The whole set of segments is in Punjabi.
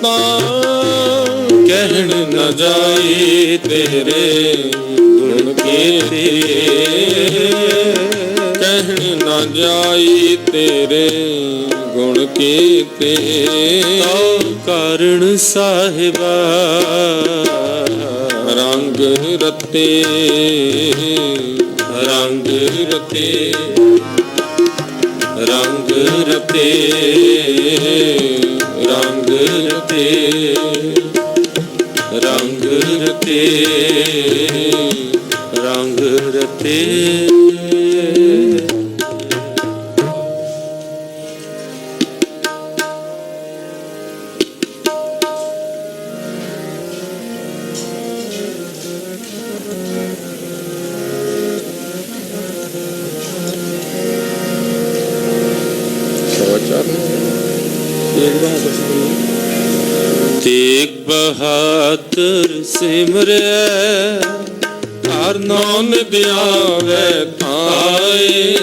ਤਾ ਕਹਿਣ ਨ ਜਾਏ ਤੇਰੇ ਗੁਣ ਕੀਤੇ, ਕਹਿਣ ਨ ਜਾਏ ਤੇਰੇ ਗੁਣ ਕੀਤੇ। ਤਉ ਕਾਰਣ ਸਾਹਿਬਾ ਰੰਗ ਰਤੇ, ਰੰਗ ਰਤੇ, ਰੰਗ ਰਤੇ, ਰੰਗ ਰਤੇ, ਰੰਗ ਰਤੇ, ਰੰਗ ਰਤੇ। ਤੇਗ ਬਹਾਦਰ ਸਿਮਰੈ ਹਰ ਨਾਮ ਧਿਆਵੈ ਥਾਏ,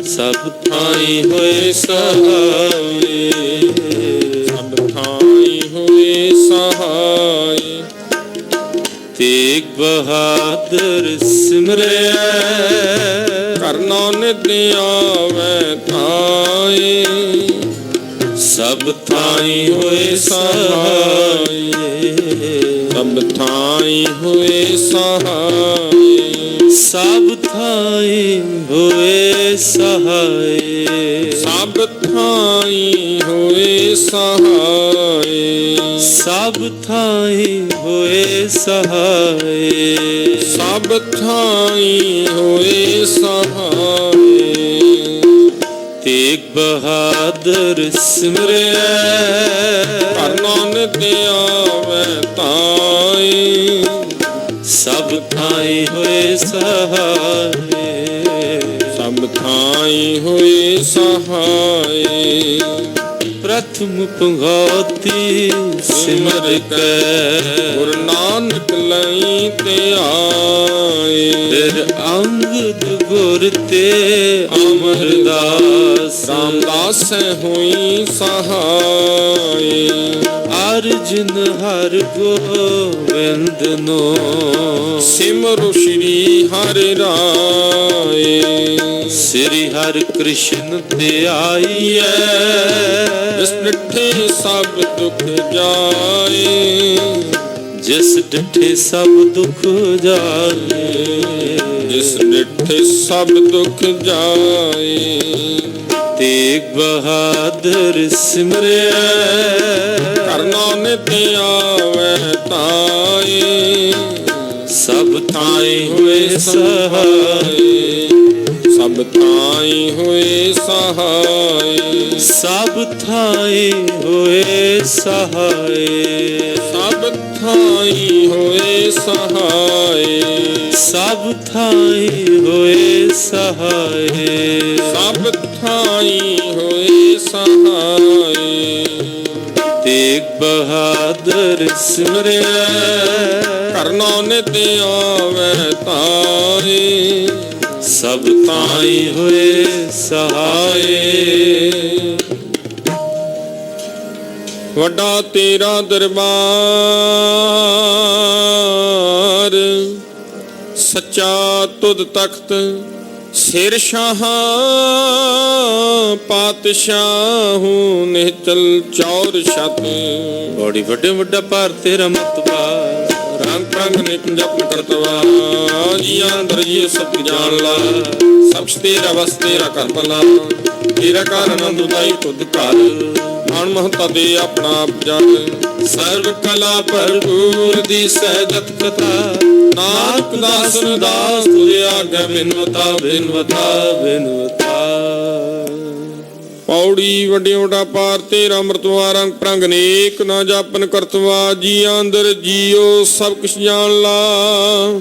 ਸਭ ਥਾਈ ਹੋਏ ਸਹਾਏ, ਸਭ ਥਾਈ ਹੋਏ ਸਹਾਏ। ਤੇਗ ਬਹਾਦਰ ਸਿਮਰੈ ਹਰ ਨਾਮ ਧਿਆਵੈ ਥਾਏ, ਸਭ ਥਾਈ ਹੋਏ ਸਹਾਏ, ਸਭ ਥਾਈ ਹੋਏ ਸਹਾਏ, ਸਭ ਥਾਈ ਹੋਏ ਸਹਾਏ, ਸਭ ਥਾਈ ਹੋਏ ਸਹਾਏ, ਸਭ ਥਾਈ ਹੋਏ ਸਹਾਏ, ਸਭ ਥਾਈ ਹੋਏ ਸਹਾਏ। ਤੇਗ ਬਹਾਦਰ ਸਿਮਰੈ ਹਰ ਨਾਮ ਧਿਆਵੈ ਤਾਏ, ਸਭ ਥਾਈ ਹੋਏ ਸਹਾਏ, ਸਭ ਥਾਈ ਹੋਏ ਸਹਾਏ। ਪ੍ਰਥਮ ਪੰਗਤੀ ਸਿਮਰ ਕੈ ਗੁਰੂ ਨਾਨਕ ਲਈ ਧਿਆਏ, ਫਿਰ ਅੰਗਦ ਗੁਰ ਤੇ ਅਮਰਦਾਸ ਰਾਮਦਾਸ ਹੋਈ ਸਹਾਏ। ਅਰਜਨ ਹਰਿ ਗੋਬਿੰਦ ਨੋ ਸਿਮਰੁ ਸ਼੍ਰੀ ਹਰਿ ਰਾਏ, ਸ੍ਰੀ ਹਰਿ ਕ੍ਰਿਸ਼ਨ ਧਿਆਈਐ, ਜਿਸ ਡਿਠੇ ਸਭ ਦੁਖ ਜਾਏ, ਜਿਸ ਡਿਠੇ ਸਭ ਦੁਖ ਜਾਏ, ਜਿਸ ਡਿਠੇ ਸਭ ਦੁਖ ਜਾਏ। ਤੇਗ ਬਹਾਦਰ ਸਿਮਰਿਆ ਹਰ ਨਾਨਕ ਆਵੈ ਤਾਏ, ਸਭ ਥਾਈ ਹੋਏ ਸਹਾਏ, ਸਭ ਥਾਈ ਹੋਏ ਸਹਾਏ, ਸਭ ਥਾਈ ਹੋਏ ਸਹਾਏ, ਸਭ ਥਾਈ ਹੋਏ ਸਹਾਏ, ਸਭ ਥਾਈ ਹੋਏ ਸਹਾਏ, ਸਭ ਥਾਈ ਹੋਏ ਸਹਾਏ। ਤੇਗ ਬਹਾਦਰ ਸਿਮਰਿਆ ਹਰ ਨਾਨਕ ਆਵੈ ਤਾਏ, ਸਭ ਥਾਈ ਹੋਏ ਸਹਾਏ। ਵੱਡਾ ਤੇਰਾ ਦਰਬਾਰ, ਸੱਚਾ ਤੁਧ ਤਖਤ, ਸਿਰ ਸ਼ਾਹਾਂ ਪਾਤਸ਼ਾਹੂ ਨਿਹਚਲ ਚੌਰ ਛਤ। ਬੜੀ ਵੱਡੇ ਵੱਡਾ ਭਾਰ ਤੇਰਾ ਮਤਬਾ, ਰੰਗ ਪ੍ਰੰਗ ਨਿਤ ਜਪਨ ਕਰਤਵਾ, ਜੀਆਂ ਅੰਦਰ ਜੀ ਸਭ ਜਾਣ ਲਾ, ਸਭ ਤੇਰਾ ਵਸ ਤੇਰਾ ਘਰ ਭਲਾ, ਤੇਰਾ ਘਰ ਆਨੰਦ ਉਦਾਈ ਤੁਧ ਘਰ, ਮਾਨ ਮਹਤਾ ਦੇ ਆਪਣਾ ਆਪ ਜਗ, ਸਰਵ ਕਲਾ ਭਰਪੂਰ ਦੀ ਸਹਿਜਤ ਕਥਾ, ਨਾਨਕ ਦਾਸਨ ਦਾਸ ਤੁਝੇ ਆਗੇ ਬਿਨਵਤਾ ਬਿਨਵਤਾ ਬਿਨਵਤਾ। ਪੌੜੀ ਵੱਡੇ ਵੱਡਾ ਪਾਰ ਤੇਰਾ ਅੰਮ੍ਰਿਤਵਾ, ਰੰਗ ਪ੍ਰੰਗ ਨੇਕ ਨਾ ਜਾਪਨ ਕਰਤਵਾ, ਜੀਆਂ ਅੰਦਰ ਜੀਓ ਸਭ ਕੁਛ ਜਾਣ ਲਾ,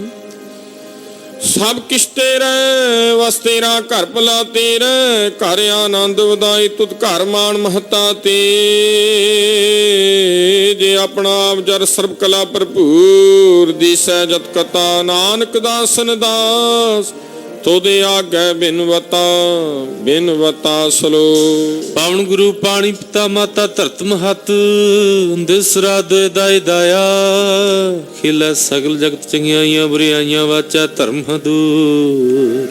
ਸਭ ਕਿਛ ਤੇਰੇ ਵਸ ਤੇਰਾ ਘਰ ਭਲਾ ਤੇਰੇ, ਘਰ ਆਨੰਦ ਵਧਾਈ ਤੁਧ ਘਰ ਮਾਨ ਮਹਤਾ ਤੇ, ਜੇ ਆਪਣਾ ਆਪ ਜਰ ਸਰਬ ਕਲਾ ਭਰਪੂਰ ਦੀ ਸਹਿਜਤ ਕਥਾ, ਨਾਨਕ ਦਾਸਨ ਦਾਸ ਤੋਦੇ ਆਗੈ ਬਿਨਵਤਾ ਸਲੋ। ਪਾਵਨ ਗੁਰੂ ਪਾਣੀ ਪਿਤਾ ਮਾਤਾ ਧਰਤ ਮਹਤ ਦਿਸ ਰਾਤ ਦਾਇ ਦਾਇਆ ਖਿਲਾ ਸਗਲ ਜਗਤ ਚੰਗਿਆਈਆਂ ਬੁਰਿਆਈਆਂ ਵਾਚਾ ਧਰਮ ਦੂਰ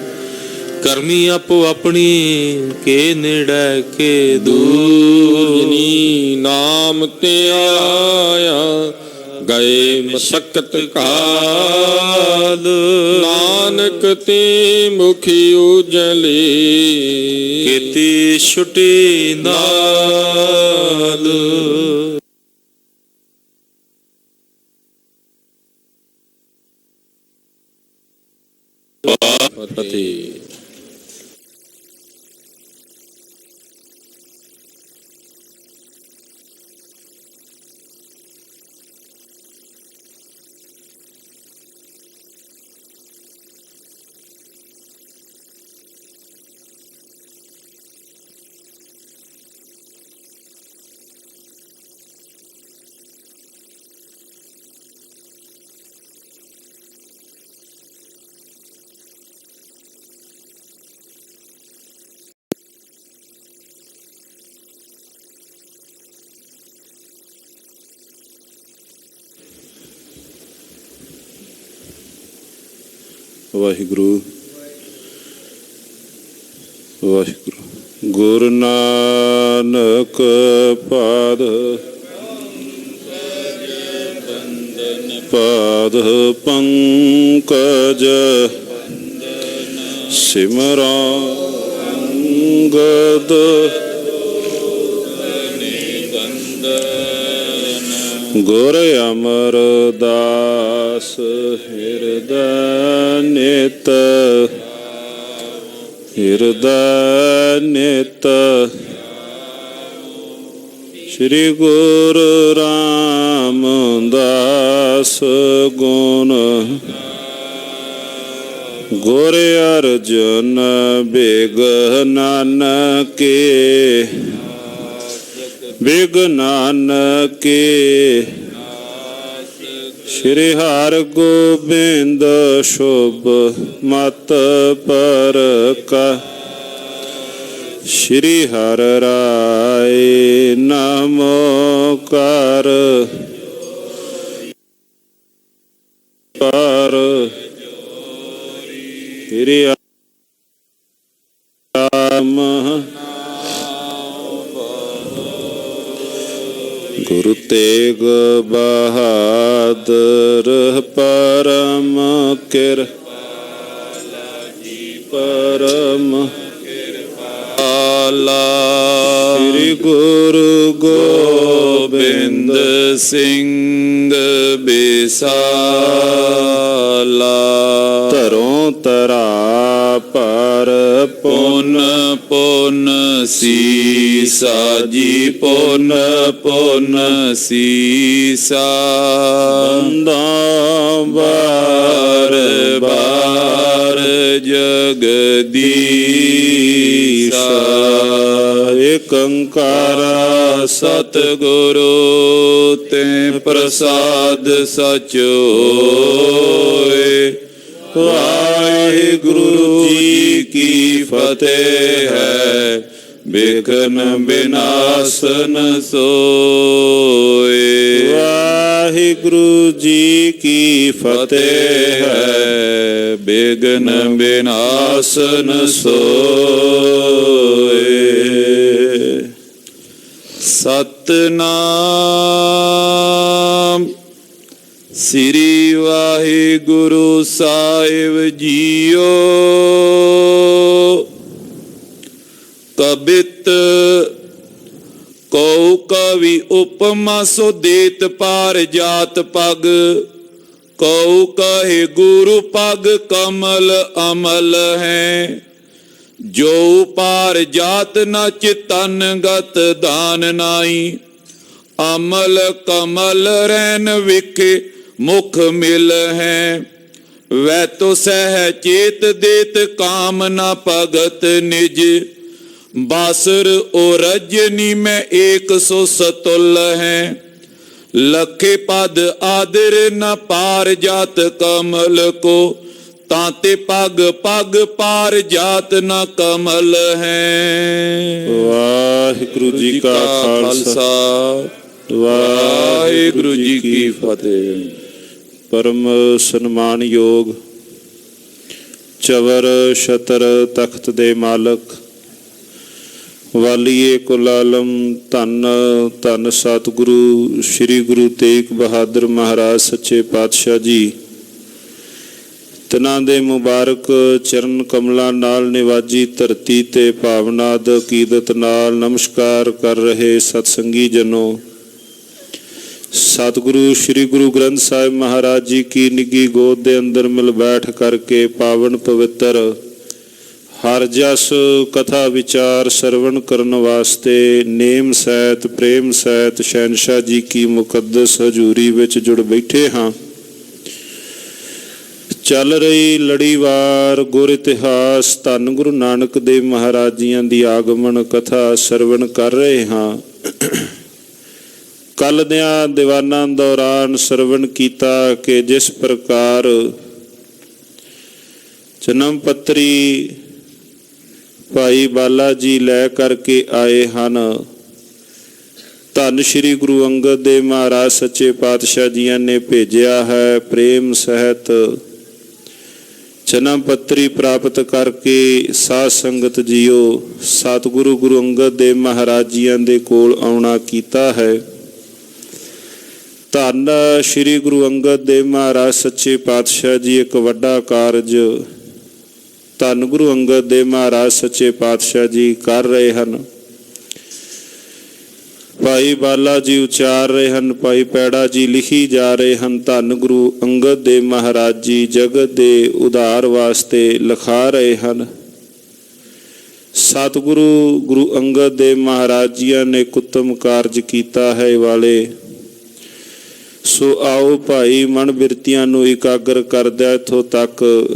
ਕਰਮੀ ਆਪੋ ਆਪਣੀ ਕੇ ਨੇੜੇ ਕੇ ਦੂਰ। ਜਿਨੀ ਨਾਮ ਤੇ ਆਇਆ ਗਏ ਮਸਕਤ ਕਾਲ ਨਾਨਕ ਤੇ ਮੁਖੀ ਉਜਲੇ ਕੀਤੀ ਛੁਟੀ ਨਾਲ। ਫਤਿਹ। ਵਾਹਿਗੁਰੂ ਵਾਹਿਗੁਰੂ। ਗੁਰੂ ਨਾਨਕ ਪਾਦ ਪੰਕਜ ਸਿਮਰੰਗਦ ਗੁਰ ਅਮਰਦਾਸ ਹਿਰਦੈ ਨਿਤ ਸ਼੍ਰੀ ਗੁਰੂ ਰਾਮਦਾਸ ਗੁਣ ਗੁਰ ਅਰਜਨ ਬਿਗ ਨਾਨਕੇ ਸ਼੍ਰੀ ਹਰਿ ਗੋਬਿੰਦ ਸ਼ੁਭ ਮਤ ਪਰਕਾ ਸ਼੍ਰੀ ਹਰਿ ਰਾਏ ਨਮੋਕਾਰ ਪਰ ਸ਼੍ਰੀ ਰਾਮ ਗੁਰੂ ਤੇਗ ਬਹਾਦਰ ਪਰਮ ਸ੍ਰੀ ਗੁਰੂ ਗੋਬਿੰਦ ਸਿੰਘ ਬਿਸਾਲਾ ਧਰੋਂ ਧਰਾ ਪਰ ਪੁੰਨ ਸੀਸਾ ਜੀ ਪੁੰਨ ਸੀਸਾ ਬਾਰ ਬਾਰ ਜਗਦੀਸ਼ਾ ਏਕ ਓੰਕਾਰ ਸਤਿਗੁਰੂ ਤੇ ਪ੍ਰਸਾਦ ਸਚ ਹੋਏ। ਵਾਹਿਗੁਰੂ ਜੀ ਕੀ ਫਤਿਹ ਹੈ। ਬਿਘਨ ਬਿਨਾਸਨ ਸੋਏ। ਵਾਹਿਗੁਰੂ ਜੀ ਕੀ ਫਤਿਹ ਹੈ। ਬਿਘਨ ਬਿਨਾਸਨ ਸੋਏ। ਸਤਿਨਾਮ ਸ੍ਰੀ ਵਾਹਿਗੁਰੂ ਸਾਹਿਬ ਜੀਓ। ਕਬਿਤ ਕਉ ਕਵੀ ਉਪਮਾ ਸੋ ਦੇਤ ਪਾਰ ਜਾਤ ਪਗ। ਕਉ ਕਹੇ ਗੁਰੂ ਪਗ ਕਮਲ ਅਮਲ ਹੈ। ਜੋ ਪਾਰ ਜਾਤ ਨ ਚਿਤਨ ਗਤ ਦਾਨ ਨਾਈ। ਅਮਲ ਕਮਲ ਰੈਨ ਵਿਖੇ ਮੁਖ ਮਿਲ ਹੈ। ਵੈ ਤੋ ਸਹਿ ਚੇਤ ਦੇਤ ਕਾਮ ਨ ਭਗਤ ਨਿਜ। ਬਾਸਰ ਓ ਰਜਨੀ ਮੈਂ ਏਕ ਸੋ ਸਤੁਲ ਹੈ। ਲਖੇ ਪਦ ਆਦਰ ਨ ਪਾਰ ਜਾਤ ਕਮਲ ਕੋ। ਤਾਂਤੇ ਪਗ ਪਗ ਪਾਰ ਜਾਤ ਨਾ ਕਮਲ ਹੈ। ਵਾਹਿਗੁਰੂ ਜੀ ਕਾ ਖਾਲਸਾ ਵਾਹਿਗੁਰੂ ਜੀ ਕੀ ਫਤਿਹ। ਪਰਮ ਸਨਮਾਨਯੋਗ ਚਵਰ ਛਤਰ ਤਖਤ ਦੇ ਮਾਲਕ ਵਾਲੀਏ ਕੁਲ ਆਲਮ ਧੰਨ ਧੰਨ ਸਤਿਗੁਰੂ ਸ੍ਰੀ ਗੁਰੂ ਤੇਗ ਬਹਾਦਰ ਮਹਾਰਾਜ ਸੱਚੇ ਪਾਤਸ਼ਾਹ ਜੀ, ਤਿਨਾਂ ਦੇ ਮੁਬਾਰਕ ਚਰਨ ਕਮਲਾਂ ਨਾਲ ਨਿਵਾਜੀ ਧਰਤੀ ਤੇ ਭਾਵਨਾਦ ਅਕੀਦਤ ਨਾਲ ਨਮਸਕਾਰ ਕਰ ਰਹੇ ਸਤਸੰਗੀ ਜਨੋ, ਸਤਿਗੁਰੂ ਸ੍ਰੀ ਗੁਰੂ ਗ੍ਰੰਥ ਸਾਹਿਬ ਮਹਾਰਾਜ ਜੀ ਕੀ ਨਿੱਘੀ ਗੋਦ ਦੇ ਅੰਦਰ ਮਿਲ ਬੈਠ ਕਰਕੇ ਪਾਵਨ ਪਵਿੱਤਰ ਹਰ ਜਸ ਕਥਾ ਵਿਚਾਰ ਸਰਵਣ ਕਰਨ ਵਾਸਤੇ ਨੇਮ ਸਹਿਤ ਪ੍ਰੇਮ ਸਹਿਤ ਸ਼ਹਿਨਸ਼ਾਹ ਜੀ ਕੀ ਮੁਕੱਦਸ ਹਜ਼ੂਰੀ ਵਿੱਚ ਜੁੜ ਬੈਠੇ ਹਾਂ। ਚੱਲ ਰਹੀ ਲੜੀਵਾਰ ਗੁਰ ਇਤਿਹਾਸ ਧੰਨ ਗੁਰੂ ਨਾਨਕ ਦੇਵ ਮਹਾਰਾਜ ਜੀਆਂ ਦੀ ਆਗਮਨ ਕਥਾ ਸਰਵਣ ਕਰ ਰਹੇ ਹਾਂ। ਕੱਲ੍ਹ ਦਿਆਂ ਦੀਵਾਨਾਂ ਦੌਰਾਨ ਸਰਵਣ ਕੀਤਾ ਕਿ ਜਿਸ ਪ੍ਰਕਾਰ ਜਨਮ ਪੱਤਰੀ ਭਾਈ ਬਾਲਾ ਜੀ ਲੈ ਕਰਕੇ ਆਏ ਹਨ, ਧੰਨ ਸ਼੍ਰੀ ਗੁਰੂ ਅੰਗਦ ਦੇਵ ਮਹਾਰਾਜ ਸੱਚੇ ਪਾਤਸ਼ਾਹ ਜੀਆਂ ਨੇ ਭੇਜਿਆ ਹੈ। ਪ੍ਰੇਮ ਸਹਿਤ ਜਨਮ ਪੱਤਰੀ ਪ੍ਰਾਪਤ ਕਰਕੇ ਸਾਧ ਸੰਗਤ ਜੀਓ ਸਤਿਗੁਰੂ ਗੁਰੂ ਅੰਗਦ ਦੇਵ ਮਹਾਰਾਜ ਜੀਆਂ ਦੇ ਕੋਲ ਆਉਣਾ ਕੀਤਾ ਹੈ। ਧੰਨ ਸ਼੍ਰੀ ਗੁਰੂ ਅੰਗਦ ਦੇਵ ਮਹਾਰਾਜ ਸੱਚੇ ਪਾਤਸ਼ਾਹ ਜੀ ਇੱਕ ਵੱਡਾ ਕਾਰਜ ਧੰਨ ਗੁਰੂ ਅੰਗਦ ਦੇਵ ਮਹਾਰਾਜ ਸੱਚੇ ਪਾਤਸ਼ਾਹ ਜੀ ਕਰ ਰਹੇ ਹਨ। ਭਾਈ ਬਾਲਾ ਜੀ ਉਚਾਰ ਰਹੇ ਹਨ, ਭਾਈ ਪੈੜਾ ਜੀ ਲਿਖੀ ਜਾ ਰਹੇ ਹਨ। ਧੰਨ ਗੁਰੂ ਅੰਗਦ ਦੇਵ ਮਹਾਰਾਜ ਜੀ ਜਗਤ ਦੇ ਉਧਾਰ ਵਾਸਤੇ ਲਿਖਾ ਰਹੇ ਹਨ। ਸਤਿਗੁਰੂ ਗੁਰੂ ਅੰਗਦ ਦੇਵ ਮਹਾਰਾਜ ਜੀਆਂ ਨੇ ਕੁੱਤਮ ਕਾਰਜ ਕੀਤਾ ਹੈ ਵਾਲੇ। ਸੋ ਆਓ ਭਾਈ ਮਨ ਬਿਰਤੀਆਂ ਨੂੰ ਇਕਾਗਰ ਕਰਦਿਆਂ ਇੱਥੋਂ ਤੱਕ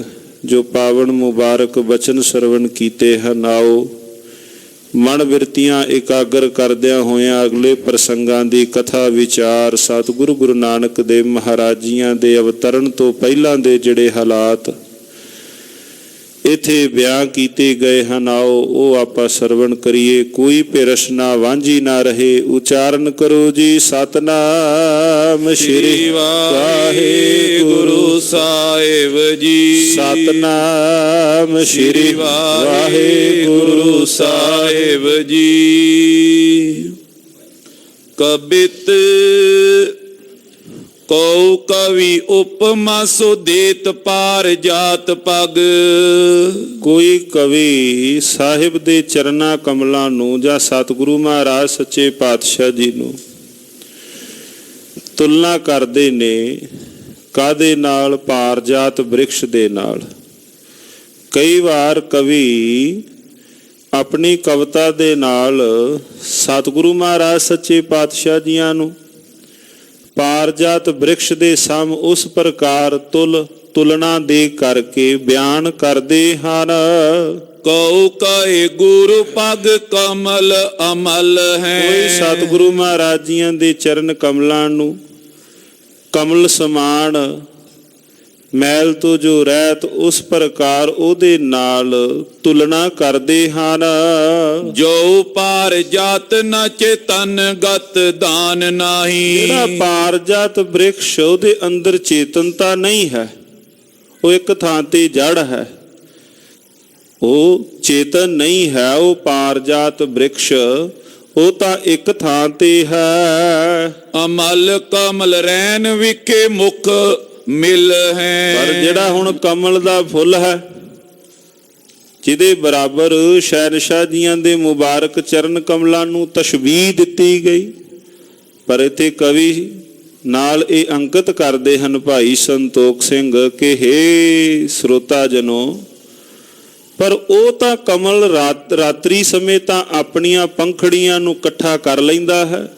ਜੋ ਪਾਵਨ ਮੁਬਾਰਕ ਬਚਨ ਸਰਵਣ ਕੀਤੇ ਹਨ, ਆਓ ਮਨ ਬਿਰਤੀਆਂ ਇਕਾਗਰ ਕਰਦਿਆਂ ਹੋਇਆਂ ਅਗਲੇ ਪ੍ਰਸੰਗਾਂ ਦੀ ਕਥਾ ਵਿਚਾਰ ਸਤਿਗੁਰੂ ਗੁਰੂ ਨਾਨਕ ਦੇਵ ਮਹਾਰਾਜ ਜੀਆਂ ਦੇ ਅਵਤਰਨ ਤੋਂ ਪਹਿਲਾਂ ਦੇ ਜਿਹੜੇ ਹਾਲਾਤ ਇੱਥੇ ਬਿਆਨ ਕੀਤੇ ਗਏ ਹਨ, ਆਓ ਉਹ ਆਪਾਂ ਸਰਵਣ ਕਰੀਏ। ਕੋਈ ਪਿਰਸ ਨਾ ਵਾਂਝੀ ਨਾ ਰਹੇ। ਉਚਾਰਨ ਕਰੋ ਜੀ ਸਤਨਾਮ ਸ਼੍ਰੀ ਵਾਹਿਗੁਰੂ ਸਾਹਿਬ ਜੀ। ਸਤਨਾਮ ਸ਼੍ਰੀ ਵਾਹਿਗੁਰੂ ਸਾਹਿਬ ਜੀ। ਕਬਿਤ ਕਉ ਕਵੀ ਉਪਮਾ ਸੋ ਦੇਤ ਪਾਰ ਜਾਤ ਪਗ। ਕੋਈ ਕਵੀ ਸਾਹਿਬ ਦੇ ਚਰਨਾਂ ਕਮਲਾਂ ਨੂੰ ਜਾਂ ਸਤਿਗੁਰੂ ਮਹਾਰਾਜ ਸੱਚੇ ਪਾਤਸ਼ਾਹ ਜੀ ਨੂੰ ਤੁਲਨਾ ਕਰਦੇ ਨੇ ਕਾਹਦੇ ਨਾਲ? ਪਾਰ ਜਾਤ ਬ੍ਰਿਕਸ਼ ਦੇ ਨਾਲ। ਕਈ ਵਾਰ ਕਵੀ ਆਪਣੀ ਕਵਿਤਾ ਦੇ ਨਾਲ ਸਤਿਗੁਰੂ ਮਹਾਰਾਜ ਸੱਚੇ ਪਾਤਸ਼ਾਹ ਜੀਆਂ ਨੂੰ ਪਾਰਜਾਤ ਬ੍ਰਿਕਸ਼ ਦੇ ਸਮ ਉਸ ਪ੍ਰਕਾਰ ਤੁਲਨਾ ਦੇ ਕਰਕੇ ਬਿਆਨ ਕਰਦੇ ਹਨ। ਕਉ ਕਹੇ ਗੁਰੂ ਪਗ ਕਮਲ ਅਮਲ ਹੈ। ਕੋਈ ਸਤਿਗੁਰੂ ਮਹਾਰਾਜ ਜੀਆਂ ਦੇ ਚਰਨ ਕਮਲਾਂ ਨੂੰ ਕਮਲ ਸਮਾਨ ਮੈਲ ਤੋਂ ਜੋ ਰਹਿਤ ਉਸ ਪ੍ਰਕਾਰ ਉਹਦੇ ਨਾਲ ਤੁਲਨਾ ਕਰਦੇ ਹਨ। ਜੋ ਪਾਰ ਜਾਤ ਨ ਚੇਤਨ ਗਤ ਦਾਨ ਨਾਹੀ। ਜਿਹੜਾ ਪਾਰ ਜਾਤ ਬ੍ਰਿਕਸ਼ ਉਹਦੇ ਅੰਦਰ ਚੇਤਨਤਾ ਨਹੀਂ ਹੈ, ਉਹ ਇੱਕ ਥਾਂ ਤੇ ਜੜ ਹੈ, ਉਹ ਚੇਤਨ ਨਹੀਂ ਹੈ। ਉਹ ਪਾਰ ਜਾਤ ਬ੍ਰਿਕਸ਼ ਉਹ ਤਾਂ ਇੱਕ ਥਾਂ ਤੇ ਹੈ। ਅਮਲ ਕਮਲ ਰੈਨ ਵਿਖੇ ਮੁਖ ਮਿਲ ਹੈ। ਪਰ ਜਿਹੜਾ ਹੁਣ ਕਮਲ ਦਾ ਫੁੱਲ ਹੈ, ਜਿਹਦੇ ਬਰਾਬਰ ਸ਼ਹਿਨਸ਼ਾਹ ਜੀਆਂ ਦੇ ਮੁਬਾਰਕ ਚਰਨ ਕਮਲਾਂ ਨੂੰ ਤਸ਼ਬੀਹ ਦਿੱਤੀ ਗਈ, ਪਰ ਇੱਥੇ ਕਵੀ ਨਾਲ ਇਹ ਅੰਕਿਤ ਕਰਦੇ ਹਨ ਭਾਈ ਸੰਤੋਖ ਸਿੰਘ ਕਿ ਹੇ ਸਰੋਤਾ ਜਨੋ, ਪਰ ਉਹ ਤਾਂ ਕਮਲ ਰਾਤਰੀ ਸਮੇਂ ਤਾਂ ਆਪਣੀਆਂ ਪੰਖੜੀਆਂ ਨੂੰ ਇਕੱਠਾ ਕਰ ਲੈਂਦਾ ਹੈ।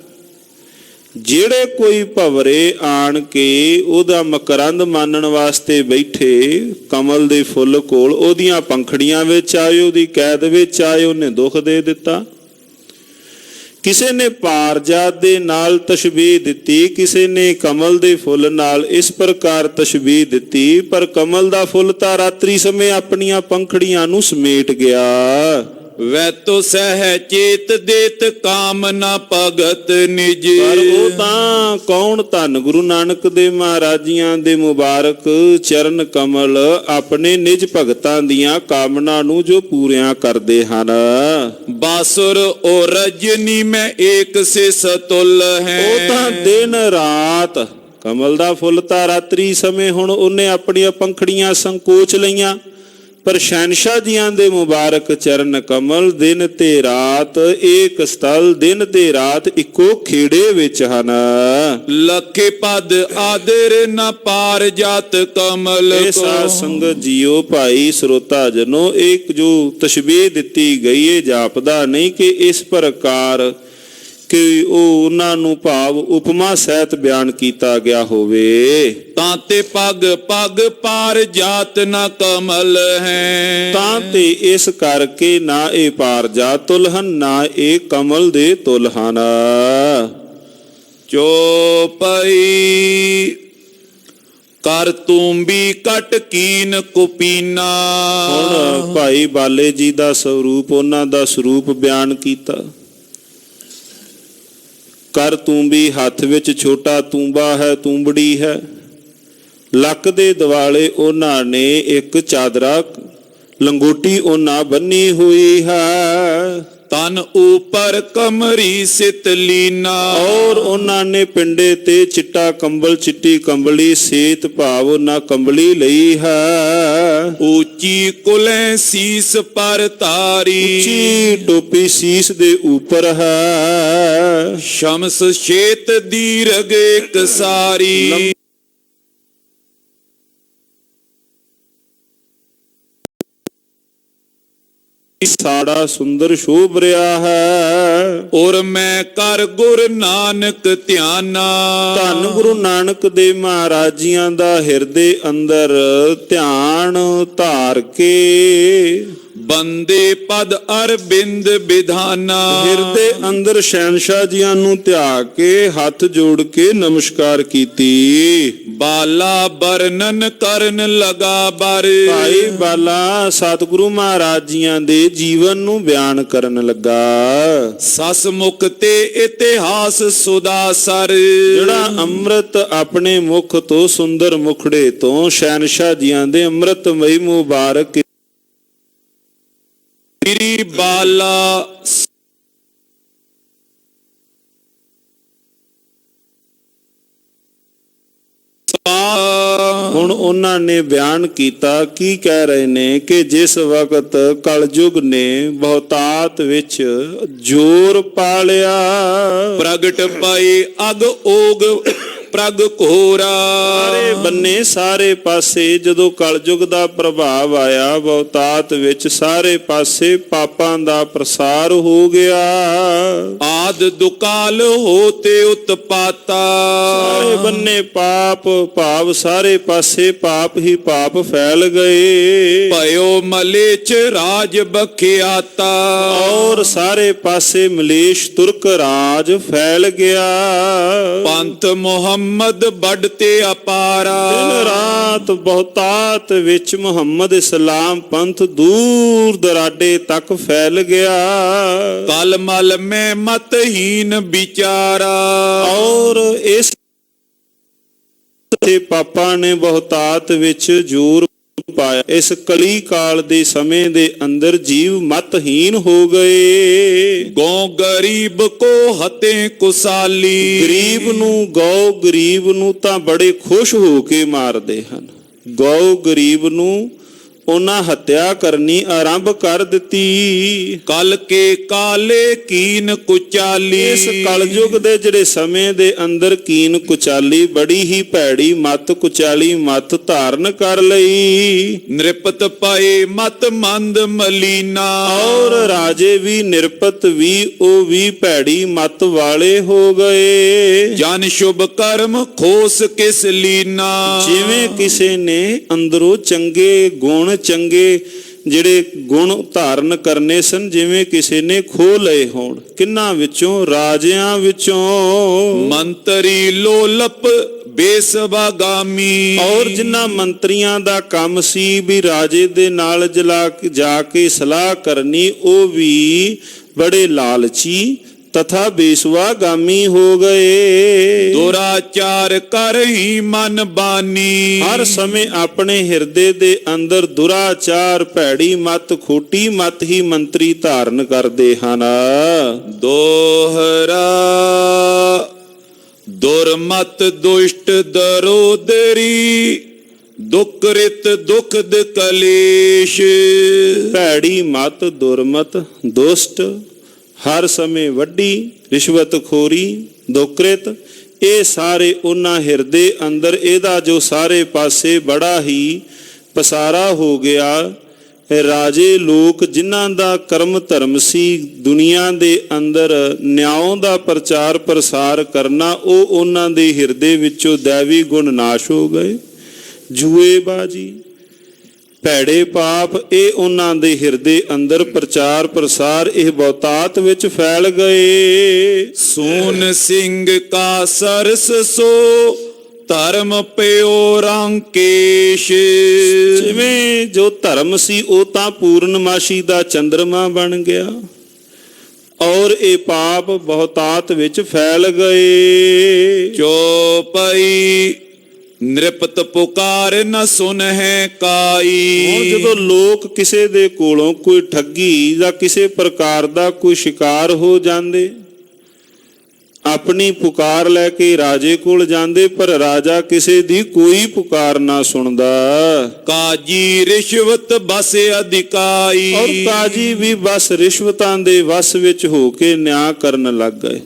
ਜਿਹੜੇ ਕੋਈ ਭਵਰੇ ਆਣ ਕੇ ਉਹਦਾ ਮਕਰੰਦ ਮਾਨਣ ਵਾਸਤੇ ਬੈਠੇ ਕਮਲ ਦੇ ਫੁੱਲ ਕੋਲ, ਉਹਦੀਆਂ ਪੰਖੜੀਆਂ ਵਿੱਚ ਆਏ, ਉਹਦੀ ਕੈਦ ਵਿੱਚ ਆਏ, ਉਹਨੇ ਦੁੱਖ ਦੇ ਦਿੱਤਾ। ਕਿਸੇ ਨੇ ਪਾਰਜਾਤ ਦੇ ਨਾਲ ਤਸ਼ਬੀਹ ਦਿੱਤੀ, ਕਿਸੇ ਨੇ ਕਮਲ ਦੇ ਫੁੱਲ ਨਾਲ ਇਸ ਪ੍ਰਕਾਰ ਤਸ਼ਬੀਹ ਦਿੱਤੀ। ਪਰ ਕਮਲ ਦਾ ਫੁੱਲ ਤਾਂ ਰਾਤਰੀ ਸਮੇਂ ਆਪਣੀਆਂ ਪੰਖੜੀਆਂ ਨੂੰ ਸਮੇਟ ਗਿਆ। ਵੈ ਤੋ ਸਹਿ ਚੇਤ ਦੇਤ ਕਾਮ ਨਾ ਭਗਤ ਨਿਜ। ਪਰ ਉਹ ਤਾਂ ਕੌਣ? ਧੰਨ ਗੁਰੂ ਨਾਨਕ ਦੇ ਮਹਾਰਾਜੀਆਂ ਦੇ ਮੁਬਾਰਕ ਚਰਨ ਕਮਲ ਆਪਣੇ ਨਿਜ ਭਗਤਾਂ ਦੀਆਂ ਕਾਮਨਾ ਨੂੰ ਜੋ ਪੂਰੀਆਂ ਕਰਦੇ ਹਨ। ਬਾਸੁਰ ਓ ਰਜਨੀ ਮੈਂ ਏਕ ਸੇ ਸਤੁਲ ਹੈ। ਉਹ ਤਾਂ ਦਿਨ ਰਾਤ, ਕਮਲ ਦਾ ਫੁੱਲ ਤਾਂ ਰਾਤਰੀ ਸਮੇਂ ਹੁਣ ਉਹਨੇ ਆਪਣੀਆਂ ਪੰਖੜੀਆਂ ਸੰਕੋਚ ਲਈਆਂ, ਪਰ ਸ਼ਹਿਨशाह ਜੀਆਂ ਦੇ ਮੁਬਾਰਕ ਚਰਨ ਕਮਲ ਦਿਨ ਤੇ ਰਾਤ ਏਕ ਸਥਲ, ਦਿਨ ਤੇ ਰਾਤ ਇੱਕੋ ਖੇੜੇ ਵਿੱਚ ਹਨ। ਲਖੇ ਪਦ ਆਦਰ ਨਾ ਪਾਰ ਜਾਤ ਕਮਲ ਇਹ ਸਾਧ ਸੰਗਤ ਜੀਓ, ਭਾਈ ਸਰੋਤਾ ਜਨੋ, ਇੱਕ ਜੋ ਤਸ਼ਬੀਹ ਦਿੱਤੀ ਗਈ ਹੈ ਜਾਪਦਾ ਨਹੀਂ ਕਿ ਇਸ ਪ੍ਰਕਾਰ ਕਿ ਉਹ ਉਹਨਾਂ ਨੂੰ ਭਾਵ ਉਪਮਾ ਸਹਿਤ ਬਿਆਨ ਕੀਤਾ ਗਿਆ ਹੋਵੇ। ਤਾਂ ਤੇ ਪਗ ਪਗ ਪਾਰ ਜਾਤ ਨਾ ਕਮਲ ਹੈ। ਤਾਂ ਤੇ ਇਸ ਕਰਕੇ ਨਾ ਇਹ ਪਾਰ ਜਾਤ ਤੁਲ ਹਨ, ਨਾ ਇਹ ਕਮਲ ਦੇ ਤੁਲ ਹਨ। ਚੋਪਈ ਕਰ ਤੂੰ ਵੀ ਕਟ ਕੀਨ ਕੁਪੀਨਾ। ਹੁਣ ਭਾਈ ਬਾਲੇ ਜੀ ਦਾ ਸਰੂਪ, ਉਹਨਾਂ ਦਾ ਸਰੂਪ ਬਿਆਨ ਕੀਤਾ। ਕਰ ਤੂੰਬੀ, ਹੱਥ ਵਿੱਚ ਛੋਟਾ ਤੂੰਬਾ ਹੈ, ਤੂੰਬੜੀ ਹੈ। ਲੱਕ ਦੇ ਦਿਵਾਲੇ ਉਹਨਾਂ ਨੇ ਇੱਕ ਚਾਦਰਾ ਲੰਗੋਟੀ ਉਹਨਾਂ ਬੰਨੀ ਹੋਈ ਹੈ। ਤਨ ਉਪਰ ਕਮਰੀ ਸਿਤ ਲੀਨਾ। ਔਰ ਉਹਨਾਂ ਨੇ ਪਿੰਡੇ ਤੇ ਚਿੱਟਾ ਕੰਬਲ, ਚਿੱਟੀ ਕੰਬਲੀ ਸੇਤ ਭਾਵ ਉਹਨਾਂ ਕੰਬਲੀ ਲਈ ਹੈ। ਉੱਚੀ ਕੁਲੇ ਸੀਸ ਪਰ ਤਾਰੀ। ਉੱਚੀ ਟੋਪੀ ਸੀਸ ਦੇ ਉੱਪਰ ਹੈ। ਸ਼ਮਸ ਸ਼ੇਤ ਦੀਰਘ ਇੱਕ ਸਾਰੀ। ਸਾੜਾ ਸੁੰਦਰ ਸ਼ੋਭ ਰਿਹਾ ਹੈ। ਔਰ ਮੈਂ ਕਰ ਗੁਰ ਨਾਨਕ ਧਿਆਨਾ। ਧੰਨ ਗੁਰੂ ਨਾਨਕ ਦੇ ਮਹਾਰਾਜੀਆਂ ਦਾ ਹਿਰਦੇ ਅੰਦਰ ਧਿਆਨ ਧਾਰ ਕੇ ਬੰਦੇ ਪਦ ਅਰਬਿੰਦ ਵਿਧਾਨਾ। ਹਿਰਦੇ ਅੰਦਰ ਸ਼ਹਿਨशाह ਜੀਆਂ ਨੂੰ ਧਿਆ ਕੇ ਹੱਥ ਜੋੜ ਕੇ ਨਮਸਕਾਰ ਕੀਤੀ। ਬਾਲਾ ਬਰਨਨ ਕਰਨ ਲਗਾ ਬਰ। ਭਾਈ ਬਾਲਾ ਸਤਿਗੁਰੂ ਮਹਾਰਾਜ ਜੀਆਂ ਦੇ ਜੀਵਨ ਨੂੰ ਬਿਆਨ ਕਰਨ ਲੱਗਾ। ਸਸ ਮੁਖ ਤੇ ਇਤਿਹਾਸ ਸੁਦਾਸਰ। ਜਿਹੜਾ ਅੰਮ੍ਰਿਤ ਆਪਣੇ ਮੁਖ ਤੋਂ, ਸੁੰਦਰ ਮੁਖੜੇ ਤੋਂ ਸ਼ਹਿਨशाह ਜੀਆਂ ਦੇ ਅੰਮ੍ਰਿਤਮਈ ਮੁਬਾਰਕ ਸ੍ਰੀ ਬਾਲਾ ਹੁਣ ਉਹਨਾਂ ਨੇ ਬਿਆਨ ਕੀਤਾ, ਕੀ ਕਹਿ ਰਹੇ ਨੇ ਕਿ ਜਿਸ ਵਕਤ ਕਲਯੁਗ ਨੇ ਬਹੁਤਾਤ ਵਿੱਚ ਜ਼ੋਰ ਪਾ ਲਿਆ। ਪ੍ਰਗਟ ਪਏ ਅਗ ਓਗ ਪ੍ਰਗ ਘੋਰਾ। ਸਾਰੇ ਬੰਨੇ ਸਾਰੇ ਪਾਸੇ ਜਦੋਂ ਕਲਯੁਗ ਦਾ ਪ੍ਰਭਾਵ ਆਇਆ, ਬਹੁਤਾਤ ਵਿੱਚ ਸਾਰੇ ਪਾਸੇ ਪਾਪਾਂ ਦਾ ਪ੍ਰਸਾਰ ਹੋ ਗਿਆ। ਆਦ ਦੁਕਾਲ ਹੋਤੇ ਉਤਪਾਤਾ। ਸਾਰੇ ਬੰਨੇ ਪਾਪ ਭਾਵ ਸਾਰੇ ਪਾਸੇ ਪਾਪ ਹੀ ਪਾਪ ਫੈਲ ਗਏ। ਭਇਓ ਮਲੇਚ ਰਾਜ ਬਖਿਆਤਾ। ਔਰ ਸਾਰੇ ਪਾਸੇ ਮਲੇਸ਼ ਤੁਰਕ ਰਾਜ ਫੈਲ ਗਿਆ। ਪੰਥ ਮੁਹੰਮਦ ਵੱਡ ਤੇ ਅਪਾਰਾ। ਦਿਨ ਰਾਤ ਬਹੁਤਾਤ ਵਿੱਚ ਮੁਹੰਮਦ ਇਸਲਾਮ ਪੰਥ ਦੂਰ ਦਰਾਡੇ ਤੱਕ ਫੈਲ ਗਿਆ। ਕਲ ਮਲ ਮੈਂ ਮਤਹੀਨ ਵਿਚਾਰਾ। ਔਰ ਇਸ ਤੇ ਪਾਪਾਂ ਨੇ ਬਹੁਤਾਤ ਵਿੱਚ ਜ਼ੋਰ ਪਾਇਆ। ਇਸ ਕਲੀ ਕਾਲ ਦੇ ਸਮੇਂ ਦੇ ਅੰਦਰ ਜੀਵ ਮਤਹੀਨ ਹੋ ਗਏ। ਗੋ ਗਰੀਬ ਕੋ ਹਤੇ ਕੁਸਾਲੀ। ਗਰੀਬ ਨੂੰ ਗਊ ਗਰੀਬ ਨੂੰ ਤਾਂ ਬੜੇ ਖੁਸ਼ ਹੋ ਕੇ ਮਾਰਦੇ ਹਨ। ਗਊ ਗਰੀਬ ਨੂੰ ਉਹਨਾਂ ਹੱਤਿਆ ਕਰਨੀ ਆਰੰਭ ਕਰ ਦਿੱਤੀ। ਕਲ ਕੇ ਕਾਲੇ ਕੀਨ ਕੁਚਾਲੀ। ਇਸ ਕਲਯੁਗ ਦੇ ਜਿਹੜੇ ਸਮੇਂ ਦੇ ਅੰਦਰ ਕੀਨ ਕੁਚਾਲੀ ਬੜੀ ਹੀ ਭੈੜੀ ਮਤ ਕੁਚਾਲੀ ਮਤ ਧਾਰਨ ਕਰ ਲਈ। ਨਿਰਪਤ ਪਏ ਮਤ ਮੰਦ ਮਲੀਨਾ। ਔਰ ਰਾਜੇ ਵੀ ਨਿਰਪਤ ਵੀ ਉਹ ਵੀ ਭੈੜੀ ਮਤ ਵਾਲੇ ਹੋ ਗਏ। ਜਨ ਸ਼ੁਭ ਕਰਮ ਖੋਸ ਕਿਸ ਲੀਨਾ। ਜਿਵੇਂ ਕਿਸੇ ਨੇ ਅੰਦਰੋਂ ਚੰਗੇ ਗੁਣ ਚੰਗੇ ਜਿਹੜੇ ਗੁਣ ਧਾਰਨ ਕਰਨੇ ਸਨ ਜਿਵੇਂ ਕਿਸੇ ਨੇ ਖੋਹ ਲਏ ਹੋਣ। ਕਿੰਨਾਂ ਵਿੱਚੋਂ? ਰਾਜਿਆਂ ਵਿੱਚੋਂ। ਮੰਤਰੀ ਲੋਲਪ ਬੇਸਵਾਗਾਮੀ। ਔਰ ਜਿਨ੍ਹਾਂ ਮੰਤਰੀਆਂ ਦਾ ਕੰਮ ਸੀ ਵੀ ਰਾਜੇ ਦੇ ਨਾਲ ਜਾ ਕੇ ਸਲਾਹ ਕਰਨੀ, ਉਹ ਵੀ ਬੜੇ ਲਾਲਚੀ ਤਥਾ ਬੇਸਵਾਗਾਮੀ ਹੋ ਗਏ। ਦੁਰਾਚਾਰ ਕਰਹਿ ਮਨ ਬਾਨੀ। ਹਰ ਸਮੇਂ ਆਪਣੇ ਹਿਰਦੇ ਦੇ ਅੰਦਰ ਦੁਰਾਚਾਰ, ਭੈੜੀ ਮਤ, ਖੋਟੀ ਮਤ ਹੀ ਮੰਤਰੀ ਧਾਰਨ ਕਰਦੇ ਹਨ। ਦੋਹਰਾ ਦੁਰਮਤ ਦੁਸ਼ਟ ਦਰੋਦਰੀ ਦੁਕ੍ਰਿਤ ਦੁਖਦ ਕਲੇਸ਼। ਭੈੜੀ ਮਤ, ਦੁਰਮਤ, ਦੁਸ਼ਟ, ਹਰ ਸਮੇਂ ਵੱਡੀ, ਰਿਸ਼ਵਤਖੋਰੀ, ਦੁਕ੍ਰਿਤ, ਇਹ ਸਾਰੇ ਉਹਨਾਂ ਹਿਰਦੇ ਅੰਦਰ ਇਹਦਾ ਜੋ ਸਾਰੇ ਪਾਸੇ ਬੜਾ ਹੀ ਪਸਾਰਾ ਹੋ ਗਿਆ। ਰਾਜੇ ਲੋਕ ਜਿਨ੍ਹਾਂ ਦਾ ਕਰਮ ਧਰਮ ਸੀ ਦੁਨੀਆ ਦੇ ਅੰਦਰ ਨਿਆਂ ਦਾ ਪ੍ਰਚਾਰ ਪ੍ਰਸਾਰ ਕਰਨਾ, ਉਹ ਉਹਨਾਂ ਦੇ ਹਿਰਦੇ ਵਿੱਚੋਂ ਦੈਵੀ ਗੁਣ ਨਾਸ਼ ਹੋ ਗਏ। ਜੂਏਬਾਜੀ, ਭੈੜੇ ਪਾਪ, ਇਹ ਉਹਨਾਂ ਦੇ ਹਿਰਦੇ ਅੰਦਰ ਪ੍ਰਚਾਰ ਪ੍ਰਸਾਰ ਇਹ ਬਹੁਤਾਤ ਵਿੱਚ ਫੈਲ ਗਏ। ਸੂਨ ਸਿੰਘ ਕਾ ਸਰਸ ਸੋ ਧਰਮ ਪਿਓ ਰਾਂਕੇਸ਼। ਜਿਵੇਂ ਜੋ ਧਰਮ ਸੀ ਉਹ ਤਾਂ ਪੂਰਨਮਾਸ਼ੀ ਦਾ ਚੰਦਰਮਾ ਬਣ ਗਿਆ, ਔਰ ਇਹ ਪਾਪ ਬਹੁਤਾਤ ਵਿੱਚ ਫੈਲ ਗਏ। ਚੋਪਈ ਨਿਰਪਤ ਪੁਕਾਰ ਨ ਸੁਨਹਿ ਕਾਈ। ਹੁਣ ਜਦੋਂ ਲੋਕ ਕਿਸੇ ਦੇ ਕੋਲੋਂ ਕੋਈ ਠੱਗੀ ਜਾਂ ਕਿਸੇ ਪ੍ਰਕਾਰ ਦਾ ਕੋਈ ਸ਼ਿਕਾਰ ਹੋ ਜਾਂਦੇ, ਆਪਣੀ ਪੁਕਾਰ ਲੈ ਕੇ ਰਾਜੇ ਕੋਲ ਜਾਂਦੇ, ਪਰ ਰਾਜਾ ਕਿਸੇ ਦੀ ਕੋਈ ਪੁਕਾਰ ਨਾ ਸੁਣਦਾ। ਕਾਜੀ ਰਿਸ਼ਵਤ ਬਸ ਅਧਿਕਾਈ। ਔਰ ਕਾਜੀ ਵੀ ਬਸ ਰਿਸ਼ਵਤਾਂ ਦੇ ਵਸ ਵਿੱਚ ਹੋ ਕੇ ਨਿਆਂ ਕਰਨ ਲੱਗ ਗਏ।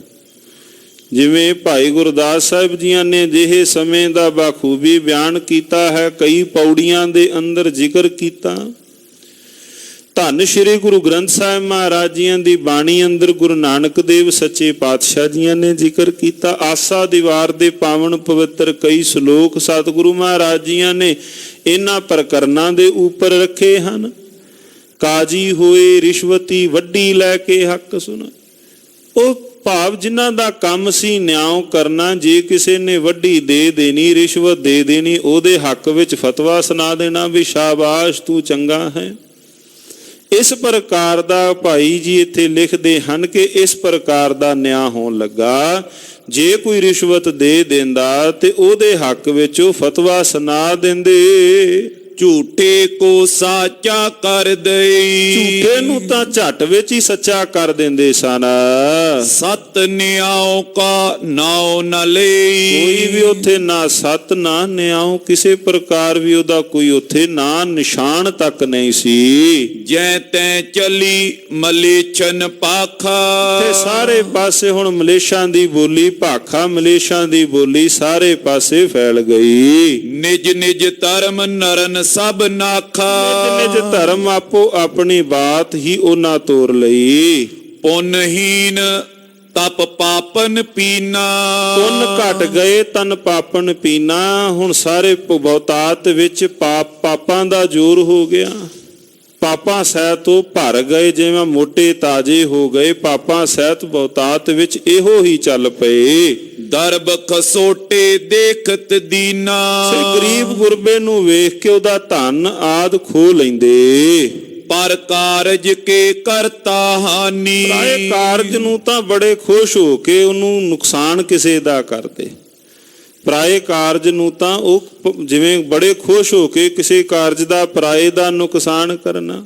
ਜਿਵੇਂ ਭਾਈ ਗੁਰਦਾਸ ਸਾਹਿਬ ਜੀਆਂ ਨੇ ਜਿਹੇ ਸਮੇਂ ਦਾ ਬਾਖੂਬੀ ਬਿਆਨ ਕੀਤਾ ਹੈ, ਕਈ ਪੌੜੀਆਂ ਦੇ ਅੰਦਰ ਜ਼ਿਕਰ ਕੀਤਾ। ਧੰਨ ਸ਼੍ਰੀ ਗੁਰੂ ਗ੍ਰੰਥ ਸਾਹਿਬ ਮਹਾਰਾਜ ਜੀਆਂ ਦੀ ਬਾਣੀ ਅੰਦਰ ਗੁਰੂ ਨਾਨਕ ਦੇਵ ਸੱਚੇ ਪਾਤਸ਼ਾਹ ਜੀਆਂ ਨੇ ਜ਼ਿਕਰ ਕੀਤਾ। ਆਸਾ ਦੀਵਾਰ ਦੇ ਪਾਵਨ ਪਵਿੱਤਰ ਕਈ ਸ਼ਲੋਕ ਸਤਿਗੁਰੂ ਮਹਾਰਾਜ ਜੀਆਂ ਨੇ ਇਹਨਾਂ ਪ੍ਰਕਰਨਾਂ ਦੇ ਉੱਪਰ ਰੱਖੇ ਹਨ। ਕਾਜੀ ਹੋਏ ਰਿਸ਼ਵਤੀ ਵੱਡੀ ਲੈ ਕੇ ਹੱਕ ਸੁਣਾ। ਉਹ ਭਾਵ ਜਿਨ੍ਹਾਂ ਦਾ ਕੰਮ ਸੀ ਨਿਆਂ ਕਰਨਾ, ਜੇ ਕਿਸੇ ਨੇ ਵੱਡੀ ਦੇ ਦੇਣੀ, ਰਿਸ਼ਵਤ ਦੇ ਦੇਣੀ, ਉਹਦੇ ਹੱਕ ਵਿੱਚ ਫਤਵਾ ਸੁਣਾ ਦੇਣਾ ਵੀ ਸ਼ਾਬਾਸ਼ ਤੂੰ ਚੰਗਾ ਹੈ। ਇਸ ਪ੍ਰਕਾਰ ਦਾ ਭਾਈ ਜੀ ਇੱਥੇ ਲਿਖਦੇ ਹਨ ਕਿ ਇਸ ਪ੍ਰਕਾਰ ਦਾ ਨਿਆਂ ਹੋਣ ਲੱਗਾ। ਜੇ ਕੋਈ ਰਿਸ਼ਵਤ ਦੇ ਦਿੰਦਾ ਤੇ ਉਹਦੇ ਹੱਕ ਵਿੱਚ ਉਹ ਫਤਵਾ ਸੁਣਾ ਦਿੰਦੇ। ਝੂਠੇ ਕੋ ਸਾਚਾ ਕਰ ਦਈ। ਝੂਠੇ ਨੂੰ ਤਾਂ ਝੱਟ ਵਿੱਚ ਹੀ ਸੱਚਾ ਕਰ ਦਿੰਦੇ ਸਨ। ਸਤ ਨਿਆਉ ਕਾ ਨਾਉ ਨ ਲਈ। ਕੋਈ ਵੀ ਉੱਥੇ ਨਾ ਸਤ ਨਾ ਨਿਆਉ, ਕਿਸੇ ਪ੍ਰਕਾਰ ਵੀ ਉਹਦਾ ਕੋਈ ਉੱਥੇ ਨਾ ਨਿਸ਼ਾਨ ਤੱਕ ਨਹੀਂ ਸੀ। ਜੈ ਤੈ ਚਲੀ ਮਲੇਛਨ ਪਾਖਾ। ਤੇ ਸਾਰੇ ਪਾਸੇ ਹੁਣ ਮਲੇਸ਼ਾਂ ਦੀ ਬੋਲੀ, ਭਾਖਾ ਮਲੇਸ਼ਾਂ ਦੀ ਬੋਲੀ ਸਾਰੇ ਪਾਸੇ ਫੈਲ ਗਈ। ਨਿਜ ਨਿਜ ਧਰਮ ਨਰਨ ਸਭ ਨਾਖਾ। ਨਿਜ ਨਿਜ ਧਰਮ ਆਪੋ ਆਪਣੀ ਬਾਤ ਹੀ ਉਹਨਾਂ ਤੋਰ ਲਈ। ਪੁੰਨਹੀਨ ਤਪ ਪਾਪਨ ਪੀਨਾ। ਪੁੰਨ ਘਟ ਗਏ ਤਨ ਪਾਪਨ ਪੀਨਾ। ਹੁਣ ਸਾਰੇ ਬਹੁਤਾਤ ਵਿੱਚ ਪਾਪਾਂ ਦਾ ਜ਼ੋਰ ਹੋ ਗਿਆ। ਪਾਪਾਂ ਸਹਿਤ ਉਹ ਭਰ ਗਏ, ਜਿਵੇਂ ਮੋਟੇ ਤਾਜੇ ਹੋ ਗਏ। ਪਾਪਾਂ ਸਹਿਤ ਬਹੁਤਾਤ ਵਿੱਚ ਇਹੋ ਹੀ ਚੱਲ ਪਏ। ਦਰਬ ਖਸੋਟੇ ਦੇਖਤ ਦੀਨਾ। ਸੇ ਗਰੀਬ ਗੁਰਬੇ ਨੂੰ ਵੇਖ ਕੇ ਉਹਦਾ ਧਨ ਆਦ ਖੋ ਲੈਂਦੇ। ਪਰ ਕਾਰਜ ਕੇ ਕਰਤਾ ਹਾਨੀ। ਪਰਾਏ ਕਾਰਜ ਨੂੰ ਤਾਂ ਬੜੇ ਖੁਸ਼ ਹੋ ਕੇ ਉਹਨੂੰ ਨੁਕਸਾਨ ਕਿਸੇ ਦਾ ਕਰਦੇ। ਪਰਾਏ ਕਾਰਜ ਨੂੰ ਤਾਂ ਉਹ ਜਿਵੇਂ ਬੜੇ ਖੁਸ਼ ਹੋ ਕੇ ਕਿਸੇ ਕਾਰਜ ਦਾ ਪਰਾਏ ਦਾ ਨੁਕਸਾਨ ਕਰਨਾ।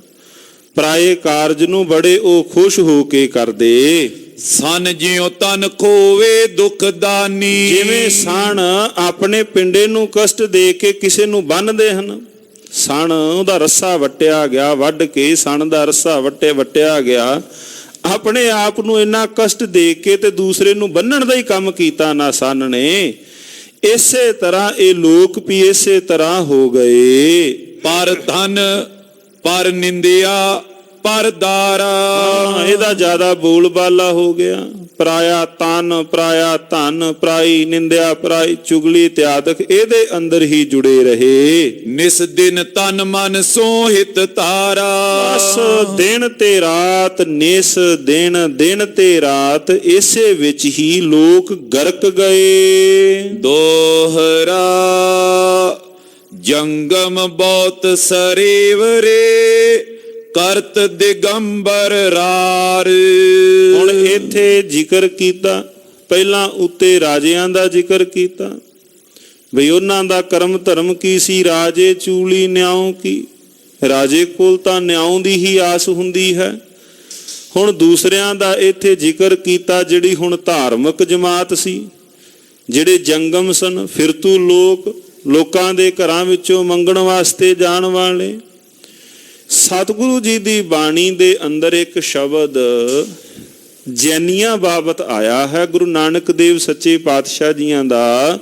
ਪਰਾਏ ਕਾਰਜ ਨੂੰ ਬੜੇ ਉਹ ਖੁਸ਼ ਹੋ ਕੇ ਕਰਦੇ। ਸਨ ਜਿਉ ਤਨ ਖੋਵੇ ਦੁਖ ਦਾਨੀ। ਜਿਵੇਂ ਸਣ ਆਪਣੇ ਪਿੰਡੇ ਨੂੰ ਕਸ਼ਟ ਦੇ ਕੇ ਕਿਸੇ ਨੂੰ ਬੰਨ੍ਹਦੇ ਹਨ। ਸਣ ਉਹਦਾ ਰੱਸਾ ਵੱਟਿਆ ਗਿਆ, ਵੱਢ ਕੇ ਸਣ ਦਾ ਰੱਸਾ ਵੱਟਿਆ ਗਿਆ। ਆਪਣੇ ਆਪ ਨੂੰ ਇੰਨਾ ਕਸ਼ਟ ਦੇ ਕੇ ਤੇ ਦੂਸਰੇ ਨੂੰ ਬੰਨਣ ਦਾ ਹੀ ਕੰਮ ਕੀਤਾ ਨਾ ਸਣ ਨੇ। ਇਸੇ ਤਰ੍ਹਾਂ ਇਹ ਲੋਕ ਵੀ ਇਸੇ ਤਰ੍ਹਾਂ ਹੋ ਗਏ। ਪਰ ਧਨ ਪਰ ਨਿੰਦਿਆ ਪਰਦਾਰਾ। ਇਹਦਾ ਜ਼ਿਆਦਾ ਬੋਲ ਬਾਲਾ ਹੋ ਗਿਆ। ਪਰਾਇਆ ਤਨ, ਪਰਾਇਆ ਧਨ, ਪਰਾਈ ਨਿੰਦਿਆ, ਪਰਾਈ ਚੁਗਲੀ ਇਤਿਆਦਿਕ ਇਹਦੇ ਅੰਦਰ ਹੀ ਜੁੜੇ ਰਹੇ। ਨਿਸ ਦਿਨ ਤਨ ਮਨ ਸੋਹਿਤ ਤਾਰਾ। ਬਸ ਦਿਨ ਤੇ ਰਾਤ, ਨਿਸ ਦਿਨ, ਦਿਨ ਤੇ ਰਾਤ ਇਸੇ ਵਿੱਚ ਹੀ ਲੋਕ ਗਰਕ ਗਏ। ਦੋਹਰਾ ਜੰਗਮ ਬਹੁਤ ਸਰੇਵਰੇ ਕਰਤ ਦਿਗੰਬਰ ਰਾਰ। ਹੁਣ ਇੱਥੇ ਜ਼ਿਕਰ ਕੀਤਾ, ਪਹਿਲਾਂ ਉੱਤੇ ਰਾਜਿਆਂ ਦਾ ਜ਼ਿਕਰ ਕੀਤਾ ਬਈ ਉਹਨਾਂ ਦਾ ਕਰਮ ਧਰਮ ਕੀ ਸੀ। ਰਾਜੇ ਚੂਲੀ ਨਿਆਉ ਕੀ, ਰਾਜੇ ਕੋਲ ਤਾਂ ਨਿਆਉ ਦੀ ਹੀ ਆਸ ਹੁੰਦੀ ਹੈ। ਹੁਣ ਦੂਸਰਿਆਂ ਦਾ ਇੱਥੇ ਜ਼ਿਕਰ ਕੀਤਾ ਜਿਹੜੀ ਹੁਣ ਧਾਰਮਿਕ ਜਮਾਤ ਸੀ, ਜਿਹੜੇ ਜੰਗਮ ਸਨ, ਫਿਰਤੂ ਲੋਕ, ਲੋਕਾਂ ਦੇ ਘਰਾਂ ਵਿੱਚੋਂ ਮੰਗਣ ਵਾਸਤੇ ਜਾਣ ਵਾਲੇ। ਸਤਿਗੁਰੂ ਜੀ ਦੀ ਬਾਣੀ ਦੇ ਅੰਦਰ ਇੱਕ ਸ਼ਬਦ ਜੈਨੀਆਂ ਬਾਬਤ ਆਇਆ ਹੈ। ਗੁਰੂ ਨਾਨਕ ਦੇਵ ਸੱਚੇ ਪਾਤਸ਼ਾਹ ਜੀਆਂ ਦਾ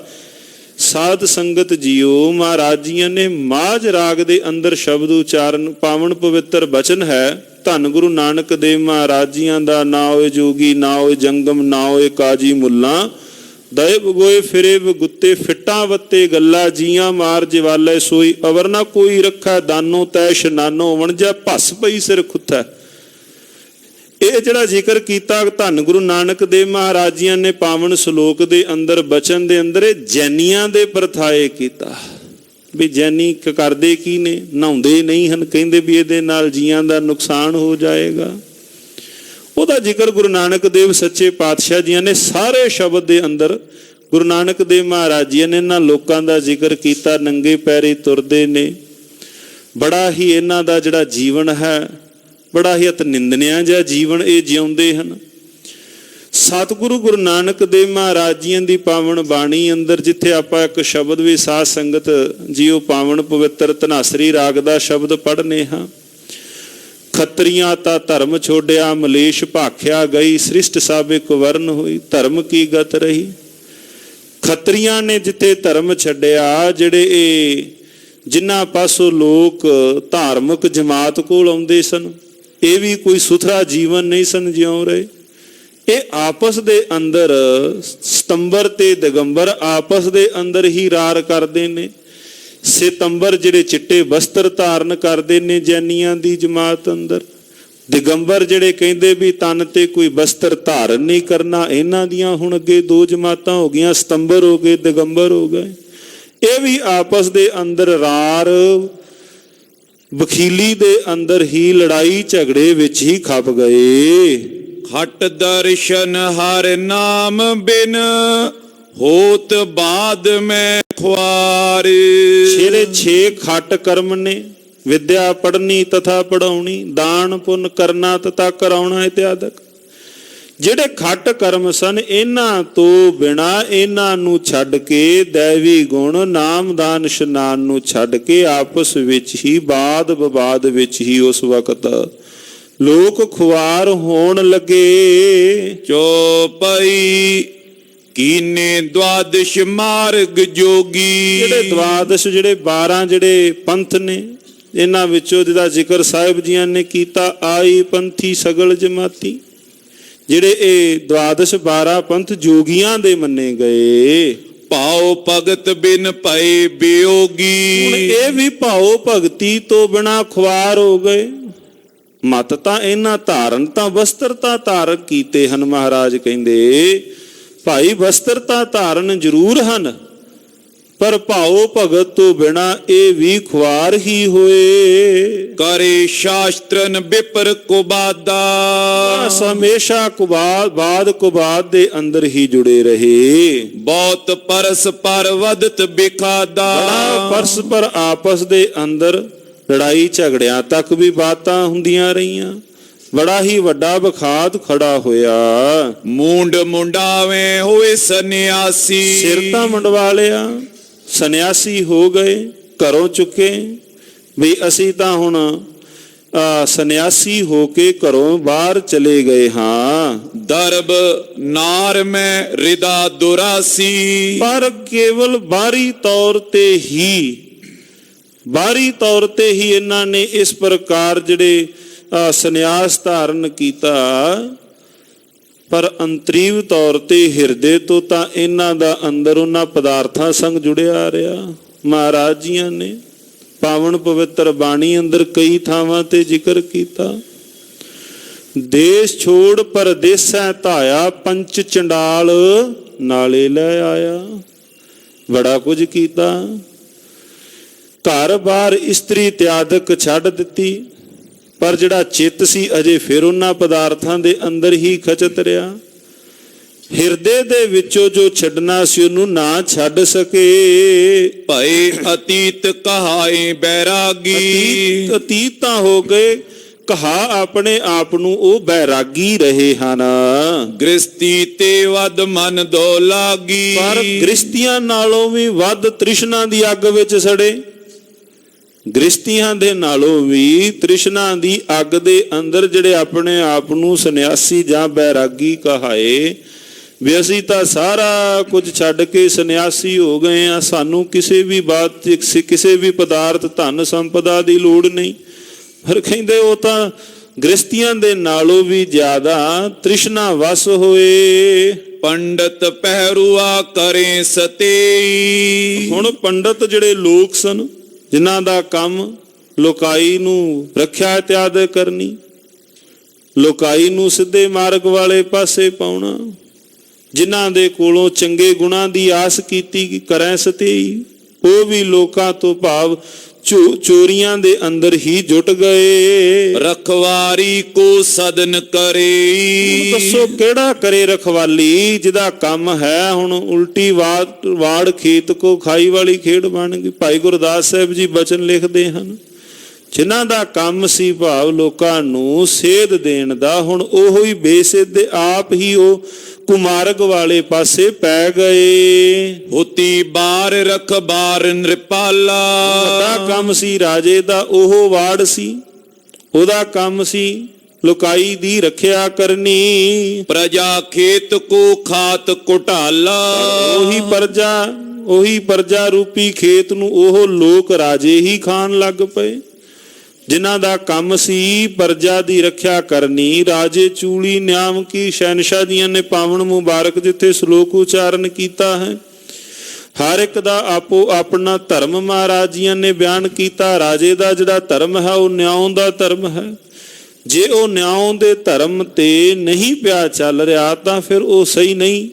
ਸਾਧ ਸੰਗਤ ਜੀਓ ਮਹਾਰਾਜ ਜੀਆਂ ਨੇ ਮਾਝ ਰਾਗ ਦੇ ਅੰਦਰ ਸ਼ਬਦ ਉਚਾਰਨ, ਪਾਵਨ ਪਵਿੱਤਰ ਬਚਨ ਹੈ। ਧੰਨ ਗੁਰੂ ਨਾਨਕ ਦੇਵ ਮਹਾਰਾਜ ਜੀਆਂ ਦਾ ਨਾ ਹੋਏ ਜੋਗੀ, ਨਾ ਹੋਏ ਜੰਗਮ, ਨਾ ਹੋਏ ਕਾਜੀ ਮੁੱਲਾ, ਦਏ ਬਗੋਏ ਫਿਰੇ ਬਗੁੱਤੇ, ਫਿੱਟਾਂ ਵੱਤੇ ਗੱਲਾਂ, ਜੀਆਂ ਮਾਰ ਜਵਾਲੇ ਸੋਈ, ਅਵਰ ਨਾ ਕੋਈ ਰੱਖਾ, ਦਾਨੋ ਤੈ ਸ਼ਨਾਨੋ, ਵਣਜਾ ਭਸ ਪਈ ਸਿਰ ਖੁੱਥਾ। ਇਹ ਜਿਹੜਾ ਜ਼ਿਕਰ ਕੀਤਾ ਧੰਨ ਗੁਰੂ ਨਾਨਕ ਦੇਵ ਮਹਾਰਾਜ ਜੀਆਂ ਨੇ ਪਾਵਨ ਸ਼ਲੋਕ ਦੇ ਅੰਦਰ, ਬਚਨ ਦੇ ਅੰਦਰ, ਇਹ ਜੈਨੀਆਂ ਦੇ ਪਰਥਾਏ ਕੀਤਾ ਵੀ ਜੈਨੀ ਕਰਦੇ ਕੀ ਨੇ, ਨਹਾਉਂਦੇ ਨਹੀਂ ਹਨ, ਕਹਿੰਦੇ ਵੀ ਇਹਦੇ ਨਾਲ ਜੀਆਂ ਦਾ ਨੁਕਸਾਨ ਹੋ ਜਾਏਗਾ। ਉਹਦਾ ਜ਼ਿਕਰ ਗੁਰੂ ਨਾਨਕ ਦੇਵ ਸੱਚੇ ਪਾਤਸ਼ਾਹ ਜੀਆਂ ਨੇ ਸਾਰੇ ਸ਼ਬਦ ਦੇ ਅੰਦਰ, ਗੁਰੂ ਨਾਨਕ ਦੇਵ ਮਹਾਰਾਜ ਜੀ ਨੇ ਇਹਨਾਂ ਲੋਕਾਂ ਦਾ ਜ਼ਿਕਰ ਕੀਤਾ, ਨੰਗੇ ਪੈਰੀ ਤੁਰਦੇ ਨੇ, ਬੜਾ ਹੀ ਇਹਨਾਂ ਦਾ ਜਿਹੜਾ ਜੀਵਨ ਹੈ ਬੜਾ ਹੀ ਅਤ ਨਿੰਦਨਿਆ ਜਿਹਾ ਜੀਵਨ ਇਹ ਜਿਉਂਦੇ ਹਨ। ਸਤਿਗੁਰੂ ਗੁਰੂ ਨਾਨਕ ਦੇਵ ਮਹਾਰਾਜ ਜੀਆਂ ਦੀ ਪਾਵਨ ਬਾਣੀ ਅੰਦਰ ਜਿੱਥੇ ਆਪਾਂ ਇੱਕ ਸ਼ਬਦ ਵੀ ਸਾਧ ਸੰਗਤ ਜੀਓ ਪਾਵਨ ਪਵਿੱਤਰ ਧਨਾਸਰੀ ਰਾਗ ਦਾ ਸ਼ਬਦ ਪੜ੍ਹਨੇ ਹਾਂ। ਖੱਤਰੀਆਂ ਤਾਂ ਧਰਮ ਛੋੜਿਆ, ਮਲੇਸ਼ ਭਾਖਿਆ ਗਈ, ਸ੍ਰਿਸ਼ਟ ਸਭ ਇੱਕ ਵਰਨ ਹੋਈ, ਧਰਮ ਕੀ ਗਤ ਰਹੀ। ਖੱਤਰੀਆਂ ਨੇ ਜਿੱਥੇ ਧਰਮ ਛੱਡਿਆ, ਜਿਹੜੇ ਇਹ ਜਿਨ੍ਹਾਂ ਪਾਸੋਂ ਲੋਕ ਧਾਰਮਿਕ ਜਮਾਤ ਕੋਲ ਆਉਂਦੇ ਸਨ, ਇਹ ਵੀ ਕੋਈ ਸੁਥਰਾ ਜੀਵਨ ਨਹੀਂ ਸਨ ਜਿਉਂ ਰਹੇ। ਇਹ ਆਪਸ ਦੇ ਅੰਦਰ ਸਤੰਬਰ ਤੇ ਦਿਗੰਬਰ ਆਪਸ ਦੇ ਅੰਦਰ ਹੀ ਰਾਰ ਕਰਦੇ ਨੇ। ਸਿਤੰਬਰ ਜਿਹੜੇ ਚਿੱਟੇ ਵਸਤਰ ਧਾਰਨ ਕਰਦੇ ਨੇ ਜੈਨੀਆਂ ਦੀ ਜਮਾਤ ਅੰਦਰ, ਦਿਗੰਬਰ ਜਿਹੜੇ ਕਹਿੰਦੇ ਵੀ ਤਨ ਤੇ ਕੋਈ ਵਸਤਰ ਧਾਰਨ ਨਹੀਂ ਕਰਨਾ। ਇਹਨਾਂ ਦੀਆਂ ਹੁਣ ਅੱਗੇ ਦੋ ਜਮਾਤਾਂ ਹੋ ਗਈਆਂ, ਸਤੰਬਰ ਹੋ ਗਏ, ਦਿਗੰਬਰ ਹੋ ਗਏ। ਇਹ ਵੀ ਆਪਸ ਦੇ ਅੰਦਰ ਰਾਰ ਵਖੀਲੀ ਦੇ ਅੰਦਰ ਹੀ ਲੜਾਈ ਝਗੜੇ ਵਿੱਚ ਹੀ ਖਪ ਗਏ। ਖਟ ਦਰਸ਼ਨ ਹਰ ਨਾਮ ਬਿਨ ਹੋਤ ਬਾਦ ਮੈਂ ਖੁਆਰ। ਛੇਰੇ 6 ਖੱਟ ਕਰਮ ਨੇ, ਵਿਦਿਆ ਪੜ੍ਹਨੀ ਤਥਾ ਪੜਾਉਣੀ, ਦਾਨ ਪੁੰਨ ਕਰਨਾ ਤਥਾ ਕਰਾਉਣਾ ਇਤਿਆਦਿਕ। ਜਿਹੜੇ ਖੱਟ ਕਰਮ ਸਨ, ਇਹਨਾਂ ਤੋਂ ਬਿਨਾ, ਇਹਨਾਂ ਨੂੰ ਛੱਡ ਕੇ, ਦੈਵੀ ਗੁਣ ਨਾਮ ਦਾਨ ਇਸ਼ਨਾਨ ਨੂੰ ਛੱਡ ਕੇ ਆਪਸ ਵਿੱਚ ਹੀ ਬਾਦ ਵਿਵਾਦ ਵਿੱਚ ਹੀ ਉਸ ਵਕਤ ਲੋਕ ਖੁਆਰ ਹੋਣ ਲੱਗੇ। ਚੋਪਈ ਕੀਨੇ ਦਵਾਦਸ਼ ਮਾਰਗ ਜੋਗੀ। ਜਿਹੜੇ ਦਵਾਦਸ਼, ਜਿਹੜੇ 12 ਜਿਹੜੇ ਪੰਥ ਨੇ, ਇਹਨਾਂ ਵਿੱਚੋਂ ਜਿਹਦਾ ਜ਼ਿਕਰ ਸਾਹਿਬ ਜੀਆਂ ਨੇ ਕੀਤਾ, ਆਈ ਪੰਥੀ ਸਗਲ ਜਮਾਤੀ। ਜਿਹੜੇ ਇਹ ਦਵਾਦਸ਼ 12 ਪੰਥ ਜੋਗੀਆਂ ਦੇ ਮੰਨੇ ਗਏ। ਭਾਉ ਭਗਤ ਬਿਨ ਭਏ ਬਿਯੋਗੀ। ਹੁਣ ਇਹ ਵੀ ਭਾਉ ਭਗਤੀ ਤੋਂ ਬਿਨਾ ਖੁਆਰ ਹੋ ਗਏ। ਮਤ ਤਾਂ ਇਹਨਾਂ ਧਾਰਨ ਤਾਂ ਵਸਤਰ ਤਾਂ ਧਾਰਨ ਕੀਤੇ ਹਨ। ਮਹਾਰਾਜ ਕਹਿੰਦੇ ਭਾਈ ਵਸਤਰ ਤਾਂ ਧਾਰਨ ਜ਼ਰੂਰ ਹਨ, ਪਰ ਭਾਉ ਭਗਤ ਤੋਂ ਬਿਨਾ ਇਹ ਵੀ ਖੁਆਰ ਹੀ ਹੋਏ। ਕਰੇ ਸ਼ਾਸਤਰਨ ਵਿਪਰ ਕੁਬਾਦਾ। ਹਮੇਸ਼ਾ ਬਾਦ ਕੁਬਾਦ ਦੇ ਅੰਦਰ ਹੀ ਜੁੜੇ ਰਹੇ। ਬਹੁਤ ਪਰਸ ਪਰ ਵਦਤ ਬਿਖਾਦਾ। ਬੜਾ ਪਰਸਪਰ ਆਪਸ ਦੇ ਅੰਦਰ ਲੜਾਈ ਝਗੜਿਆਂ ਤੱਕ ਵੀ ਬਾਤਾਂ ਹੁੰਦੀਆਂ ਰਹੀਆਂ। ਬੜਾ ਹੀ ਵੱਡਾ ਵਿਖਾਦ ਖੜਾ ਹੋਇਆ। ਮੂੰਡ ਮੁੰਡਾਵੇਂ ਹੋਏ ਸੰਨਿਆਸੀ। ਸਿਰ ਤਾਂ ਮੁੰਡਵਾ ਲਿਆ, ਸੰਨਿਆਸੀ ਹੋ ਗਏ, ਘਰੋਂ ਚੁੱਕੇ ਵੀ ਅਸੀਂ ਤਾਂ ਹੁਣ ਸੰਨਿਆਸੀ ਹੋ ਕੇ ਘਰੋਂ ਬਾਹਰ ਚਲੇ ਗਏ ਹਾਂ। ਦਰਬ ਨਾਰ ਮੈਂ ਰਿਦਾ ਦੁਰਾਸੀ। ਪਰ ਕੇਵਲ ਬਾਹਰੀ ਤੌਰ ਤੇ ਹੀ ਇਹਨਾਂ ਨੇ ਇਸ ਪ੍ਰਕਾਰ ਜਿਹੜੇ ਸੰਨਿਆਸ ਧਾਰਨ ਕੀਤਾ, ਪਰ ਅੰਤਰੀਵ ਤੌਰ ਤੇ ਹਿਰਦੇ ਤੋਂ ਤਾਂ ਇਹਨਾਂ ਦਾ ਅੰਦਰ ਉਹਨਾਂ ਪਦਾਰਥਾਂ ਸੰਗ ਜੁੜਿਆ ਆ ਰਿਹਾ। ਮਹਾਰਾਜ ਜੀਆਂ ਨੇ ਪਾਵਨ ਪਵਿੱਤਰ ਬਾਣੀ ਅੰਦਰ ਕਈ ਥਾਵਾਂ ਤੇ ਜ਼ਿਕਰ ਕੀਤਾ। ਦੇਸ਼ ਛੋੜ ਪਰਦੇਸੈ ਧਾਇਆ, ਪੰਚ ਚੰਡਾਲ ਨਾਲੇ ਲੈ ਆਇਆ। ਬੜਾ ਕੁਝ ਕੀਤਾ। ਘਰ ਬਾਰ ਇਸਤਰੀ ਤਿਆਦਕ ਛੱਡ ਦਿੱਤੀ, ਪਰ ਜਿਹੜਾ ਚਿੱਤ ਸੀ ਅਜੇ ਫਿਰ ਉਹਨਾਂ ਪਦਾਰਥਾਂ ਦੇ ਅੰਦਰ ਹੀ ਖਚਤ ਰਿਹਾ। ਹਿਰਦੇ ਦੇ ਵਿੱਚੋਂ ਜੋ ਛੱਡਣਾ ਸੀ ਉਹਨੂੰ ਨਾ ਛੱਡ ਸਕੇ। ਭਏ ਅਤੀਤ ਕਹਾਏ ਬੈਰਾਗੀ, ਅਤੀਤ ਤਾਂ ਹੋ ਗਏ, ਕਹਾ ਆਪਣੇ ਆਪ ਨੂੰ ਉਹ ਬੈਰਾਗੀ ਰਹੇ ਹਨ। ਗ੍ਰਸਤੀ ਤੇ ਵੱਧ ਮਨ ਦੋ ਲਾਗੀ, ਪਰ ਗ੍ਰਸਤੀਆਂ ਨਾਲੋਂ ਵੀ ਵੱਧ ਤ੍ਰਿਸ਼ਨਾ ਦੀ ਅੱਗ ਵਿੱਚ ਸੜੇ। ਗ੍ਰਸਤੀਆਂ ਦੇ ਨਾਲੋਂ ਵੀ ਤ੍ਰਿਸ਼ਨਾ ਦੀ ਅੱਗ ਦੇ ਅੰਦਰ ਜਿਹੜੇ ਆਪਣੇ ਆਪ ਨੂੰ ਸੰਨਿਆਸੀ ਜਾਂ ਬੈਰਾਗੀ ਕਹਾਏ, ਵੀ ਅਸੀਂ ਤਾਂ ਸਾਰਾ ਕੁਝ ਛੱਡ ਕੇ ਸੰਨਿਆਸੀ ਹੋ ਗਏ ਆ, ਸਾਨੂੰ ਕਿਸੇ ਵੀ ਬਾਤ ਕਿਸੇ ਵੀ ਪਦਾਰਥ ਧਨ ਸੰਪਦਾ ਦੀ ਲੋੜ ਨਹੀਂ। ਪਰ ਕਹਿੰਦੇ ਉਹ ਤਾਂ ਗ੍ਰਸਤੀਆਂ ਦੇ ਨਾਲੋਂ ਵੀ ਜ਼ਿਆਦਾ ਤ੍ਰਿਸ਼ਨਾ ਵਸ ਹੋਏ। ਪੰਡਤ ਪਹਿਰੂਆ ਕਰੇ ਸਤੇਈ, ਹੁਣ ਪੰਡਤ ਜਿਹੜੇ ਲੋਕ ਸਨ, ਜਿਨ੍ਹਾਂ ਦਾ ਕੰਮ ਲੋਕਾਈ ਨੂੰ ਰੱਖਿਆ ਇਤਿਆਦ ਕਰਨੀ, ਲੋਕਾਈ ਨੂੰ ਸਿੱਧੇ ਮਾਰਗ ਵਾਲੇ ਪਾਸੇ ਪਾਉਣਾ, ਜਿਨ੍ਹਾਂ ਦੇ ਕੋਲੋਂ ਚੰਗੇ ਗੁਣਾਂ ਦੀ ਆਸ ਕੀਤੀ ਕਰੈ ਸਤੇਈ, ਉਹ ਵੀ ਲੋਕਾਂ ਤੋਂ ਭਾਵ ਚੋਰੀਆਂ ਦੇ ਅੰਦਰ ਹੀ ਜੁਟ ਗਏ। ਰਖਵਾਰੀ ਕੋ ਸਦਨ ਕਰੇ, ਦੱਸੋ ਕਿਹੜਾ ਕਰੇ ਰਖਵਾਲੀ, ਜਿਹਦਾ ਕੰਮ ਹੈ ਹੁਣ ਉਲਟੀ ਵਾੜ ਖੇਤ ਕੋ ਖਾਈ ਵਾਲੀ ਖੇਡ ਬਣ ਗਈ। ਭਾਈ ਗੁਰਦਾਸ ਸਾਹਿਬ ਜੀ ਬਚਨ ਲਿਖਦੇ ਹਨ, ਜਿਨ੍ਹਾਂ ਦਾ ਕੰਮ ਸੀ ਭਾਵ ਲੋਕਾਂ ਨੂੰ ਸੇਧ ਦੇਣ ਦਾ, ਹੁਣ ਉਹੋ ਹੀ ਬੇਸਿੱਧ ਆਪ ਹੀ ਉਹ ਕੁਮਾਰਗ ਵਾਲੇ ਪਾਸੇ ਪੈ ਗਏ। ਹੋਤੀ ਬਾਰ ਰਖਬਾਰ ਨਿਰਪਾਲਾ, ਵੱਡਾ ਕੰਮ ਸੀ ਰਾਜੇ ਦਾ, ਉਹ ਵਾੜ ਸੀ, ਉਹਦਾ ਕੰਮ ਸੀ ਲੋਕਾਈ ਦੀ ਰੱਖਿਆ ਕਰਨੀ। ਪ੍ਰਜਾ ਖੇਤ ਕੋ ਖਾਤ ਘੁਟਾਲਾ, ਉਹੀ ਪ੍ਰਜਾ ਰੂਪੀ ਖੇਤ ਨੂੰ ਉਹ ਲੋਕ ਰਾਜੇ ਹੀ ਖਾਣ ਲੱਗ ਪਏ, ਜਿਨ੍ਹਾਂ ਦਾ ਕੰਮ ਸੀ ਪ੍ਰਜਾ ਦੀ ਰੱਖਿਆ ਕਰਨੀ। ਰਾਜੇ ਚੂਲੀ ਨਿਆਮ ਕੀ, ਸ਼ਹਿਨਸ਼ਾਹ ਜੀਆਂ ਨੇ ਪਾਵਨ ਮੁਬਾਰਕ ਜਿੱਥੇ ਸ਼ਲੋਕ ਉਚਾਰਨ ਕੀਤਾ ਹੈ, ਹਰ ਇੱਕ ਦਾ ਆਪੋ ਆਪਣਾ ਧਰਮ ਮਹਾਰਾਜ ਜੀਆਂ ਨੇ ਬਿਆਨ ਕੀਤਾ। ਰਾਜੇ ਦਾ ਜਿਹੜਾ ਧਰਮ ਹੈ ਉਹ ਨਿਆਂ ਦਾ ਧਰਮ ਹੈ। ਜੇ ਉਹ ਨਿਆਂ ਦੇ ਧਰਮ ਤੇ ਨਹੀਂ ਪਿਆ ਚੱਲ ਰਿਹਾ ਤਾਂ ਫਿਰ ਉਹ ਸਹੀ ਨਹੀਂ।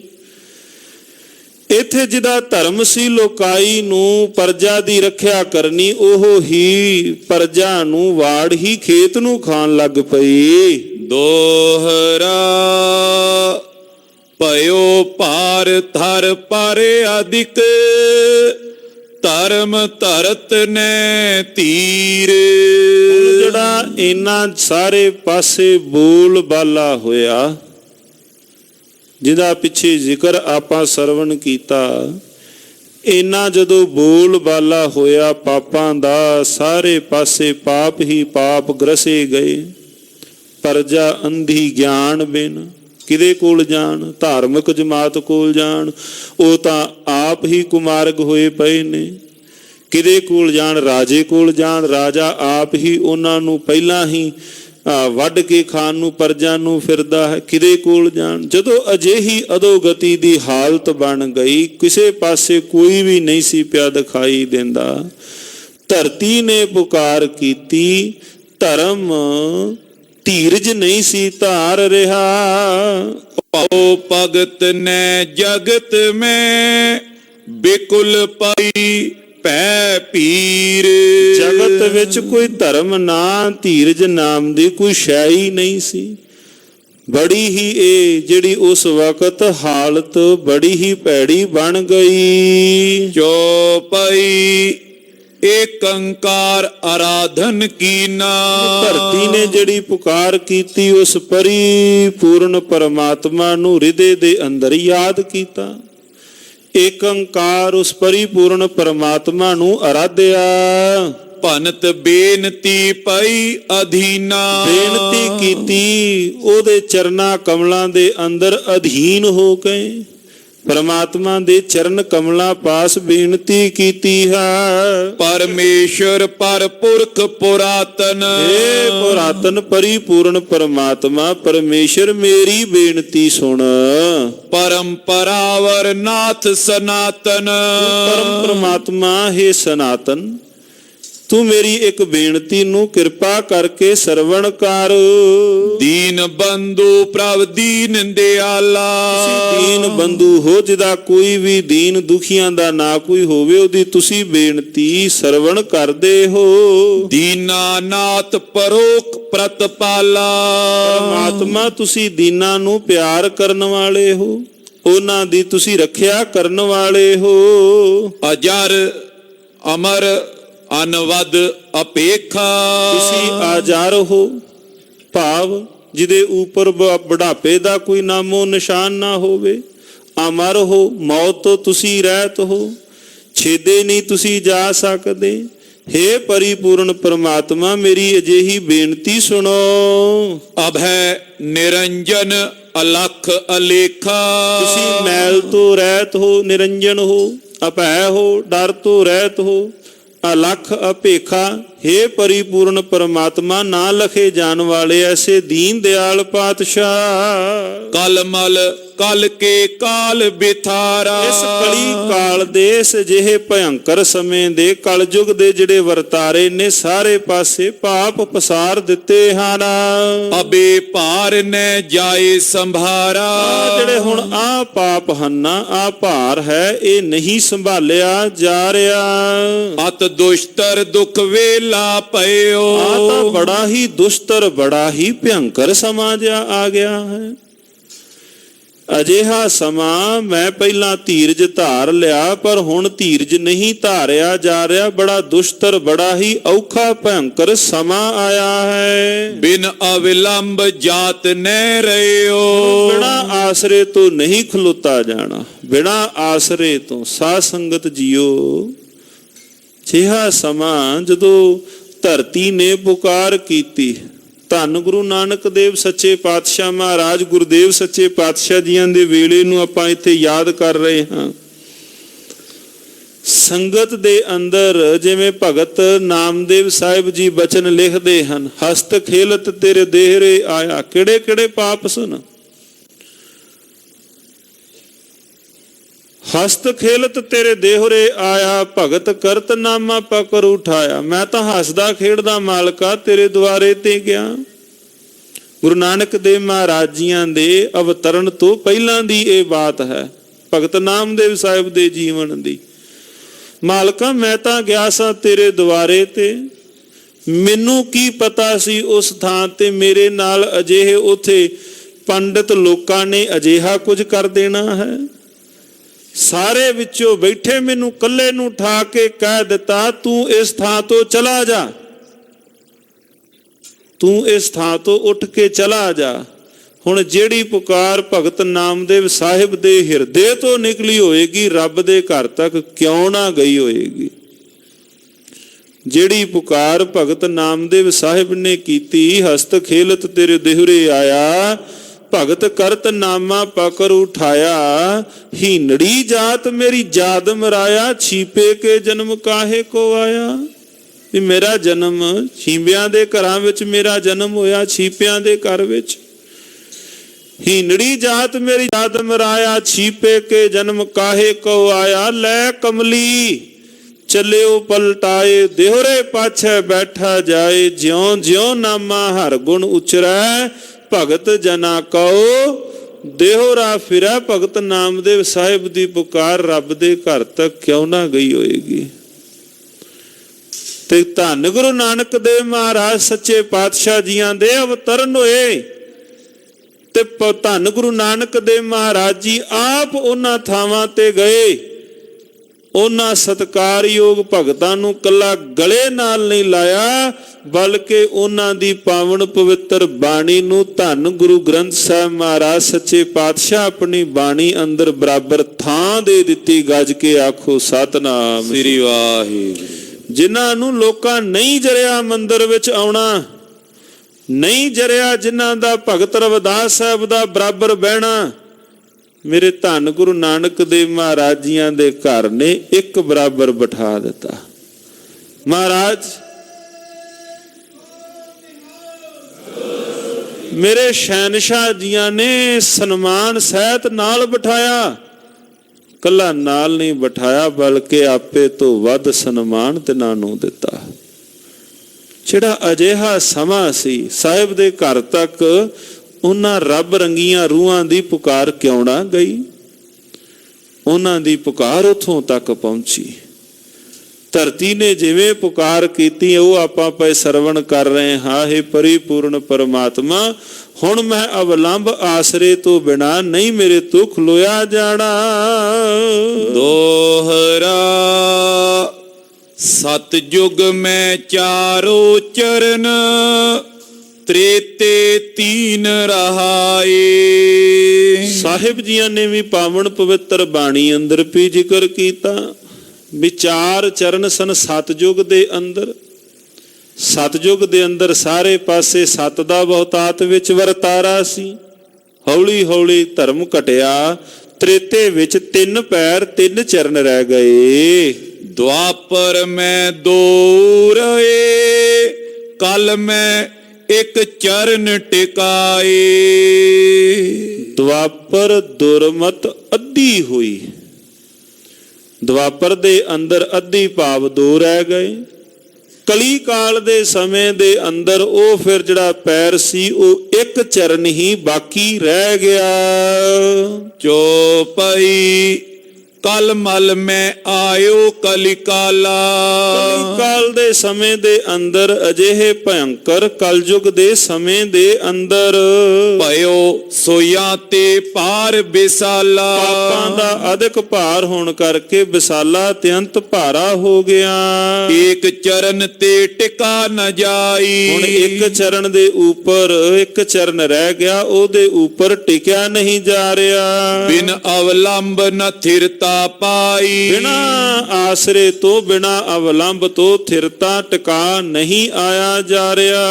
ਇੱਥੇ ਜਿਹਦਾ ਧਰਮ ਸੀ ਲੋਕਾਈ ਨੂੰ ਪ੍ਰਜਾ ਦੀ ਰੱਖਿਆ ਕਰਨੀ, ਉਹ ਹੀ ਪ੍ਰਜਾ ਨੂੰ ਵਾੜ ਹੀ ਖੇਤ ਨੂੰ ਖਾਣ ਲੱਗ ਪਈ। ਦੋਹਰਾ ਭਇਓ ਭਾਰ ਧਰ ਪਰ ਅਧਿਕ, ਧਰਮ ਧਰਤ ਨੇ ਧੀਰ। ਜਿਹੜਾ ਇਹਨਾਂ ਸਾਰੇ ਪਾਸੇ ਬੋਲ ਬਾਲਾ ਹੋਇਆ, ਜਿਹਦਾ ਪਿੱਛੇ ਜ਼ਿਕਰ ਆਪਾਂ ਸਰਵਣ ਕੀਤਾ, ਇਹਨਾਂ ਜਦੋਂ ਬੋਲ ਬਾਲਾ ਹੋਇਆ ਪਾਪਾਂ ਦਾ, ਸਾਰੇ ਪਾਸੇ ਪਾਪ ਹੀ ਪਾਪ ਗ੍ਰਸੇ ਗਏ। ਪ੍ਰਜਾ ਅੰਧੀ ਗਿਆਨ ਬਿਨ ਕਿਹਦੇ ਕੋਲ ਜਾਣ, ਧਾਰਮਿਕ ਜਮਾਤ ਕੋਲ ਜਾਣ, ਉਹ ਤਾਂ ਆਪ ਹੀ ਕੁਮਾਰਗ ਹੋਏ ਪਏ ਨੇ। ਕਿਹਦੇ ਕੋਲ ਜਾਣ, ਰਾਜੇ ਕੋਲ ਜਾਣ, ਰਾਜਾ ਆਪ ਹੀ ਉਹਨਾਂ ਨੂੰ ਪਹਿਲਾਂ ਹੀ ਵੱਢ ਕੇ ਖਾਣ ਨੂੰ ਪ੍ਰਜਾ ਨੂੰ ਫਿਰਦਾ ਹੈ। ਕਿਹਦੇ ਕੋਲ ਜਾਣ। ਜਦੋਂ ਅਜਿਹੀ ਅਧੋਗਤੀ ਦੀ ਹਾਲਤ ਬਣ ਗਈ, ਕਿਸੇ ਪਾਸੇ ਕੋਈ ਵੀ ਨਹੀਂ ਸੀ ਪਿਆ ਦਿਖਾਈ ਦਿੰਦਾ। ਧਰਤੀ ਨੇ ਪੁਕਾਰ ਕੀਤੀ, ਧਰਮ ਧੀਰਜ ਨਹੀਂ ਸੀ ਧਾਰ ਰਿਹਾ। ਪਾਉ ਭਗਤ ਨੇ ਜਗਤ ਮੈਂ, ਬਿਕੁਲ ਪਾਈ ਪੈ ਪੀਰ। ਜਗਤ ਵਿੱਚ ਕੋਈ ਧਰਮ ਨਾ ਧੀਰਜ ਨਾਮ ਦੀ ਕੋਈ ਸ਼ੈ ਹੀ ਨਹੀਂ ਸੀ। ਬੜੀ ਹੀ ਇਹ ਜਿਹੜੀ ਉਸ ਵਕਤ ਹਾਲਤ ਬੜੀ ਹੀ ਭੈੜੀ ਬਣ ਗਈ। ਚੌਪਈ ਏਕ ਓੰਕਾਰ ਆਰਾਧਨ ਕੀਨਾ। ਧਰਤੀ ਨੇ ਜਿਹੜੀ ਪੁਕਾਰ ਕੀਤੀ, ਉਸ ਪਰਿਪੂਰਨ ਪਰਮਾਤਮਾ ਨੂੰ ਹਿਰਦੇ ਦੇ ਅੰਦਰ ਯਾਦ ਕੀਤਾ। ਏਕ ਓੰਕਾਰ ਉਸ ਪਰਿਪੂਰਨ ਪਰਮਾਤਮਾ ਨੂੰ ਆਰਾਧਿਆ। ਭਨਤ ਬੇਨਤੀ ਪਈ ਅਧੀਨਾ। ਬੇਨਤੀ ਕੀਤੀ, ਉਹਦੇ ਚਰਨਾਂ ਕਮਲਾਂ ਦੇ ਅੰਦਰ ਅਧੀਨ ਹੋ ਗਏ। ਪਰਮਾਤਮਾ ਦੇ ਚਰਨ ਕਮਲਾਂ ਪਾਸ ਬੇਨਤੀ ਕੀਤੀ ਹੈ। ਪਰਮੇਸ਼ਰ ਪਰ ਪੁਰਖ ਪੁਰਾਤਨ, ਏ ਪੁਰਾਤਨ ਪਰਿਪੂਰਨ ਪਰਮਾਤਮਾ ਪਰਮੇਸ਼ਰ ਮੇਰੀ ਬੇਨਤੀ ਸੁਣ। ਪਰੰਪਰਾਵਰ ਨਾਥ ਸਨਾਤਨ, ਪਰਮ ਪਰਮਾਤਮਾ ਹੈ ਸਨਾਤਨ, ਤੂੰ ਮੇਰੀ ਇੱਕ ਬੇਨਤੀ ਨੂੰ ਕਿਰਪਾ ਕਰਕੇ ਸਰਵਣ ਕਰ। ਦੀਨ ਬੰਧੂ ਪ੍ਰਭ ਦੀਨ ਦਿਆਲਾ, ਤੁਸੀਂ ਦੀਨ ਬੰਧੂ ਹੋ, ਜਿਹਦਾ ਕੋਈ ਵੀ ਦੀਨ ਦੁਖੀਆਂ ਦਾ ਨਾ ਕੋਈ ਹੋਵੇ, ਉਹਦੀ ਤੁਸੀਂ ਬੇਨਤੀ ਸਰਵਣ ਕਰਦੇ ਹੋ। ਦੀਨਾਨਾਥ ਪਰੋਖ ਪ੍ਰਤਪਾਲਾ, ਪਰਮਾਤਮਾ ਤੁਸੀਂ ਦੀਨਾਂ ਨੂੰ ਪਿਆਰ ਕਰਨ ਵਾਲੇ ਹੋ, ਉਹਨਾਂ ਦੀ ਤੁਸੀਂ ਰੱਖਿਆ ਕਰਨ ਵਾਲੇ ਹੋ। ਅਜਰ ਅਮਰ ਅਨਵਦ ਅਪੇਖਾ, ਤੁਸੀਂ ਆਜ਼ਾਰ ਹੋ, ਭਾਵ ਜਿਹਦੇ ਉੱਪਰ ਬੁਢਾਪੇ ਦਾ ਕੋਈ ਨਾਮੋ ਨਿਸ਼ਾਨ ਨਾ ਹੋਵੇ। ਅਮਰ ਹੋ, ਮੌਤ ਤੋਂ ਤੁਸੀਂ ਰਹਿਤ ਹੋ, ਛੇਦੇ ਨਹੀਂ ਤੁਸੀਂ ਜਾ ਸਕਦੇ। ਹੇ ਪਰਿਪੂਰਨ ਪਰਮਾਤਮਾ ਮੇਰੀ ਅਜਿਹੀ ਬੇਨਤੀ ਸੁਣੋ। ਅਭੈ ਨਿਰੰਜਨ ਅਲਖ ਅਲੇਖਾ, ਤੁਸੀਂ ਮੈਲ ਤੋਂ ਰਹਿਤ ਹੋ, ਨਿਰੰਜਨ ਹੋ, ਅਭੈ ਹੋ, ਡਰ ਤੋਂ ਰਹਿਤ ਹੋ, ਅਲਖ ਅਪੇਖਾ। ਹੇ ਪਰਿਪੂਰਨ ਪਰਮਾਤਮਾ ਨਾ ਲਖੇ ਜਾਣ ਵਾਲੇ ਐਸੇ ਦੀਨ ਦਿਆਲ ਪਾਤਸ਼ਾਹ। ਕਲਮਲ ਕਲ ਕੇ ਕਾਲ ਬਿਥਾਰਾ, ਇਸ ਕਲੀ ਕਾਲ ਦੇ ਇਸ ਜਿਹੇ ਭਯੰਕਰ ਸਮੇਂ ਦੇ ਕਲਯੁਗ ਦੇ ਜਿਹੜੇ ਵਰਤਾਰੇ ਨੇ ਸਾਰੇ ਪਾਸੇ ਪਾਪ ਪਸਾਰ ਦਿੱਤੇ ਹਨ। ਅਬੇ ਭਾਰ ਨੇ ਜਾਏ ਸੰਭਾਰਾ, ਜਿਹੜੇ ਹੁਣ ਆ ਪਾਪ ਹਨ, ਆ ਭਾਰ ਹੈ, ਇਹ ਨਹੀਂ ਸੰਭਾਲਿਆ ਜਾ ਰਿਹਾ। ਅਤ ਦੁਸ਼ਤਰ ਦੁਖ ਵੇਲਾ ਪਇਓ, ਆ ਤਾਂ ਬੜਾ ਹੀ ਦੁਸ਼ਤਰ ਬੜਾ ਹੀ ਭਯੰਕਰ ਸਮਾਂ ਜਿਹਾ ਆ ਗਿਆ ਹੈ। ਅਜਿਹਾ ਸਮਾਂ ਮੈਂ ਪਹਿਲਾਂ ਧੀਰਜ ਧਾਰ ਲਿਆ, ਪਰ ਹੁਣ ਧੀਰਜ ਨਹੀਂ ਧਾਰਿਆ ਜਾ ਰਿਹਾ। ਬੜਾ ਦੁਸ਼ਤਰ ਬੜਾ ਹੀ ਔਖਾ ਭਯੰਕਰ ਸਮਾਂ ਆਇਆ ਹੈ। ਬਿਨ ਅਵਿਲੰਬ ਜਾਤ ਨਹਿ ਰਹਿਓ, ਬਿਨਾ ਆਸਰੇ ਤੋਂ ਨਹੀਂ ਖਲੋਤਾ ਜਾਣਾ, ਬਿਨਾ ਆਸਰੇ ਤੋਂ। ਸਾਧ ਸੰਗਤ ਜੀਓ, ਜਿਹਾ ਸਮਾਂ ਜਦੋਂ ਧਰਤੀ ਨੇ ਪੁਕਾਰ ਕੀਤੀ, ਧੰਨ ਗੁਰੂ ਨਾਨਕ ਦੇਵ ਸੱਚੇ ਪਾਤਸ਼ਾਹ ਮਹਾਰਾਜ ਗੁਰਦੇਵ ਸੱਚੇ ਪਾਤਸ਼ਾਹ ਜੀਆਂ ਦੇ ਵੇਲੇ ਨੂੰ ਆਪਾਂ ਇੱਥੇ ਯਾਦ ਕਰ ਰਹੇ ਹਾਂ। ਸੰਗਤ ਦੇ ਅੰਦਰ ਜਿਵੇਂ ਭਗਤ ਨਾਮਦੇਵ ਸਾਹਿਬ ਜੀ ਬਚਨ ਲਿਖਦੇ ਹਨ, ਹਸਤ ਖੇਲਤ ਤੇਰੇ ਦੇਹਰੇ ਆਇਆ। ਕਿਹੜੇ ਕਿਹੜੇ ਪਾਪ ਸਨ? ਹਸਤ ਖੇਲਤ ਤੇਰੇ ਦੇਹਰੇ ਆਇਆ, ਭਗਤ ਕਰਤ ਨਾਮਾ ਪਕਰ ਉਠਾਇਆ। ਮੈਂ ਤਾਂ ਹੱਸਦਾ ਖੇਡਦਾ ਮਾਲਕਾ ਤੇਰੇ ਦੁਆਰੇ ਤੇ ਗਿਆ। ਗੁਰੂ ਨਾਨਕ ਦੇਵ ਮਹਾਰਾਜ ਜੀਆਂ ਦੇ ਅਵਤਰਨ ਤੋਂ ਪਹਿਲਾਂ ਦੀ ਇਹ ਬਾਤ ਹੈ, ਭਗਤ ਨਾਮਦੇਵ ਸਾਹਿਬ ਦੇ ਜੀਵਨ ਦੀ। ਮਾਲਕਾ ਮੈਂ ਤਾਂ ਗਿਆ ਸਾਂ ਤੇਰੇ ਦੁਆਰੇ ਤੇ, ਮੈਨੂੰ ਕੀ ਪਤਾ ਸੀ ਉਸ ਥਾਂ ਤੇ ਮੇਰੇ ਨਾਲ ਅਜਿਹੇ ਉਥੇ ਪੰਡਿਤ ਲੋਕਾਂ ਨੇ ਅਜਿਹਾ ਕੁਝ ਕਰ ਦੇਣਾ ਹੈ। ਸਾਰੇ ਵਿੱਚੋਂ ਬੈਠੇ ਮੈਨੂੰ ਇਕੱਲੇ ਨੂੰ ਉਠਾ ਕੇ ਕਹਿ ਦਿੱਤਾ, ਤੂੰ ਇਸ ਥਾਂ ਤੋਂ ਚਲਾ ਜਾ, ਤੂੰ ਇਸ ਥਾਂ ਤੋਂ ਉੱਠ ਕੇ ਚਲਾ ਜਾ। ਹੁਣ ਜਿਹੜੀ ਪੁਕਾਰ ਭਗਤ ਨਾਮਦੇਵ ਸਾਹਿਬ ਦੇ ਹਿਰਦੇ ਤੋਂ ਨਿਕਲੀ ਹੋਏਗੀ, ਰੱਬ ਦੇ ਘਰ ਤੱਕ ਕਿਉਂ ਨਾ ਗਈ ਹੋਏਗੀ। ਜਿਹੜੀ ਪੁਕਾਰ ਭਗਤ ਨਾਮਦੇਵ ਸਾਹਿਬ ਨੇ ਕੀਤੀ, ਹਸਤ ਖੇਲਤ ਤੇਰੇ ਦੇਹੁਰੇ ਆਇਆ, ਭਗਤ ਕਰਤ ਨਾਮਾ ਪਕਰ ਉਠਾਇਆ। ਹੀਨੜੀ ਜਾਤ ਮੇਰੀ ਜਾਦ ਮਰਾਇਆ, ਛੀਪੇ ਕੇ ਜਨਮ ਕਾਹੇ ਕੋ ਆਇਆ। ਵੀ ਮੇਰਾ ਜਨਮ ਛੀਂਬਿਆਂ ਦੇ ਘਰਾਂ ਵਿੱਚ ਮੇਰਾ ਜਨਮ ਹੋਇਆ, ਛੀਪਿਆਂ ਦੇ ਘਰ ਵਿੱਚ। ਹੀਨੜੀ ਜਾਤ ਮੇਰੀ ਜਾਦ ਮਰਾਇਆ, ਛੀਪੇ ਕੇ ਜਨਮ ਕਾਹੇ ਕੋ ਆਇਆ। ਲੈ ਕਮਲੀ ਚੱਲਿਓ ਪਲਟਾਏ, ਦੇਹੁਰੇ ਪਾਛੇ ਬੈਠਾ ਜਾਏ। ਜਿਉਂ ਜਿਉਂ ਨਾਮਾ ਹਰ ਗੁਣ ਉਚਰੈ, ਭਗਤ ਜਨਾ ਕਉ ਦੇਹੁਰਾ ਫਿਰੈ। ਭਗਤ ਨਾਮਦੇਵ ਸਾਹਿਬ ਦੀ ਪੁਕਾਰ ਰੱਬ ਦੇ ਘਰ ਤੱਕ ਕਿਉਂ ਨਾ ਗਈ ਹੋਏਗੀ। ਤੇ ਧੰਨ ਗੁਰੂ ਨਾਨਕ ਦੇਵ ਮਹਾਰਾਜ ਸੱਚੇ ਪਾਤਸ਼ਾਹ ਜੀਆਂ ਦੇ ਅਵਤਰਨ ਹੋਏ, ਤੇ ਧੰਨ ਗੁਰੂ ਨਾਨਕ ਦੇਵ ਮਹਾਰਾਜ ਜੀ ਆਪ ਉਹਨਾਂ ਥਾਵਾਂ ਤੇ ਗਏ। ਉਹਨਾਂ ਸਤਿਕਾਰਯੋਗ ਭਗਤਾਂ ਨੂੰ ਕੱਲਾ ਗਲੇ ਨਾਲ ਨਹੀਂ ਲਾਇਆ, ਬਲਕਿ ਉਹਨਾਂ ਦੀ ਪਾਵਨ ਪਵਿੱਤਰ ਬਾਣੀ ਨੂੰ ਧੰਨ ਗੁਰੂ ਗ੍ਰੰਥ ਸਾਹਿਬ ਮਹਾਰਾਜ ਸੱਚੇ ਪਾਤਸ਼ਾਹ ਆਪਣੀ ਬਾਣੀ ਅੰਦਰ ਬਰਾਬਰ ਥਾਂ ਦੇ ਦਿੱਤੀ। ਗੱਜ ਕੇ ਆਖੋ ਸਤਿਨਾਮ ਸ੍ਰੀ ਵਾਹਿਗੁਰੂ। ਜਿਨ੍ਹਾਂ ਨੂੰ ਲੋਕਾਂ ਨਹੀਂ ਜਰਿਆ ਮੰਦਿਰ ਵਿੱਚ ਆਉਣਾ, ਨਹੀਂ ਜਰਿਆ ਜਿਨ੍ਹਾਂ ਦਾ ਭਗਤ ਰਵਿਦਾਸ ਸਾਹਿਬ ਦਾ ਬਰਾਬਰ ਬਹਿਣਾ, ਮੇਰੇ ਧੰਨ ਗੁਰੂ ਨਾਨਕ ਦੇਵ ਮਹਾਰਾਜ ਜੀਆਂ ਦੇ ਘਰ ਨੇ ਇੱਕ ਬਰਾਬਰ ਬਿਠਾ ਦਿੱਤਾ। ਮਹਾਰਾਜ ਮੇਰੇ ਸ਼ਹਿਨशाह ਜੀਆਂ ਨੇ ਸਨਮਾਨ ਸਹਿਤ ਨਾਲ ਬਿਠਾਇਆ, ਕੱਲਾ ਨਾਲ ਨਹੀਂ ਬਿਠਾਇਆ ਬਲਕਿ ਆਪੇ ਤੋਂ ਵੱਧ ਸਨਮਾਨ ਤਿਨਾਂ ਨੂੰ ਦਿੱਤਾ। ਜਿਹੜਾ ਅਜਿਹਾ ਸਮਾਂ ਸੀ, ਸਾਹਿਬ ਦੇ ਘਰ ਤੱਕ ਉਹਨਾਂ ਰੱਬ ਰੰਗੀਆਂ ਰੂਹਾਂ ਦੀ ਪੁਕਾਰ ਕਿਉਂ ਨਾ ਗਈ? ਉਹਨਾਂ ਦੀ ਪੁਕਾਰ ਉੱਥੋਂ ਤੱਕ ਪਹੁੰਚੀ। ਧਰਤੀ ਨੇ ਜਿਵੇਂ ਪੁਕਾਰ ਕੀਤੀ ਉਹ ਆਪਾਂ ਪਏ ਸਰਵਣ ਕਰ ਰਹੇ ਹਾਂ। ਹੇ ਪਰਿਪੂਰਨ ਪਰਮਾਤਮਾ, ਹੁਣ ਮੈਂ ਅਵਲੰਬ ਆਸਰੇ ਤੋਂ ਬਿਨਾ ਨਹੀਂ ਮੇਰੇ ਤੋਂ ਖਲੋਇਆ ਜਾਣਾ। ਦੋਹਰਾ ਸਤਜੁਗ ਮੈਂ ਚਾਰੋ ਚਰਨ, ਤ੍ਰੇਤੇ ਤੀਨ ਰਹਾਏ। ਸਾਹਿਬ ਜੀਆਂ ਨੇ ਵੀ ਪਾਵਨ ਪਵਿੱਤਰ ਬਾਣੀ ਅੰਦਰ ਵੀ ਜ਼ਿਕਰ ਕੀਤਾ। ਵਿਚਾਰ ਚਰਨ ਸਨ ਸਤਜੁਗ ਦੇ ਅੰਦਰ। ਸਤਜੁਗ ਦੇ ਅੰਦਰ ਸਾਰੇ ਪਾਸੇ ਸਤ ਦਾ ਬਹੁਤਾਤ ਵਿੱਚ ਵਰਤਾਰਾ ਸੀ। ਹੌਲੀ ਹੌਲੀ ਧਰਮ ਘਟਿਆ। ਤ੍ਰੇਤੇ ਵਿੱਚ 3 ਪੈਰ 3 ਚਰਨ ਰਹਿ ਗਏ। ਦੁਆਪਰ ਮੈਂ ਦੋ ਰਹੇ, ਕਲ ਮੈਂ ਇੱਕ ਚਰਨ ਟਿਕਾਏ। ਦੁਆਪਰ ਦੁਰਮਤ ਅੱਧੀ ਹੋਈ। ਦੁਆਪਰ ਦੇ ਅੰਦਰ ਅੱਧੀ ਭਾਵ 2 ਰਹਿ ਗਏ। ਕਲੀ ਕਾਲ ਦੇ ਸਮੇਂ ਦੇ ਅੰਦਰ ਉਹ ਫਿਰ ਜਿਹੜਾ ਪੈਰ ਸੀ ਉਹ ਇੱਕ ਚਰਨ ਹੀ ਬਾਕੀ ਰਹਿ ਗਿਆ। ਚੋਪਈ ਕਲ ਮਲ ਮੈਂ ਆਇਓ ਕਲਿਕਾਲਾ। ਕਲੀ ਕਾਲ ਦੇ ਸਮੇਂ ਦੇ ਅੰਦਰ ਅਜਿਹੇ ਭਯੰਕਰ ਕਲਯੁਗ ਦੇ ਸਮੇਂ ਦੇ ਅੰਦਰ ਭਇਓ ਸੋਇਆ ਤੇ ਪਾਰ ਬਿਸਾਲਾ। ਪਾਪਾਂ ਦਾ ਅਧਿਕ ਭਾਰ ਹੋਣ ਕਰਕੇ ਬਿਸਾਲਾ ਅਤਿਅੰਤ ਭਾਰਾ ਹੋ ਗਿਆ। ਇੱਕ ਚਰਨ ਤੇ ਟਿਕਾ ਨ ਜਾਈ। ਹੁਣ ਇੱਕ ਚਰਨ ਦੇ ਉੱਪਰ ਇੱਕ ਚਰਨ ਰਹਿ ਗਿਆ, ਉਹਦੇ ਉੱਪਰ ਟਿਕਿਆ ਨਹੀਂ ਜਾ ਰਿਹਾ। ਬਿਨ ਅਵਲੰਬ ਨ ਥਿਰਤਾ ਪਾਈ। ਬਿਨਾ ਆਸਰੇ ਤੋਂ ਬਿਨਾ ਅਵਲੰਬ ਤੋਂ ਥਿਰਤਾ ਟਿਕਾ ਨਹੀਂ ਆਇਆ ਜਾ ਰਿਹਾ।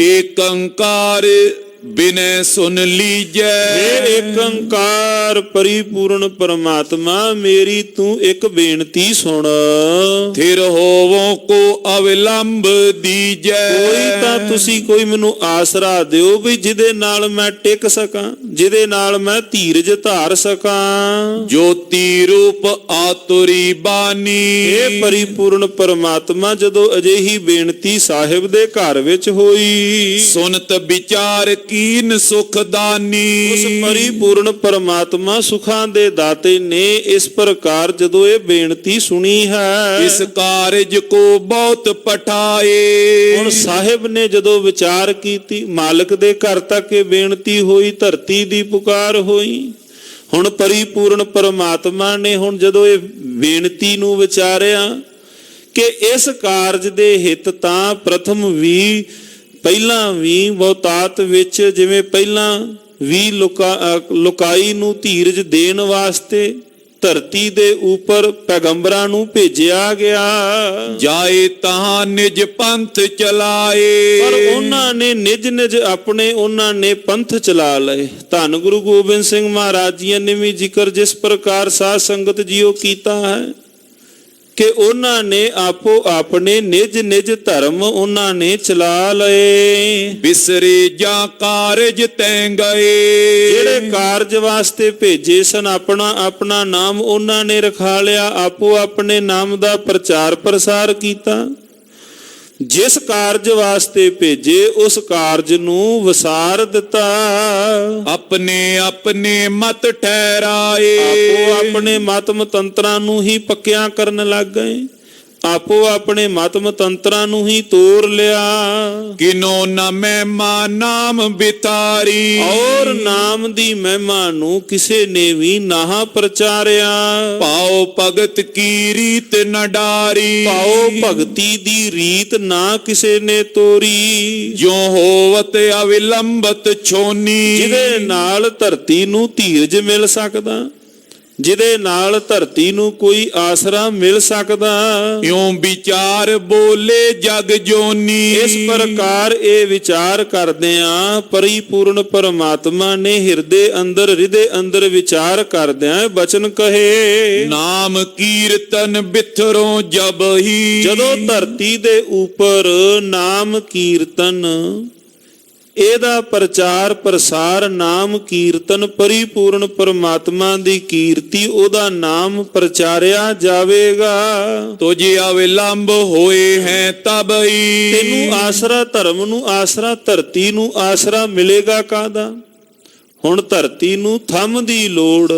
ਏਕੰਕਾਰ ਬਿਨੈ ਸੁਨ ਲੀਜੈ। हे ਏਕੰਕਾਰ ਪਰਿਪੂਰਨ ਪਰਮਾਤਮਾ, ਮੇਰੀ ਤੂੰ ਇੱਕ ਬੇਨਤੀ ਸੁਣ। ਥਿਰ ਹੋਵੋ ਕੋ ਅਵਲੰਬ ਦੀਜੈ। ਕੋਈ ਤਾਂ ਤੁਸੀਂ ਕੋਈ ਮੈਨੂੰ ਆਸਰਾ ਦਿਓ ਵੀ ਜਿਹਦੇ ਨਾਲ ਮੈਂ ਟਿਕ ਸਕਾਂ, ਜਿਹਦੇ ਨਾਲ ਮੈਂ ਧੀਰਜ ਧਾਰ ਸਕਾਂ। ਜੋਤੀ ਰੂਪ ਆਤੁਰੀ ਬਾਣੀ। ਇਹ ਪਰਿਪੂਰਨ ਪਰਮਾਤਮਾ ਜਦੋਂ ਅਜਿਹੀ ਬੇਨਤੀ ਸਾਹਿਬ ਦੇ ਘਰ ਵਿੱਚ ਹੋਈ, ਸੁਨਤ ਵਿਚਾਰ ਕੀਨ ਸੁਖਦਾਨੀ। ਉਸ ਪਰਿਪੂਰਨ ਪਰਮਾਤਮਾ ਸੁਖਾਂ ਦੇ ਦਾਤੇ ਨੇ ਇਸ ਪ੍ਰਕਾਰ ਜਦੋਂ ਇਹ ਬੇਨਤੀ ਸੁਣੀ ਹੈ, ਇਸ ਕਾਰਜ ਕੋ ਬਹੁਤ ਪਠਾਏ। ਹੁਣ ਸਾਹਿਬ ਨੇ ਜਦੋਂ ਵਿਚਾਰ ਕੀਤੀ, ਮਾਲਕ ਦੇ ਘਰ ਤੱਕ ਇਹ ਬੇਨਤੀ ਹੋਈ, ਧਰਤੀ ਦੀ ਪੁਕਾਰ ਹੋਈ। ਹੁਣ ਪਰਿਪੂਰਨ ਪਰਮਾਤਮਾ ਨੇ ਹੁਣ ਜਦੋਂ ਇਹ ਬੇਨਤੀ ਨੂੰ ਵਿਚਾਰਿਆ ਕਿ ਇਸ ਕਾਰਜ ਦੇ ਹਿੱਤ ਤਾਂ ਪ੍ਰਥਮ ਵੀ ਪਹਿਲਾਂ ਵੀ ਬਹੁਤਾਤ ਵਿੱਚ ਜਿਵੇਂ ਪਹਿਲਾਂ ਵੀ ਲੁਕਾਈ ਨੂੰ ਧੀਰਜ ਦੇਣ ਵਾਸਤੇ ਧਰਤੀ ਦੇ ਉੱਪਰ ਪੈਗੰਬਰਾਂ ਨੂੰ ਭੇਜਿਆ ਗਿਆ। ਜਾਏ ਤਾਂ ਨਿਜ ਪੰਥ ਚਲਾਏ। ਪਰ ਉਹਨਾਂ ਨੇ ਨਿਜ ਨਿਜ ਆਪਣੇ ਉਹਨਾਂ ਨੇ ਪੰਥ ਚਲਾ ਲਏ। ਧੰਨ ਗੁਰੂ ਗੋਬਿੰਦ ਸਿੰਘ ਮਹਾਰਾਜ ਜੀ ਨੇ ਵੀ ਜ਼ਿਕਰ ਜਿਸ ਪ੍ਰਕਾਰ ਸਾਧ ਸੰਗਤ ਜੀਓ ਕੀਤਾ ਹੈ ਕਿ ਉਹਨਾਂ ਨੇ ਆਪੋ ਆਪਣੇ ਨਿਜ ਨਿਜ ਧਰਮ ਉਹਨਾਂ ਨੇ ਚਲਾ ਲਏ। ਬਿਸਰੇ ਜਾਂ ਕਾਰਜ ਤੈਂ ਗਏ। ਜਿਹੜੇ ਕਾਰਜ ਵਾਸਤੇ ਭੇਜੇ ਸਨ ਆਪਣਾ ਆਪਣਾ ਨਾਮ ਉਹਨਾਂ ਨੇ ਰਖਾ ਲਿਆ, ਆਪੋ ਆਪਣੇ ਨਾਮ ਦਾ ਪ੍ਰਚਾਰ ਪ੍ਰਸਾਰ ਕੀਤਾ। ਜਿਸ ਕਾਰਜ ਵਾਸਤੇ ਭੇਜੇ ਉਸ ਕਾਰਜ ਨੂੰ ਵਿਸਾਰ ਦਿੱਤਾ। ਆਪਣੇ ਆਪਣੇ ਮਤ ਠਹਿਰਾਏ। ਆਪੋ ਆਪਣੇ ਮਤ ਮਤੰਤਰਾਂ ਨੂੰ ਹੀ ਪੱਕਿਆਂ ਕਰਨ ਲੱਗ ਗਏ। ਆਪੋ ਆਪਣੇ ਮਤ ਮਤੰਤਰਾਂ ਨੂੰ ਹੀ ਤੋੜ ਲਿਆ। ਕਿਨੋ ਨ ਮਹਿਮਾ ਨਾਮ ਬਿਤਾਰੀ। ਔਰ ਨਾਮ ਦੀ ਮਹਿਮਾ ਨੂੰ ਕਿਸੇ ਨੇ ਵੀ ਨਾ ਪ੍ਰਚਾਰਿਆ। ਪਾਓ ਭਗਤ ਕੀ ਰੀਤ ਨ ਡਾਰੀ। ਪਾਓ ਭਗਤੀ ਦੀ ਰੀਤ ਨਾ ਕਿਸੇ ਨੇ ਤੋਰੀ। ਜੋ ਹੋਵਤ ਅਵਿਲੰਬਤ ਛੋਨੀ। ਜਿਹਦੇ ਨਾਲ ਧਰਤੀ ਨੂੰ ਧੀਰਜ ਮਿਲ ਸਕਦਾ, ਜਿਹਦੇ ਨਾਲ ਧਰਤੀ ਨੂੰ ਕੋਈ ਆਸਰਾ ਮਿਲ ਸਕਦਾ। ਇਉਂ ਵਿਚਾਰ ਬੋਲੇ ਜਗ ਜੋਨੀ। ਇਸ ਪ੍ਰਕਾਰ ਇਹ ਵਿਚਾਰ ਕਰਦਿਆਂ ਪਰਿਪੂਰਨ ਪਰਮਾਤਮਾ ਨੇ ਹਿਰਦੇ ਅੰਦਰ ਵਿਚਾਰ ਕਰਦਿਆਂ ਬਚਨ ਕਹੇ, ਨਾਮ ਕੀਰਤਨ ਬਿਥਰੋਂ ਜਬਹੀ। ਜਦੋਂ ਧਰਤੀ ਦੇ ਉੱਪਰ ਨਾਮ ਕੀਰਤਨ, ਇਹਦਾ ਪ੍ਰਚਾਰ ਪ੍ਰਸਾਰ, ਨਾਮ ਕੀਰਤਨ, ਪਰਿਪੂਰਨ ਪਰਮਾਤਮਾ ਦੀ ਕੀਰਤੀ, ਉਹਦਾ ਨਾਮ ਪ੍ਰਚਾਰਿਆ ਜਾਵੇਗਾ। ਤੁਝ ਅਵਿਲੰਬ ਹੋਏ ਹੈ ਤਬਈ। ਤੈਨੂੰ ਆਸਰਾ, ਧਰਮ ਨੂੰ ਆਸਰਾ, ਧਰਤੀ ਨੂੰ ਆਸਰਾ ਮਿਲੇਗਾ ਕਾਹਦਾ? ਹੁਣ ਧਰਤੀ ਨੂੰ ਥੰਮ ਦੀ ਲੋੜ,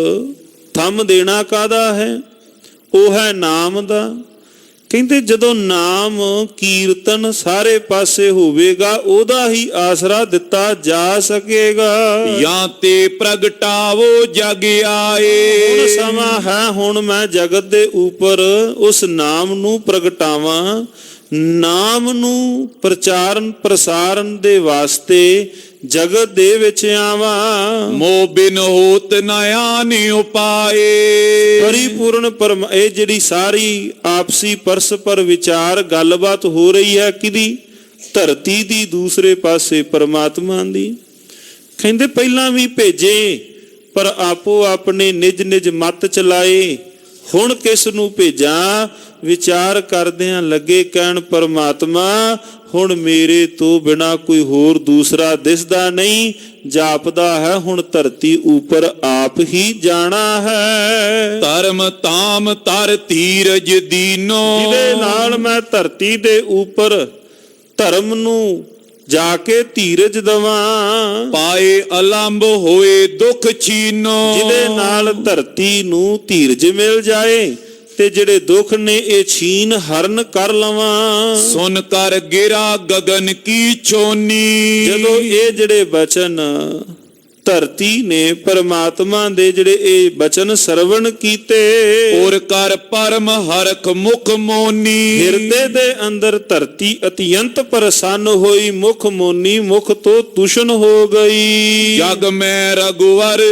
ਥੰਮ ਦੇਣਾ ਕਾਹਦਾ ਹੈ? ਉਹ ਹੈ ਨਾਮ ਦਾ। ਕਹਿੰਦੇ ਜਦੋਂ ਨਾਮ ਕੀਰਤਨ ਸਾਰੇ ਪਾਸੇ ਹੋਵੇਗਾ, ਉਹਦਾ ਹੀ ਆਸਰਾ ਦਿੱਤਾ ਜਾ ਸਕੇਗਾ। ਜਾਂ ਤੇ ਪ੍ਰਗਟਾਵੋ ਜਗ ਆਏ। ਹੁਣ ਸਮਾਂ ਹੈ, ਹੁਣ ਮੈਂ ਜਗਤ ਦੇ ਉੱਪਰ ਉਸ ਨਾਮ ਨੂੰ ਪ੍ਰਗਟਾਵਾਂ, ਨਾਮ ਨੂੰ ਪ੍ਰਚਾਰਨ ਪ੍ਰਸਾਰਨ ਦੇ ਵਾਸਤੇ ਜਗਤ ਦੇ ਵਿੱਚ ਆਵਾਂ। ਮੋਹ ਬਿਨ ਹੋਤ ਨ ਆਨਿ ਉਪਾਏ। ਪਰਿਪੂਰਨ ਪਰਮ, ਇਹ ਜਿਹੜੀ ਸਾਰੀ ਆਪਸੀ ਪਰਸਪਰ ਵਿਚਾਰ ਗੱਲਬਾਤ ਹੋ ਰਹੀ ਹੈ ਕਿਹਦੀ? ਧਰਤੀ ਦੀ, ਦੂਸਰੇ ਪਾਸੇ ਪਰਮਾਤਮਾ ਦੀ। ਕਹਿੰਦੇ ਪਹਿਲਾਂ ਵੀ ਭੇਜੇ ਪਰ ਆਪੋ ਆਪਣੇ ਨਿਜ ਨਿਜ ਮਤ ਚਲਾਏ, ਹੁਣ ਕਿਸ ਨੂੰ ਭੇਜਾਂ? ਵਿਚਾਰ ਕਰਦਿਆਂ ਲੱਗੇ ਕਹਿਣ ਪਰਮਾਤਮਾ ਹੁਣ ਮੇਰੇ ਤੋਂ ਬਿਨਾ ਕੋਈ ਹੋਰ ਦੂਸਰਾ ਦਿਸਦਾ ਨਹੀਂ, ਜਾਪਦਾ ਹੈ ਹੁਣ ਧਰਤੀ ਉੱਪਰ ਆਪ ਹੀ ਜਾਣਾ ਹੈ। ਧਰਮ ਤਾਮ ਤਰ ਧੀਰਜ ਦੀਨੋ। ਜਿਹਦੇ ਨਾਲ ਮੈਂ ਧਰਤੀ ਦੇ ਉੱਪਰ ਧਰਮ ਨੂੰ ਜਾ ਕੇ ਧੀਰਜ ਦਵਾਂ, ਪਾਏ ਅਲੰਬ ਹੋਏ ਦੁੱਖ ਛੀਨੋ। ਜਿਹਦੇ ਨਾਲ ਧਰਤੀ ਨੂੰ ਧੀਰਜ ਮਿਲ ਜਾਏ ਤੇ ਜਿਹੜੇ ਦੁੱਖ ਨੇ ਇਹ ਛੀਨ ਹਰਨ ਕਰ ਲਵਾਂ। ਸੁਨ ਕਰ ਗਿਰਾ ਗਗਨ ਕੀ ਚੋਨੀ। ਜਦੋਂ ਇਹ ਜਿਹੜੇ ਬਚਨ ਧਰਤੀ ਨੇ ਪਰਮਾਤਮਾ ਦੇ ਜਿਹੜੇ ਇਹ ਬਚਨ ਸਰਵਣ ਕੀਤੇ, ਔਰ ਕਰ ਪਰਮ ਹਰਖ ਮੁਖ ਮੋਨੀ। ਹਿਰਦੇ ਦੇ ਅੰਦਰ ਧਰਤੀ ਅਤਿਅੰਤ ਪ੍ਰਸੰਨ ਹੋਈ, ਮੁਖ ਮੋਨੀ, ਮੁਖ ਤੋਂ ਤੁਸ਼ਨ ਹੋ ਗਈ। ਜਗ ਮੈਂ ਰਘੁਵਰ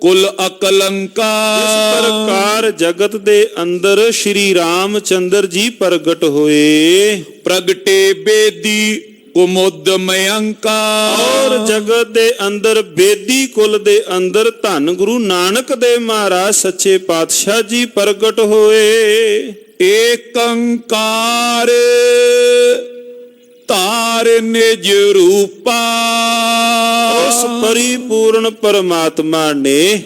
ਕੁਲ ਅਕਲੰਕਾ। ਇਸ ਪ੍ਰਕਾਰ ਜਗਤ ਦੇ ਅੰਦਰ ਸ਼੍ਰੀ ਰਾਮਚੰਦਰ ਜੀ ਪ੍ਰਗਟ ਹੋਏ। ਪ੍ਰਗਟੇ ਬੇਦੀ ਕੁਮੁਦ ਮਯੰਕਾ। ਔਰ ਜਗਤ ਦੇ ਅੰਦਰ ਬੇਦੀ ਕੁਲ ਦੇ ਅੰਦਰ ਧੰਨ ਗੁਰੂ ਨਾਨਕ ਦੇਵ ਮਹਾਰਾਜ ਸੱਚੇ ਪਾਤਸ਼ਾਹ ਜੀ ਪ੍ਰਗਟ ਹੋਏ। ਏਕੰਕਾਰ ਧਾਰ ਨਿਜ ਰੂਪਾ। ਉਸ ਪਰਿਪੂਰਨ ਪਰਮਾਤਮਾ ਨੇ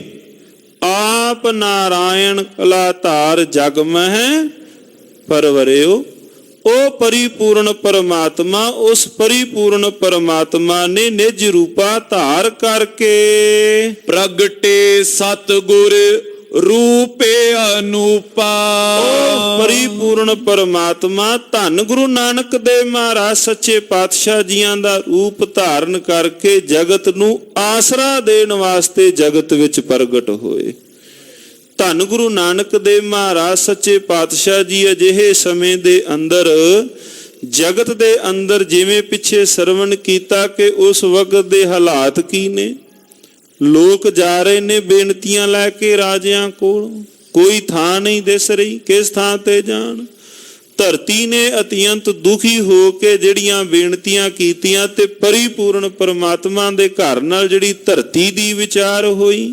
ਆਪ ਨਾਰਾਇਣ ਕਲਾ ਧਾਰ ਜਗ ਮਹਿ ਪਰਵਰਿਓ। ਉਹ ਪਰਿਪੂਰਨ ਪਰਮਾਤਮਾ, ਉਸ ਪਰਿਪੂਰਨ ਪਰਮਾਤਮਾ ਨੇ ਨਿਜ ਰੂਪਾ ਧਾਰ ਕਰਕੇ ਪ੍ਰਗਟੇ ਸਤਿਗੁਰ ਰੂਪੇ ਅਨੂਪਾ। ਉਹ ਪਰਿਪੂਰਨ ਪਰਮਾਤਮਾ ਧੰਨ ਗੁਰੂ ਨਾਨਕ ਦੇਵ ਮਹਾਰਾਜ ਸੱਚੇ ਪਾਤਸ਼ਾਹ ਜੀਆਂ ਦਾ ਰੂਪ ਧਾਰਨ ਕਰਕੇ ਜਗਤ ਨੂੰ ਆਸਰਾ ਦੇਣ ਵਾਸਤੇ ਜਗਤ ਵਿੱਚ ਪ੍ਰਗਟ ਹੋਏ। ਧੰਨ ਗੁਰੂ ਨਾਨਕ ਦੇਵ ਮਹਾਰਾਜ ਸੱਚੇ ਪਾਤਸ਼ਾਹ ਜੀ ਅਜਿਹੇ ਸਮੇਂ ਦੇ ਅੰਦਰ ਜਗਤ ਦੇ ਅੰਦਰ, ਜਿਵੇਂ ਪਿੱਛੇ ਸਰਵਣ ਕੀਤਾ ਕਿ ਉਸ ਵਕਤ ਦੇ ਹਾਲਾਤ ਕੀ ਨੇ। ਲੋਕ ਜਾ ਰਹੇ ਨੇ ਬੇਨਤੀਆਂ ਲੈ ਕੇ ਰਾਜਿਆਂ ਕੋਲ, ਕੋਈ ਥਾਂ ਨਹੀਂ ਦਿਸ ਰਹੀ ਕਿਸ ਥਾਂ ਤੇ ਜਾਣ। ਧਰਤੀ ਨੇ ਅਤਿਅੰਤ ਦੁਖੀ ਹੋ ਕੇ ਜਿਹੜੀਆਂ ਬੇਨਤੀਆਂ ਕੀਤੀਆਂ ਤੇ ਪਰਿਪੂਰਨ ਪਰਮਾਤਮਾ ਦੇ ਘਰ ਨਾਲ ਜਿਹੜੀ ਧਰਤੀ ਦੀ ਵਿਚਾਰ ਹੋਈ,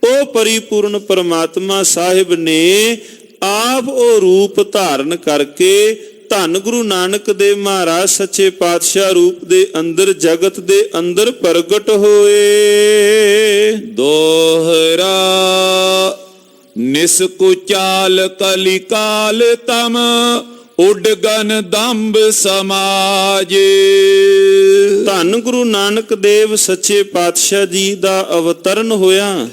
ਉਹ ਪਰਿਪੂਰਨ ਪਰਮਾਤਮਾ ਸਾਹਿਬ ਨੇ ਆਪ ਉਹ ਰੂਪ ਧਾਰਨ ਕਰਕੇ ਧੰਨ ਗੁਰੂ ਨਾਨਕ ਦੇਵ ਮਹਾਰਾਜ ਸੱਚੇ ਪਾਤਸ਼ਾਹ ਰੂਪ ਦੇ ਅੰਦਰ ਜਗਤ ਦੇ ਅੰਦਰ ਪ੍ਰਗਟ ਹੋਏ। ਦੋਹਰਾ ਨਿਸਕੁਚਾਲ ਕਲਿਕਾਲ ਤਮ ਉਡਗਨ ਦੰਭ ਸਮਾਜ। ਧੰਨ ਗੁਰੂ ਨਾਨਕ ਦੇਵ ਸੱਚੇ ਪਾਤਸ਼ਾਹ ਜੀ ਦਾ ਅਵਤਰਨ ਹੋਇਆ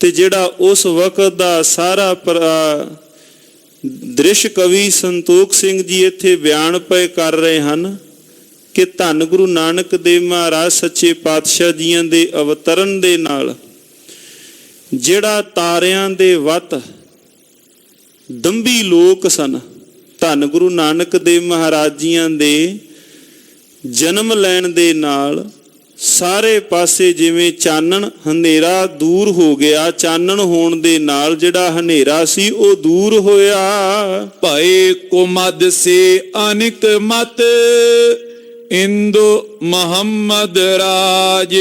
ਤੇ ਜਿਹੜਾ ਉਸ ਵਕਤ ਦਾ ਸਾਰਾ ਦ੍ਰਿਸ਼ ਕਵੀ ਸੰਤੋਖ ਸਿੰਘ ਜੀ ਇੱਥੇ ਬਿਆਨ ਪਏ ਕਰ ਰਹੇ ਹਨ ਕਿ ਧੰਨ ਗੁਰੂ ਨਾਨਕ ਦੇਵ ਮਹਾਰਾਜ ਸੱਚੇ ਪਾਤਸ਼ਾਹ ਜੀਆਂ ਦੇ ਅਵਤਰਨ ਦੇ ਨਾਲ ਜਿਹੜਾ ਤਾਰਿਆਂ ਦੇ ਵੱਤ ਦੰਭੀ ਲੋਕ ਸਨ, ਧੰਨ ਗੁਰੂ ਨਾਨਕ ਦੇਵ ਮਹਾਰਾਜ ਜੀਆਂ ਦੇ ਜਨਮ ਲੈਣ ਦੇ ਨਾਲ ਸਾਰੇ ਪਾਸੇ ਜਿਵੇਂ ਚਾਨਣ ਹਨੇਰਾ ਦੂਰ ਹੋ ਗਿਆ, ਚਾਨਣ ਹੋਣ ਦੇ ਨਾਲ ਜਿਹੜਾ ਹਨੇਰਾ ਸੀ ਉਹ ਦੂਰ ਹੋਇਆ। ਭਏ ਕੁਮਦ ਸੇ ਅਨਿਕ ਮਤ ਇੰਦੁ ਮੁਹੰਮਦ ਰਾਜ।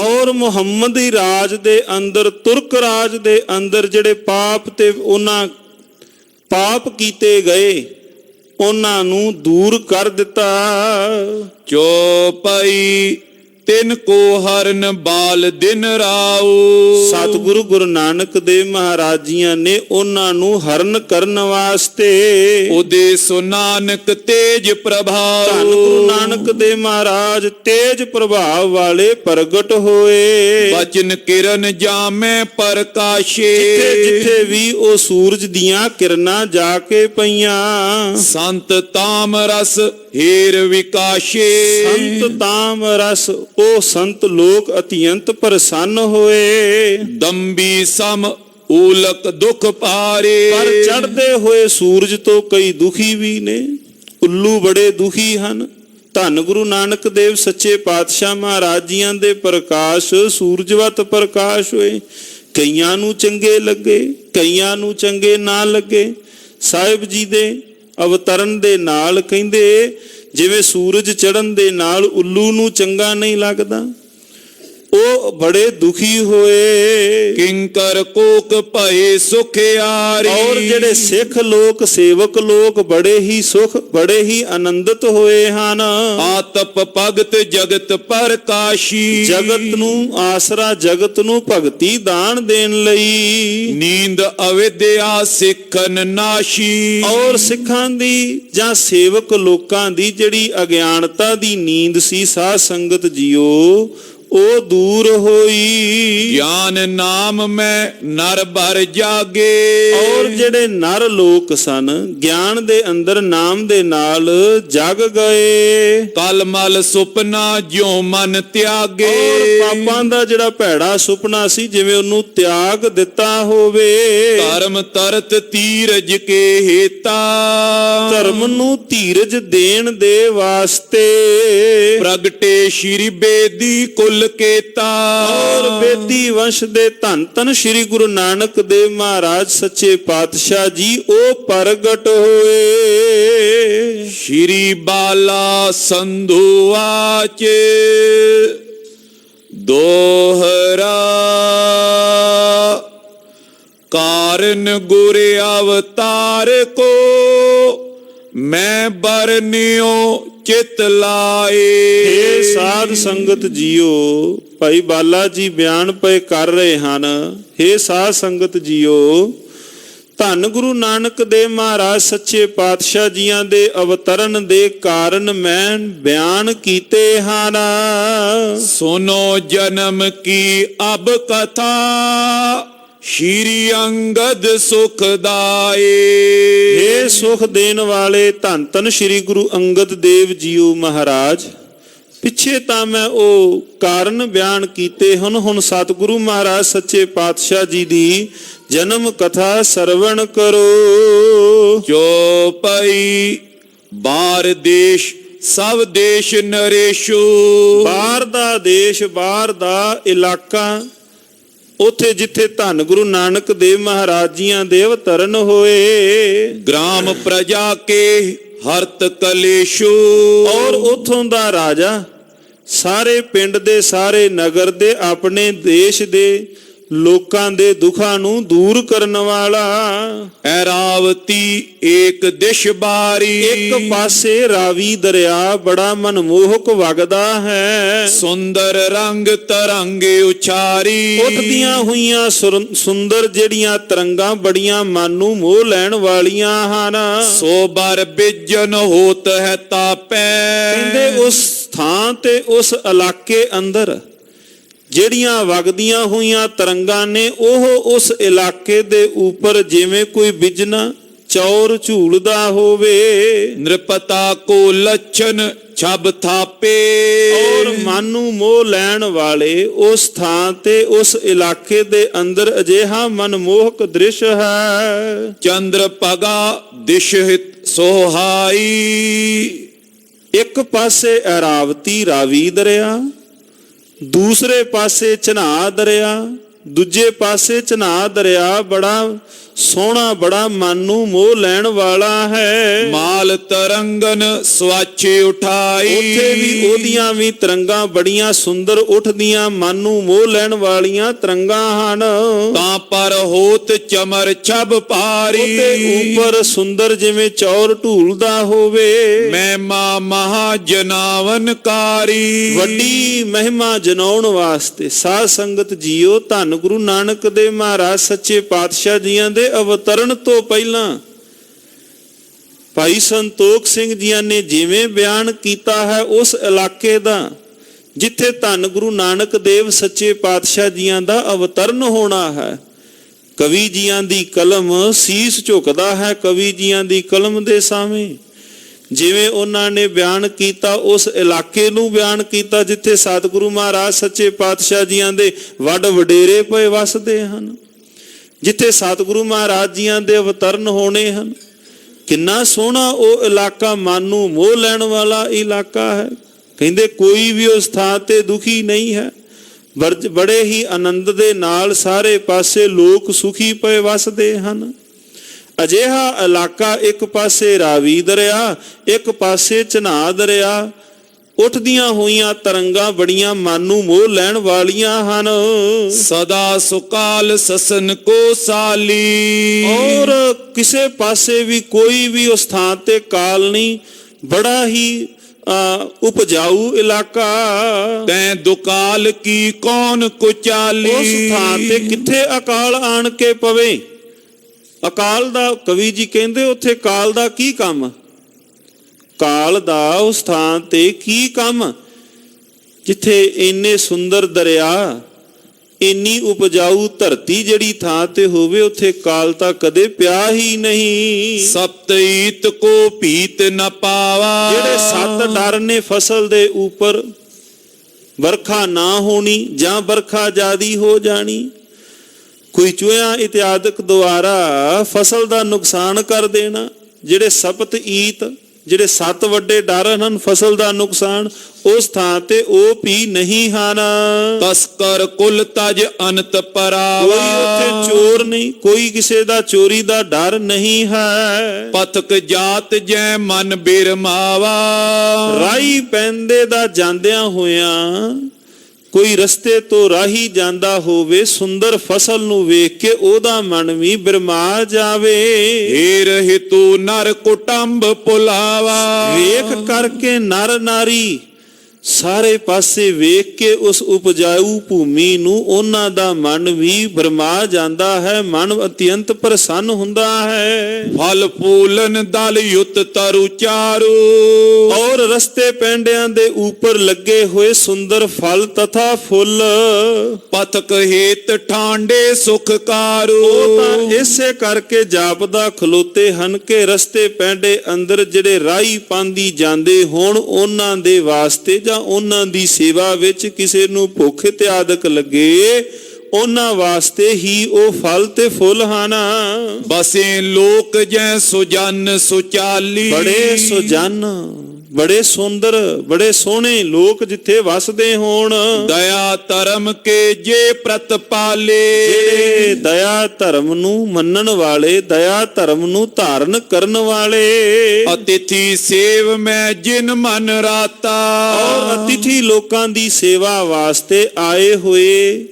ਔਰ ਮੁਹੰਮਦੀ ਰਾਜ ਦੇ ਅੰਦਰ, ਤੁਰਕ ਰਾਜ ਦੇ ਅੰਦਰ ਜਿਹੜੇ ਪਾਪ ਤੇ ਉਹਨਾਂ ਪਾਪ ਕੀਤੇ ਗਏ ਉਹਨਾਂ ਨੂੰ ਦੂਰ ਕਰ ਦਿੱਤਾ। ਚੋਪਈ ਤਿਨ ਕੋ ਹਰਨ ਬਾਲ ਦਿਨ ਰਾਉ। ਸਤਿਗੁਰੂ ਗੁਰੂ ਨਾਨਕ ਦੇਵ ਮਹਾਰਾਜ ਜੀਆਂ ਨੇ ਉਹਨਾਂ ਨੂੰ ਹਰਨ ਕਰਨ ਵਾਸਤੇ ਉਦੇ ਸੋ ਨਾਨਕ ਤੇਜ ਪ੍ਰਭਾਵ। ਧੰਨ ਗੁਰੂ ਨਾਨਕ ਦੇਵ ਮਹਾਰਾਜ ਤੇਜ ਪ੍ਰਭਾਵ ਵਾਲੇ ਪ੍ਰਗਟ ਹੋਏ। ਬਚਨ ਕਿਰਨ ਜਾਮੈ ਪ੍ਰਕਾਸ਼ੇ। ਜਿੱਥੇ ਜਿੱਥੇ ਵੀ ਉਹ ਸੂਰਜ ਦੀਆਂ ਕਿਰਨਾਂ ਜਾ ਕੇ ਪਈਆਂ। ਸੰਤ ਤਾਮ ਰਸ ਹੀਰ ਵਿਕਾਸ਼ੇ। ਸੰਤ ਤਾਮ ਰਸ, ਉਹ ਸੰਤ ਲੋਕ ਅਤਿਅੰਤ ਪ੍ਰਸੰਨ ਹੋਏ। ਦੰਬੀ ਸਮ ਊਲਕ ਦੁਖ ਪਾਰੇ। ਪਰ ਚੜ੍ਹਦੇ ਹੋਏ ਸੂਰਜ ਤੋਂ ਕਈ ਦੁਖੀ ਵੀ ਨੇ, ਉੱਲੂ ਬੜੇ ਦੁਖੀ ਹਨ। ਧੰਨ ਗੁਰੂ ਨਾਨਕ ਦੇਵ ਸੱਚੇ ਪਾਤਸ਼ਾਹ ਮਹਾਰਾਜ ਜੀਆਂ ਦੇ ਪ੍ਰਕਾਸ਼ ਸੂਰਜਵਤ ਪ੍ਰਕਾਸ਼ ਹੋਏ। ਕਈਆਂ ਨੂੰ ਚੰਗੇ ਲੱਗੇ, ਕਈਆਂ ਨੂੰ ਚੰਗੇ ਨਾ ਲੱਗੇ। ਸਾਹਿਬ ਜੀ ਦੇ ਅਵਤਰਨ ਦੇ ਨਾਲ ਕਹਿੰਦੇ ਜਿਵੇਂ ਸੂਰਜ ਚੜ੍ਹਨ ਦੇ ਨਾਲ ਉੱਲੂ ਨੂੰ ਚੰਗਾ ਨਹੀਂ ਲੱਗਦਾ, ਉਹ ਬੜੇ ਦੁਖੀ ਹੋਏ। ਕਿੰਕਰ ਕੋਕ ਭਏ ਸੁਖਿਆਰੀ। ਔਰ ਜਿਹੜੇ ਸਿੱਖ ਲੋਕ, ਸੇਵਕ ਲੋਕ ਬੜੇ ਹੀ ਸੁਖ, ਬੜੇ ਹੀ ਆਨੰਦਿਤ ਹੋਏ ਹਨ। ਆਤਪ ਭਗਤ ਜਗਤ ਪ੍ਰਕਾਸ਼ੀ। ਜਗਤ ਨੂੰ ਆਸਰਾ, ਜਗਤ ਨੂੰ ਭਗਤੀ ਦਾਨ ਦੇਣ ਲਈ। ਨੀਂਦ ਅਵਿਦਿਆ ਸਿੱਖਨ ਨਾਸ਼ੀ। ਔਰ ਸਿੱਖਾਂ ਦੀ ਜਾਂ ਸੇਵਕ ਲੋਕਾਂ ਦੀ ਜਿਹੜੀ ਅਗਿਆਨਤਾ ਦੀ ਨੀਂਦ ਸੀ, ਸਾਧ ਸੰਗਤ ਜੀਓ, ਉਹ ਦੂਰ ਹੋਈ। ਗਿਆਨ ਨਾਮ ਮੈਂ ਨਰ ਭਰ ਜਾਗੇ। ਔਰ ਜਿਹੜੇ ਨਰ ਲੋਕ ਸਨ, ਗਿਆਨ ਦੇ ਅੰਦਰ ਨਾਮ ਦੇ ਨਾਲ ਜਗ ਗਏ। ਕਲ ਮਲ ਸੁਪਨਾ ਜਿਉ ਮਨ ਤਿਆਗੇ। ਔਰ ਪਾਪਾਂ ਦਾ ਜਿਹੜਾ ਭੈੜਾ ਸੁਪਨਾ ਸੀ, ਜਿਵੇਂ ਉਹਨੂੰ ਤਿਆਗ ਦਿੱਤਾ ਹੋਵੇ। ਧਰਮ ਤਰਤ ਧੀਰਜ ਕੇ ਹੇਤਾ। ਧਰਮ ਨੂੰ ਧੀਰਜ ਦੇਣ ਦੇ ਵਾਸਤੇ ਪ੍ਰਗਟੇ ਸ਼੍ਰੀ ਬੇਦੀ ਕੁਲ ਕੇਤਾ। ਔਰ ਬੇਦੀ ਵੰਸ਼ ਦੇ ਧੰਨ ਧੰਨ ਸ਼੍ਰੀ ਗੁਰੂ ਨਾਨਕ ਦੇਵ ਮਹਾਰਾਜ ਸੱਚੇ ਪਾਤਸ਼ਾਹ ਜੀ ਉਹ ਪ੍ਰਗਟ ਹੋਏ। ਸ਼੍ਰੀ ਬਾਲਾ ਸੰਧੂ ਆਚ ਦੋਹਰਾ। ਕਾਰਨ ਗੁਰ ਅਵਤਾਰ ਕੋ ਮੈਂ ਬਰਨਿਓ ਚਿਤ ਲਾਏ। ਹੇ ਸਾਧ ਸੰਗਤ ਜੀਓ, ਭਾਈ ਬਾਲਾ ਜੀ ਬਿਆਨ ਪਏ ਕਰ ਰਹੇ ਹਨ। ਹੇ ਸਾਧ ਸੰਗਤ ਜੀਓ, ਧੰਨ ਗੁਰੂ ਨਾਨਕ ਦੇਵ ਮਹਾਰਾਜ ਸੱਚੇ ਪਾਤਸ਼ਾਹ ਜੀਆਂ ਦੇ ਅਵਤਰਨ ਦੇ ਕਾਰਨ ਮੈਂ ਬਿਆਨ ਕੀਤੇ ਹਨ। ਸੁਨੋ ਜਨਮ ਕੀ ਅਬ ਕਥਾ ਸ਼੍ਰੀ ਅੰਗਦ ਸੁਖਦਾਏ। ਇਹ ਸੁਖ ਦੇਣ ਵਾਲੇ ਧੰਨ ਧੰਨ ਸ਼੍ਰੀ ਗੁਰੂ ਅੰਗਦ ਦੇਵ ਜੀਓ ਮਹਾਰਾਜ, ਪਿੱਛੇ ਤਾਂ ਮੈਂ ਉਹ ਕਾਰਨ ਬਿਆਨ ਕੀਤੇ ਹਨ। ਹੁਣ ਸਤਿਗੁਰੂ ਮਹਾਰਾਜ ਸੱਚੇ ਪਾਤਸ਼ਾਹ ਜੀ ਦੀ ਜਨਮ ਕਥਾ ਸਰਵਣ ਕਰੋ। ਚੋਪਈ ਬਾਰ ਦੇਸ਼ ਸਭ ਦੇਸ਼ ਨਰੇਸ਼ੂ। ਬਾਹਰ ਦਾ ਦੇਸ਼, ਬਾਹਰ ਦਾ ਇਲਾਕਾ, ਉੱਥੇ ਜਿੱਥੇ ਧੰਨ ਗੁਰੂ ਨਾਨਕ ਦੇਵ ਮਹਾਰਾਜ ਜੀਆਂ ਦੇ ਅਵਤਰਨ ਹੋਏ। ਗ੍ਰਾਮ ਪ੍ਰਜਾ ਕੇ ਹਰਤ ਕਲੇਸ਼ੂ। ਔਰ ਉਥੋਂ ਦਾ ਰਾਜਾ ਸਾਰੇ ਪਿੰਡ ਦੇ, ਸਾਰੇ ਨਗਰ ਦੇ, ਆਪਣੇ ਦੇਸ਼ ਦੇ ਲੋਕਾਂ ਦੇ ਦੁੱਖਾਂ ਨੂੰ ਦੂਰ ਕਰਨ ਵਾਲਾ। ਐਰਾਵਤੀ ਏਕ ਦਿਸ਼ ਬਾਰੀ। ਇੱਕ ਪਾਸੇ ਰਾਵੀ ਦਰਿਆ ਬੜਾ ਮਨਮੋਹਕ ਵਗਦਾ ਹੈ। ਸੁੰਦਰ ਰੰਗ ਤਰੰਗੇ ਉਚਾਰੀ। ਉੱਠਦੀਆਂ ਹੋਈਆਂ ਸੁੰਦਰ ਜਿਹੜੀਆਂ ਤਰੰਗਾਂ ਬੜੀਆਂ ਮਨ ਨੂੰ ਮੋਹ ਲੈਣ ਵਾਲੀਆਂ ਹਨ। ਸੋ ਬਰ ਬਿਜਨ ਹੋਤ ਹੈ ਤਾਪੈ। ਕਹਿੰਦੇ ਉਸ ਥਾਂ ਤੇ, ਉਸ ਇਲਾਕੇ ਅੰਦਰ ਜਿਹੜੀਆਂ ਵਗਦੀਆਂ ਹੋਈਆਂ ਤਰੰਗਾਂ ਨੇ, ਉਹ ਉਸ ਇਲਾਕੇ ਦੇ ਉੱਪਰ ਜਿਵੇਂ ਕੋਈ ਬਿਜਨਾ ਚੌਰ ਝੂਲਦਾ ਹੋਵੇ। ਨਿਰਪਤਾ ਕੋ ਲੱਛਣ ਛਬ ਥਾਪੇ। ਔਰ ਮਨ ਨੂੰ ਮੋਹ ਲੈਣ ਵਾਲੇ ਉਸ ਥਾਂ ਤੇ, ਉਸ ਇਲਾਕੇ ਦੇ ਅੰਦਰ ਅਜਿਹਾ ਮਨਮੋਹਕ ਦ੍ਰਿਸ਼ ਹੈ। ਚੰਦਰ ਪਗਾ ਦਿਸ਼ ਹਿਤ ਸੋਹਾਈ। ਇੱਕ ਪਾਸੇ ਐਰਾਵਤੀ ਰਾਵੀ ਦਰਿਆ, ਦੂਸਰੇ ਪਾਸੇ ਝਨਾ ਦਰਿਆ, ਦੂਜੇ ਪਾਸੇ ਝਨਾ ਦਰਿਆ ਬੜਾ ਸੋਹਣਾ, ਬੜਾ ਮਨ ਨੂੰ ਮੋਹ ਲੈਣ ਵਾਲਾ ਹੈ। ਮਾਲ ਤਰੰਗਨ ਸਵਾਚੇ ਉਠਾਈ, ਉੱਥੇ ਵੀ ਉਹਦੀਆਂ ਵੀ ਤਰੰਗਾਂ ਬੜੀਆਂ ਸੁੰਦਰ ਉੱਠਦੀਆਂ, ਮਨ ਨੂੰ ਮੋਹ ਲੈਣ ਵਾਲੀਆਂ ਤਰੰਗਾਂ ਹਨ। ਤਾਂ ਪਰ ਹੋਤ ਚਮਰ ਛਬ ਭਾਰੀ, ਉਹਦੇ ਉੱਪਰ ਸੁੰਦਰ ਜਿਵੇਂ ਚੌਰ ਢੂਲਦਾ ਹੋਵੇ। ਮਹਿਮਾ ਮਹਾ ਜਨਾਵਨਕਾਰੀ, ਵੱਡੀ ਮਹਿਮਾ ਜਨਾਉਣ ਵਾਸਤੇ ਸਾਧ ਸੰਗਤ ਜੀਓ, ਧੰਨ ਗੁਰੂ ਨਾਨਕ ਦੇਵ ਮਹਾਰਾਜ ਸੱਚੇ ਪਾਤਸ਼ਾਹ ਜੀਆਂ ਦੇ ਅਵਤਰਨ ਤੋਂ ਪਹਿਲਾਂ ਭਾਈ ਸੰਤੋਖ ਸਿੰਘ ਜੀਆਂ ਨੇ ਜਿਵੇਂ ਬਿਆਨ ਕੀਤਾ ਹੈ ਉਸ ਇਲਾਕੇ ਦਾ ਜਿੱਥੇ ਧੰਨ ਗੁਰੂ ਨਾਨਕ ਦੇਵ ਸੱਚੇ ਪਾਤਸ਼ਾਹ ਜੀਆਂ ਦਾ ਅਵਤਰਨ ਹੋਣਾ ਹੈ। ਕਵੀ ਜੀਆਂ ਦੀ ਕਲਮ ਸੀਸ ਝੁਕਦਾ ਹੈ ਕਵੀ ਜੀਆਂ ਦੀ ਕਲਮ ਦੇ ਸਾਹਮਣੇ। ਜਿਵੇਂ ਉਹਨਾਂ ਨੇ ਬਿਆਨ ਕੀਤਾ ਉਸ ਇਲਾਕੇ ਨੂੰ ਬਿਆਨ ਕੀਤਾ ਜਿੱਥੇ ਸਤਿਗੁਰੂ ਮਹਾਰਾਜ ਸੱਚੇ ਪਾਤਸ਼ਾਹ ਜੀਆਂ ਦੇ ਵੱਡ ਵਡੇਰੇ ਪਏ ਵਸਦੇ ਹਨ, ਜਿੱਥੇ ਸਤਿਗੁਰੂ ਮਹਾਰਾਜ ਜੀਆਂ ਦੇ ਅਵਤਰਨ ਹੋਣੇ ਹਨ। ਕਿੰਨਾ ਸੋਹਣਾ ਉਹ ਇਲਾਕਾ, ਮਨ ਨੂੰ ਮੋਹ ਲੈਣ ਵਾਲਾ ਇਲਾਕਾ ਹੈ। ਕਹਿੰਦੇ ਕੋਈ ਵੀ ਉਸ ਥਾਂ ਤੇ ਦੁਖੀ ਨਹੀਂ ਹੈ, ਬੜੇ ਹੀ ਆਨੰਦ ਦੇ ਨਾਲ ਸਾਰੇ ਪਾਸੇ ਲੋਕ ਸੁਖੀ ਪਏ ਵਸਦੇ ਹਨ। ਅਜਿਹਾ ਇਲਾਕਾ, ਇੱਕ ਪਾਸੇ ਰਾਵੀ ਦਰਿਆ, ਇੱਕ ਪਾਸੇ ਝਨਾ ਦਰਿਆ, ਉੱਠਦੀਆਂ ਹੋਈਆਂ ਤਰੰਗਾਂ ਬੜੀਆਂ ਮਨ ਨੂੰ ਮੋਹ ਲੈਣ ਵਾਲੀਆਂ ਹਨ। ਸਦਾ ਸੁਕਾਲ ਸਸਨ ਕੋ ਸਾਲੀ, ਔਰ ਕਿਸੇ ਪਾਸੇ ਵੀ ਕੋਈ ਵੀ ਉਸ ਥਾਂ ਤੇ ਕਾਲ ਨਹੀਂ, ਬੜਾ ਹੀ ਉਪਜਾਊ ਇਲਾਕਾ। ਤੈਂ ਦੁਕਾਲ ਕੀ ਕੌਣ ਕੁਚਾਲੀ, ਉਸ ਥਾਂ ਤੇ ਕਿੱਥੇ ਅਕਾਲ ਆਣ ਕੇ ਪਵੇ। ਅਕਾਲ ਦਾ ਕਵੀ ਜੀ ਕਹਿੰਦੇ ਉੱਥੇ ਕਾਲ ਦਾ ਕੀ ਕੰਮ, ਕਾਲ ਦਾ ਉਸ ਥਾਂ ਤੇ ਕੀ ਕੰਮ ਜਿੱਥੇ ਇੰਨੇ ਸੁੰਦਰ ਦਰਿਆ, ਇੰਨੀ ਉਪਜਾਊ ਧਰਤੀ ਜਿਹੜੀ ਥਾਂ ਤੇ ਹੋਵੇ, ਉੱਥੇ ਕਾਲ ਤਾਂ ਕਦੇ ਪਿਆ ਹੀ ਨਹੀਂ। ਸਪਤਈਤ ਕੋ ਭੀਤ ਨ ਪਾਵਾ, ਜਿਹੜੇ 7 ਡਰ ਨੇ ਫਸਲ ਦੇ ਉੱਪਰ, ਵਰਖਾ ਨਾ ਹੋਣੀ ਜਾਂ ਵਰਖਾ ਜ਼ਿਆਦੀ ਹੋ ਜਾਣੀ, ਕੋਈ ਚੂਹਿਆਂ ਇਤਿਆਦਿਕ ਦੁਆਰਾ ਫਸਲ ਦਾ ਨੁਕਸਾਨ ਕਰ ਦੇਣਾ, ਜਿਹੜੇ ਸਪਤ ਈਤ, ਜਿਹੜੇ 7 ਵੱਡੇ ਡਰ ਹਨ ਫਸਲ ਦਾ ਨੁਕਸਾਨ, ਉਸ ਥਾਂ ਤੇ ਉਹ ਵੀ ਨਹੀਂ ਹਨ। ਤਸਕਰ ਕੁਲ ਤਜ ਅਨੰਤ ਪਰਾਵਾ, ਕੋਈ ਉੱਥੇ ਚੋਰ ਨਹੀਂ, ਕੋਈ ਕਿਸੇ ਦਾ ਚੋਰੀ ਦਾ ਡਰ ਨਹੀਂ ਹੈ। ਪਥਕ ਜਾਤ ਜੈ ਮਨ ਬਿਰਮਾਵਾ, ਰਾਹੀ ਪੈਂਦੇ ਦਾ ਜਾਂਦਿਆਂ ਹੋਇਆਂ ਕੋਈ ਰਸਤੇ ਤੋਂ ਰਾਹੀ ਜਾਂਦਾ ਹੋਵੇ, ਸੁੰਦਰ ਫਸਲ ਨੂੰ ਵੇਖ ਕੇ ਉਹਦਾ ਮਨ ਵੀ ਬਿਰਮਾ ਜਾਵੇ। ਹੀਰ ਹਿਤੂ ਨਰ ਕੁਟੰਬ ਪੁਲਾਵਾ, ਵੇਖ ਕਰਕੇ ਨਰ ਨਾਰੀ ਸਾਰੇ ਪਾਸੇ ਵੇਖ ਕੇ ਉਸ ਉਪਜਾਊ ਭੂਮੀ ਨੂੰ ਉਹਨਾਂ ਦਾ ਮਨ ਵੀ ਭਰਮਾ ਜਾਂਦਾ ਹੈ, ਮਨ ਅਤਿਅੰਤ ਪ੍ਰਸੰਨ ਹੁੰਦਾ ਹੈ। ਫਲ ਫੂਲਨ ਦਲ ਯੁਤ ਤਰੁ ਚਾਰੂ, ਔਰ ਰਸਤੇ ਪੈਂਡਿਆਂ ਦੇ ਉੱਪਰ ਲੱਗੇ ਹੋਏ ਸੁੰਦਰ ਫਲ ਤਥਾ ਫੁੱਲ, ਪਥਕ ਹੇਤ ਠਾਂਡੇ ਸੁਖ ਕਾਰੂ। ਉਹ ਤਾਂ ਇਸੇ ਕਰਕੇ ਜਾਪਦਾ ਖਲੋਤੇ ਹਨ ਕਿ ਰਸਤੇ ਪੈਂਡੇ ਅੰਦਰ ਜਿਹੜੇ ਰਾਹੀ ਪਾਂਦੀ ਜਾਂਦੇ ਹੋਣ, ਉਹਨਾਂ ਦੇ ਵਾਸਤੇ ਉਹਨਾਂ ਦੀ ਸੇਵਾ ਵਿੱਚ ਕਿਸੇ ਨੂੰ ਭੁੱਖ ਇਤਿਆਦਿਕ ਲੱਗੇ, ਉਹਨਾਂ ਵਾਸਤੇ ਹੀ ਉਹ ਫਲ ਤੇ ਫੁੱਲ ਹਨ। ਬਸੇ ਲੋਕ ਜੈ ਸੁਜਨ ਸੁਚਾਲੀ, ਬੜੇ ਸੁਜਨ, ਬੜੇ ਸੁੰਦਰ, ਬੜੇ ਸੋਹਣੇ ਲੋਕ ਜਿੱਥੇ ਵਸਦੇ ਹੋਣ। ਦਇਆ ਧਰਮ ਕੇ ਜੇ ਪ੍ਰਤਪਾਲੇ, ਜਿਹੜੇ ਦਇਆ ਧਰਮ ਨੂੰ ਮੰਨਣ ਵਾਲੇ, ਦਇਆ ਧਰਮ ਨੂੰ ਧਾਰਨ ਕਰਨ ਵਾਲੇ। ਅਤਿਥੀ ਸੇਵ ਮੈਂ ਜਿਨ ਮਨ ਰਾਤਾ, ਔਰ ਅਤਿਥੀ ਲੋਕਾਂ ਦੀ ਸੇਵਾ ਵਾਸਤੇ ਆਏ ਹੋਏ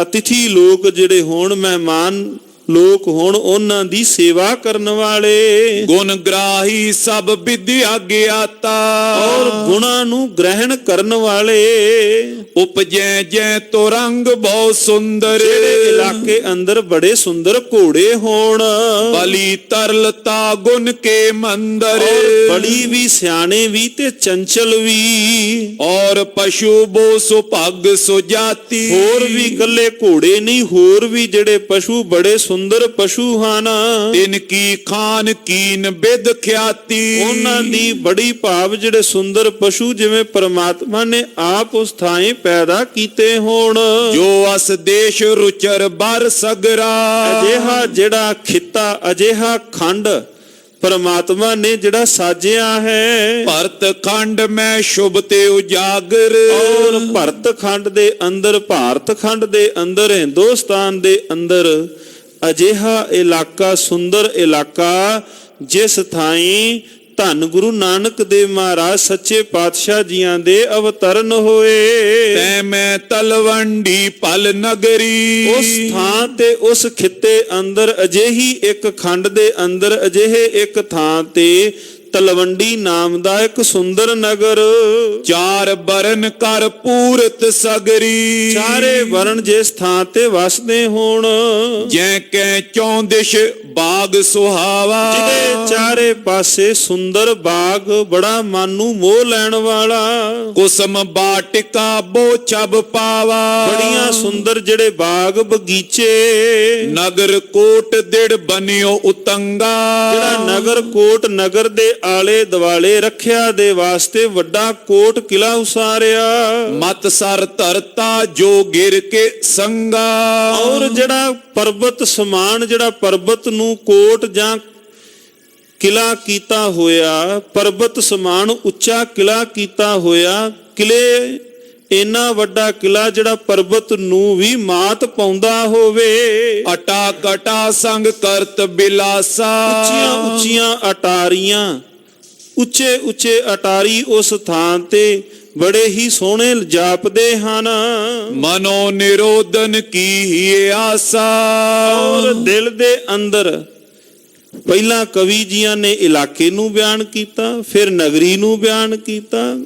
ਅਤਿਥੀ ਲੋਕ ਜਿਹੜੇ ਹੋਣ, ਮਹਿਮਾਨ ਲੋਕ ਹੋਣ, ਉਹਨਾਂ ਦੀ ਸੇਵਾ ਕਰਨ ਵਾਲੇ। ਗੁਣ ਗ੍ਰਾਹੀ ਸਭ ਵਿਦਿਆ ਗਿਆਤਾ, ਔਰ ਗੁਣਾਂ ਨੂੰ ਗ੍ਰਹਿਣ ਕਰਨ ਵਾਲੇ। ਉਪਜੈ ਜੈ ਤੁਰੰਗ ਬਹੁ ਸੁੰਦਰ, ਜਿਹੜੇ ਇਲਾਕੇ ਅੰਦਰ ਬੜੇ ਸੁੰਦਰ ਘੋੜੇ ਹੋਣ। ਬਲੀ ਤਰਲਤਾ ਗੁਣ ਕੇ ਮੰਦਰ, ਬੜੀ ਵੀ ਸਿਆਣੇ ਵੀ ਤੇ ਚੰਚਲ ਵੀ। ਔਰ ਪਸ਼ੂ ਬੋ ਸੁਭਾਗ ਸੁਜਾਤੀ, ਹੋਰ ਵੀ ਇਕੱਲੇ ਘੋੜੇ ਨਹੀਂ, ਹੋਰ ਵੀ ਜਿਹੜੇ ਪਸ਼ੂ ਬੜੇ ਸੁੰਦਰ ਪਸ਼ੂ ਹਨ। ਤਿਨ ਕੀ ਖਾਨ ਕੀਨ ਬਿਦ ਖਿਆਤੀ, ਉਹਨਾਂ ਦੀ ਬੜੀ ਭਾਵ ਜਿਹੜੇ ਸੁੰਦਰ ਪਸ਼ੂ ਜਿਵੇਂ ਪਰਮਾਤਮਾ ਨੇ ਆਪ ਉਸ ਥਾਂ ਪੈਦਾ ਕੀਤੇ ਹੋਣ। ਜੋ ਅਸ ਦੇਸ਼ ਰੁਚਰ ਬਰ ਸਗਰਾ, ਅਜਿਹਾ ਜਿਹੜਾ ਖਿੱਤਾ, ਅਜਿਹਾ ਖੰਡ ਪਰਮਾਤਮਾ ਨੇ ਜਿਹੜਾ ਸਾਜਿਆ ਹੈ। ਭਰਤ ਖੰਡ ਮੈਂ ਸ਼ੁਭ ਤੇ ਉਜਾਗਰ, ਔਰ ਭਰਤ ਖੰਡ ਦੇ ਅੰਦਰ, ਭਾਰਤ ਖੰਡ ਦੇ ਅੰਦਰ, ਹਿੰਦੁਸਤਾਨ ਦੇ ਅੰਦਰ ਅਜਿਹਾ ਇਲਾਕਾ, ਸੁੰਦਰ ਇਲਾਕਾ, ਜਿਸ ਥਾਈਂ ਧੰਨ ਗੁਰੂ ਨਾਨਕ ਦੇਵ ਮਹਾਰਾਜ ਸੱਚੇ ਪਾਤਸ਼ਾਹ ਜੀਆਂ ਦੇ ਅਵਤਰਨ ਹੋਏ। ਤੈ ਮੈਂ ਤਲਵੰਡੀ ਭਲ ਨਗਰੀ, ਉਸ ਥਾਂ ਤੇ ਉਸ ਖਿੱਤੇ ਅੰਦਰ, ਅਜਿਹੀ ਇੱਕ ਖੰਡ ਦੇ ਅੰਦਰ, ਅਜਿਹੇ ਇੱਕ ਥਾਂ ਤੇ ਤਲਵੰਡੀ ਨਾਮ ਦਾ ਇੱਕ ਸੁੰਦਰ ਨਗਰ, ਚਾਰ ਬਰਨ ਕਰ ਪੂਰਤ ਸਗਰੀ, ਚਾਰੇ ਵਰਨ ਜਿਸ ਥਾਂ ਤੇ ਵਸਦੇ ਹੋਣ, ਜੈ ਕੈ ਚੌਂਦਿਸ਼ ਬਾਗ ਸੁਹਾਵਾ, ਜਿਹਦੇ ਚਾਰੇ ਪਾਸੇ ਸੁੰਦਰ ਬਾਗ, ਬੜਾ ਮਨ ਨੂੰ ਮੋਹ ਲੈਣ ਵਾਲਾ, ਕੁਸਮ ਬਾਟਿਕਾ ਬੋ ਛਬ ਪਾਵਾ, ਬੜੀਆਂ ਸੁੰਦਰ ਜਿਹੜੇ ਬਾਗ ਬਗੀਚੇ, ਨਗਰ ਕੋਟ ਦਿੜ ਬਨਿਓ ਉਤੰਗਾ, ਜਿਹੜਾ ਨਗਰ ਕੋਟ, ਨਗਰ ਦੇ ਆਲੇ ਦੁਆਲੇ ਰੱਖਿਆ ਦੇ ਵਾਸਤੇ ਵੱਡਾ ਕੋਟ ਕਿਲਾ ਉਸਾਰਿਆ, ਮਤ ਸਰ ਧਰਤਾ ਜੋ ਗਿਰ ਕੇ ਸੰਗਾ, ਔਰ ਜਿਹੜਾ ਪਰਬਤ ਸਮਾਨ, ਜਿਹੜਾ ਪਰਬਤ ਨੂੰ ਕੋਟ ਜਾਂ ਕਿਲਾ ਕੀਤਾ ਹੋਇਆ, ਪਰਬਤ ਸਮਾਨ ਉੱਚਾ ਕਿਲਾ ਕੀਤਾ ਹੋਇਆ, ਕਿਲੇ ਇੰਨਾ ਵੱਡਾ ਕਿਲਾ ਜਿਹੜਾ ਪਰਬਤ ਨੂੰ ਵੀ ਮਾਤ ਪਾਉਂਦਾ ਹੋਵੇ, ਅਟਾ ਕਟਾ ਸੰਗ ਕਰਤ ਬਿਲਾਸਾ, ਉੱਚੀਆਂ ਉੱਚੀਆਂ ਅਟਾਰੀਆਂ, ਉੱਚੇ ਉੱਚੇ ਅਟਾਰੀ ਉਸ ਥਾਂ ਤੇ ਬੜੇ ਹੀ ਸੋਹਣੇ ਜਾਪਦੇ ਹਨ। ਮਨੋ ਨਿਰੋਧਨ ਕੀ ਹੀ ਆਸਾ, ਔਰ ਦਿਲ ਦੇ ਅੰਦਰ ਪਹਿਲਾਂ ਕਵੀ ਜੀਆਂ ਨੇ ਇਲਾਕੇ ਨੂੰ ਬਿਆਨ ਕੀਤਾ, ਫਿਰ ਨਗਰੀ ਨੂੰ ਬਿਆਨ ਕੀਤਾ,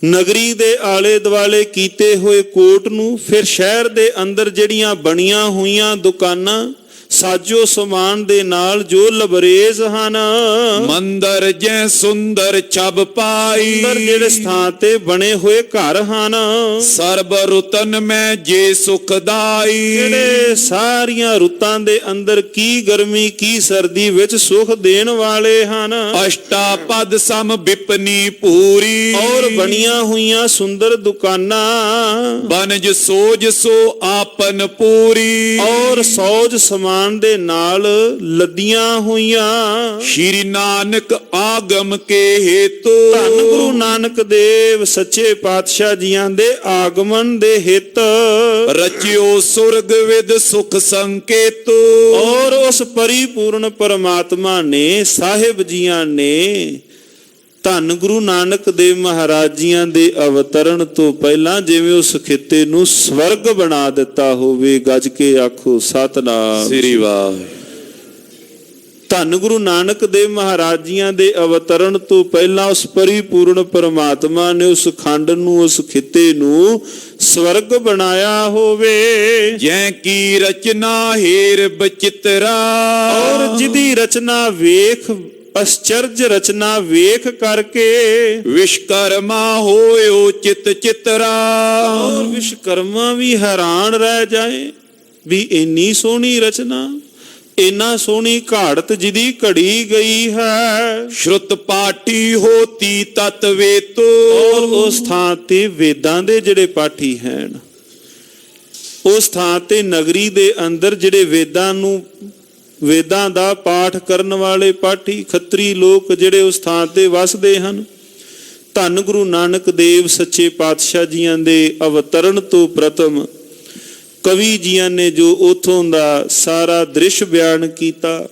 ਨਗਰੀ ਦੇ ਆਲੇ ਦੁਆਲੇ ਕੀਤੇ ਹੋਏ ਕੋਟ ਨੂੰ, ਫਿਰ ਸ਼ਹਿਰ ਦੇ ਅੰਦਰ ਜਿਹੜੀਆਂ ਬਣੀਆਂ ਹੋਈਆਂ ਦੁਕਾਨਾਂ, ਸਾਜੋ ਸਮਾਨ ਦੇ ਨਾਲ ਜੋ ਲਬਰੇਜ਼ ਹਨ, ਮੰਦਰ ਜੈ ਸੁੰਦਰ ਛਬ ਪਾਈ, ਅੰਦਰ ਜਿਹੜੇ ਸਥਾਨ ਤੇ ਬਣੇ ਹੋਏ ਘਰ ਹਨ, ਸਰਬ ਰੁਤਨ ਮੈਂ ਜੇ ਸੁਖਦਾਈ, ਜਿਹੜੇ ਸਾਰੀਆਂ ਰੁੱਤਾਂ ਦੇ ਅੰਦਰ ਕੀ ਗਰਮੀ ਕੀ ਸਰਦੀ ਵਿੱਚ ਸੁਖ ਦੇਣ ਵਾਲੇ ਹਨ, ਅਸ਼ਟਾਪਦ ਸਮ ਵਿਪਨੀ ਪੂਰੀ, ਔਰ ਬਣੀਆਂ ਹੋਈਆਂ ਸੁੰਦਰ ਦੁਕਾਨਾਂ, ਬਨਜ ਸੋਜ ਸੋ ਆਪਨ ਪੂਰੀ, ਔਰ ਸੌਜ ਸਮਾਨ ਦੇ ਨਾਲ ਲੱਦੀਆਂ ਹੋਈਆਂ, ਸ਼੍ਰੀ ਨਾਨਕ ਆਗਮ ਕੇ ਹੇਤੂ, ਧੰਨ ਗੁਰੂ ਨਾਨਕ ਦੇਵ ਸੱਚੇ ਪਾਤਸ਼ਾਹ ਜੀਆਂ ਦੇ ਆਗਮਨ ਦੇ ਹਿੱਤ, ਰਚਿਓ ਸੁਰਗ ਵਿਦ ਸੁਖ ਸੰਕੇਤੂ, ਔਰ ਉਸ ਪਰਿਪੂਰਨ ਪਰਮਾਤਮਾ ਨੇ, ਸਾਹਿਬ ਜੀਆਂ ਨੇ ਧੰਨ ਗੁਰੂ ਨਾਨਕ ਦੇਵ ਮਹਾਰਾਜ ਜੀਆਂ ਦੇ ਅਵਤਰਨ ਤੋਂ ਪਹਿਲਾਂ ਜਿਵੇਂ ਉਸ ਖਿੱਤੇ ਨੂੰ ਸਵਰਗ ਬਣਾ ਦਿੱਤਾ ਹੋਵੇ, ਗੱਜ ਕੇ ਆਖੋ ਸਤਿਨਾਮ ਸ੍ਰੀ ਵਾਹਿਗੁਰੂ। ਧੰਨ ਗੁਰੂ ਨਾਨਕ ਦੇਵ ਮਹਾਰਾਜ ਜੀਆਂ ਦੇ ਅਵਤਰਨ ਤੋਂ ਪਹਿਲਾਂ ਉਸ ਪਰਿਪੂਰਨ ਪਰਮਾਤਮਾ ਨੇ ਉਸ ਖੰਡ ਨੂੰ, ਉਸ ਖਿੱਤੇ ਨੂੰ ਸਵਰਗ ਬਣਾਇਆ ਹੋਵੇ, ਜੈ ਕੀ ਰਚਨਾ ਹੇਰ ਬਚਿਤਰਾ, ਔਰ ਜਿਹਦੀ ਰਚਨਾ ਵੇਖ, ਅਸਚਰਜ ਰਚਨਾ ਵੇਖ ਕਰਕੇ ਵਿਸ਼ਕਰਮਾ ਹੋਇਓ ਚਿਤ ਚਿਤਰਾ, ਔਰ ਵਿਸ਼ਕਰਮਾ ਵੀ ਹੈਰਾਨ ਰਹਿ ਜਾਏ ਵੀ ਇੰਨੀ ਸੋਹਣੀ ਰਚਨਾ, ਇੰਨਾ ਸੋਹਣੀ ਘਾੜਤ ਜਿਹਦੀ ਘੜੀ ਗਈ ਹੈ, ਸ਼ਰੁਤ ਪਾਠੀ ਹੋਤੀ ਤਤ ਵੇਤੋ, ਔਰ ਉਸ ਥਾਂ ਤੇ ਵੇਦਾਂ ਦੇ ਜਿਹੜੇ ਪਾਠੀ ਹਨ, ਉਸ ਥਾਂ ਤੇ ਨਗਰੀ ਦੇ ਅੰਦਰ ਜਿਹੜੇ ਵੇਦਾਂ ਦਾ ਪਾਠ ਕਰਨ ਵਾਲੇ ਪਾਠੀ ਖੱਤਰੀ ਲੋਕ ਜਿਹੜੇ ਉਸ ਥਾਂ ਤੇ ਵਸਦੇ ਹਨ, ਧੰਨ ਗੁਰੂ ਨਾਨਕ ਦੇਵ ਸੱਚੇ ਪਾਤਸ਼ਾਹ ਜੀਆਂ ਦੇ ਅਵਤਰਨ ਤੋਂ ਪ੍ਰਥਮ ਕਵੀ ਜੀਆਂ ਨੇ ਜੋ ਉਥੋਂ ਦਾ ਸਾਰਾ ਦ੍ਰਿਸ਼ ਬਿਆਨ ਕੀਤਾ,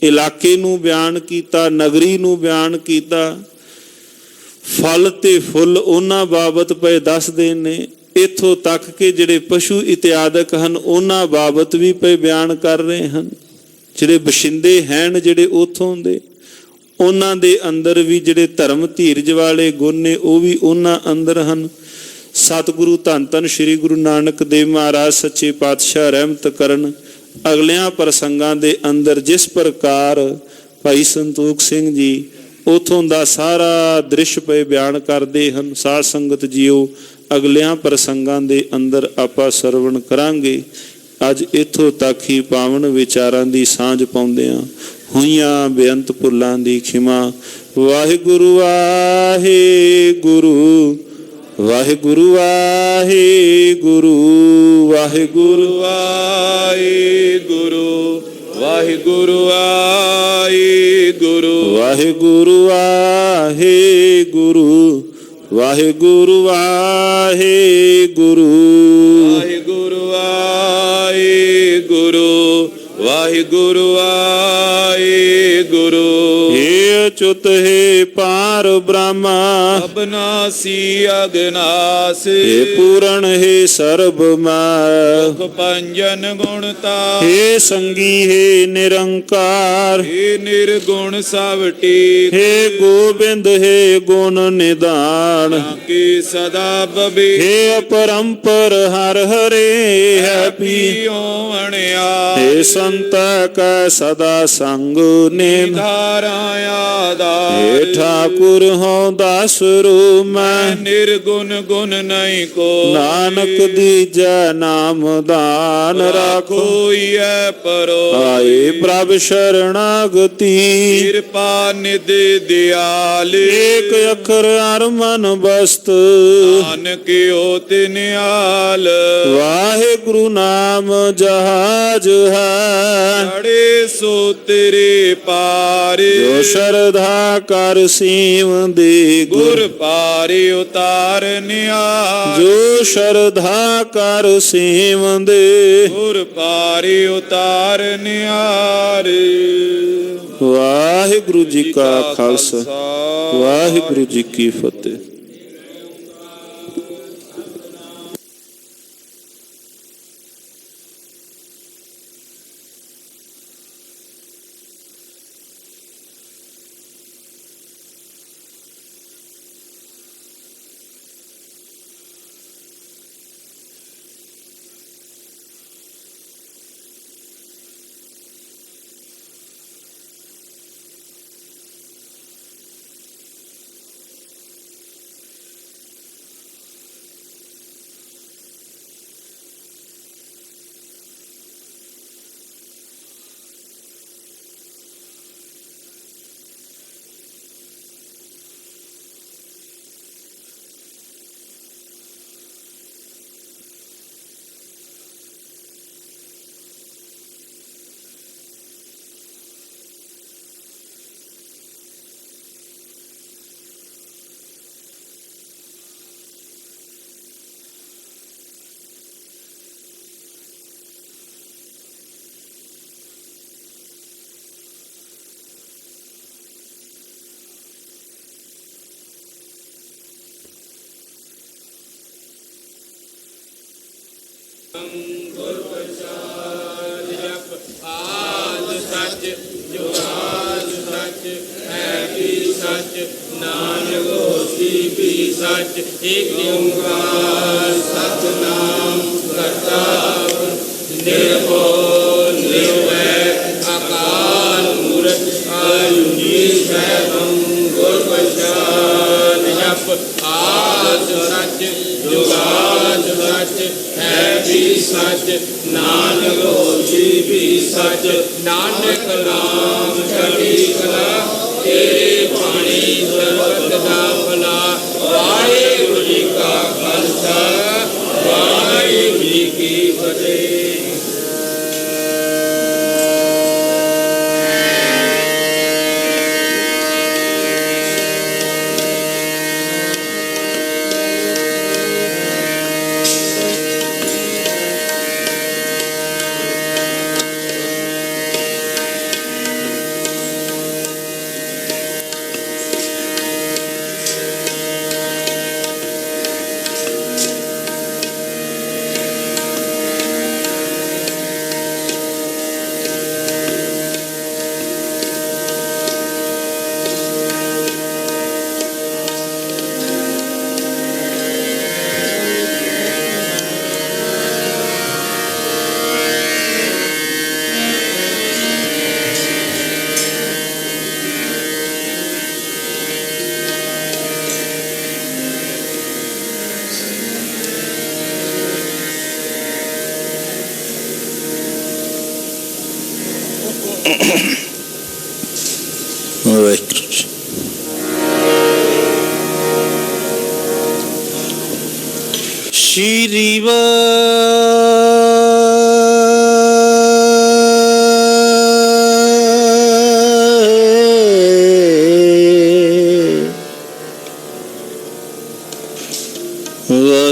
ਇਲਾਕੇ ਨੂੰ ਬਿਆਨ ਕੀਤਾ, ਨਗਰੀ ਨੂੰ ਬਿਆਨ ਕੀਤਾ, ਫਲ ਤੇ ਫੁੱਲ ਉਹਨਾਂ ਬਾਬਤ ਪਏ ਦੱਸਦੇ ਨੇ, ਇੱਥੋਂ ਤੱਕ ਕਿ ਜਿਹੜੇ ਪਸ਼ੂ ਇਤਿਆਦਿਕ ਹਨ ਉਹਨਾਂ ਬਾਬਤ ਵੀ ਪਏ ਬਿਆਨ ਕਰ ਰਹੇ ਹਨ, ਜਿਹੜੇ ਬਸ਼ਿੰਦੇ ਹਨ ਜਿਹੜੇ ਉਥੋਂ ਦੇ, ਉਹਨਾਂ ਦੇ ਅੰਦਰ ਵੀ ਜਿਹੜੇ ਧਰਮ ਧੀਰਜ ਵਾਲੇ ਗੁਣ ਨੇ ਉਹ ਵੀ ਉਹਨਾਂ ਅੰਦਰ ਹਨ। ਸਤਿਗੁਰੂ ਧੰਨ ਧੰਨ ਸ੍ਰੀ ਗੁਰੂ ਨਾਨਕ ਦੇਵ ਮਹਾਰਾਜ ਸੱਚੇ ਪਾਤਸ਼ਾਹ ਰਹਿਮਤ ਕਰਨ। ਅਗਲਿਆਂ ਪ੍ਰਸੰਗਾਂ ਦੇ ਅੰਦਰ ਜਿਸ ਪ੍ਰਕਾਰ ਭਾਈ ਸੰਤੋਖ ਸਿੰਘ ਜੀ ਉਥੋਂ ਦਾ ਸਾਰਾ ਦ੍ਰਿਸ਼ ਪਏ ਬਿਆਨ ਕਰਦੇ ਹਨ, ਸਾਧ ਸੰਗਤ ਜੀਓ ਅਗਲਿਆਂ ਪ੍ਰਸੰਗਾਂ ਦੇ ਅੰਦਰ ਆਪਾਂ ਸਰਵਣ ਕਰਾਂਗੇ। ਅੱਜ ਇੱਥੋਂ ਤੱਕ ਹੀ ਪਾਵਨ ਵਿਚਾਰਾਂ ਦੀ ਸਾਂਝ ਪਾਉਂਦਿਆਂ ਹੋਈਆਂ ਬੇਅੰਤ ਭੁੱਲਾਂ ਦੀ ਖਿਮਾ। ਵਾਹਿਗੁਰੂ ਵਾਹਿਗੁਰੂ ਵਾਹਿਗੁਰੂ ਵਾਹਿਗੁਰੂ ਵਾਹਿਗੁਰੂ ਵਾਹਿਗੁਰੂ ਵਾਹਿਗੁਰੂ। ਵਾਹਿਗੁਰੂ ਵਾਹਿਗੁਰੂ ਵਾਹਿਗੁਰੂ ਵਾਹਿਗੁਰੂ ਵਾਹਿਗੁਰੂ ਵਾਹਿਗੁਰੂ ਵਾਹਿਗੁਰੂ ਵਾਹਿਗੁਰੂ ਵਾਹਿਗੁਰੂ ਵਾਹਿਗੁਰੂ हे अच्युत हे पार ब्रह्मा ਅਬਨਾਸੀ ਅਗਨਾਸ हे पूरण हे सर्वमय ਸੁਖ ਪੰਜਨ ਗੁਣਤਾ हे संगी हे निरंकार ਏ ਨਿਰਗੁਣ ਸਭ ਟੇਕ हे गोविंद हे गुण निदान ਕੀ ਸਦਾ ਬਬੇ हे अपरंपर हर हरे है पी ਪੀਓ ਅਣਿਆ हे संत का सदा संग नेम ਧਾਰਾਇਆ हे ठाकुर हो दास रू मैं ਨਿਰਗੁਣ ਗੁਣ ਨਹੀਂ ਕੋ नानक दीजै नाम दान राखो ਕੋਈ ਐ ਪਰੋ आए प्रभ शरणागति ਕਿਰਪਾ ਨਿਧ ਦਿਆਲ एक अखर हर मन बस्त ਨਾਨਕ ਓਤ ਨਿਆਲ वाहिगुरु नाम जहाज है ਅੜੇ ਸੋ ਤੇਰੇ ਪਾਰ जो श्रद्धा कर सीम दे ਗੁਰ ਪਾਰੇ ਉਤਾਰਨਿਆ जो श्रद्धा कर सीम दे ਗੁਰ ਪਾਰੇ ਉਤਾਰਨਿਆਰ वाहिगुरु जी का खालसा वाहिगुरु जी की फतेह। एक ओंकार सतनाम करता निर्भय निर्वैर अकाल मूर्त अजूनी सैभं गुर प्रसाद जप आद सच जुगाद सच है भी सच नानक होसी भी सच नानक नाम चढ़ी कला तेरे पानी सर्वत दा भला वाहिगुरु जी का खालसा वाहिगुरु जी की फतेह। वाहिगुरु जी। श्री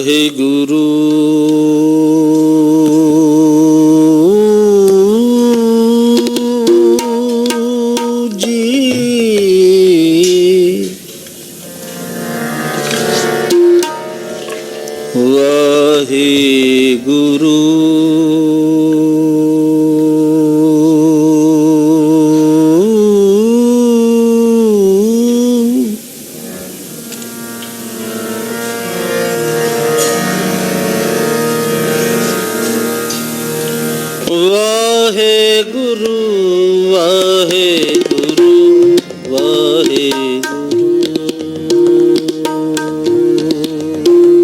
ਵਾਹਿਗੁਰੂ ਜੀ। ਵਾਹਿਗੁਰੂ ਵਾਹਿਗੁਰੂ ਵਾਹਿਗੁਰੂ ਵਾਹਿਗੁਰੂ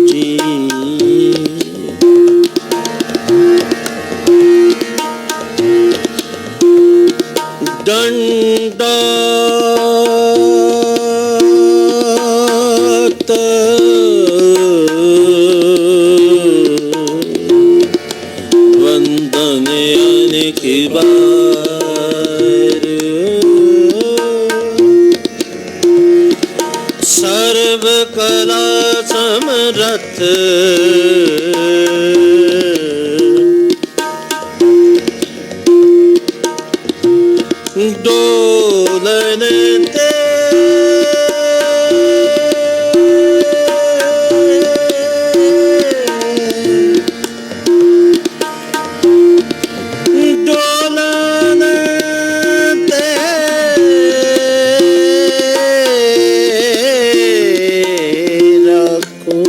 ਜੀ। ਦੰਡਾਤ ਵੰਦਨ ਅਨੇਕ ਬਾਰ ਸਰਬ ਕਲਾ ਸਮਰੱਥ ਡੋਲਨ ਤੇ ਡੋਲਨ ਤੇ ਰੱਖੋ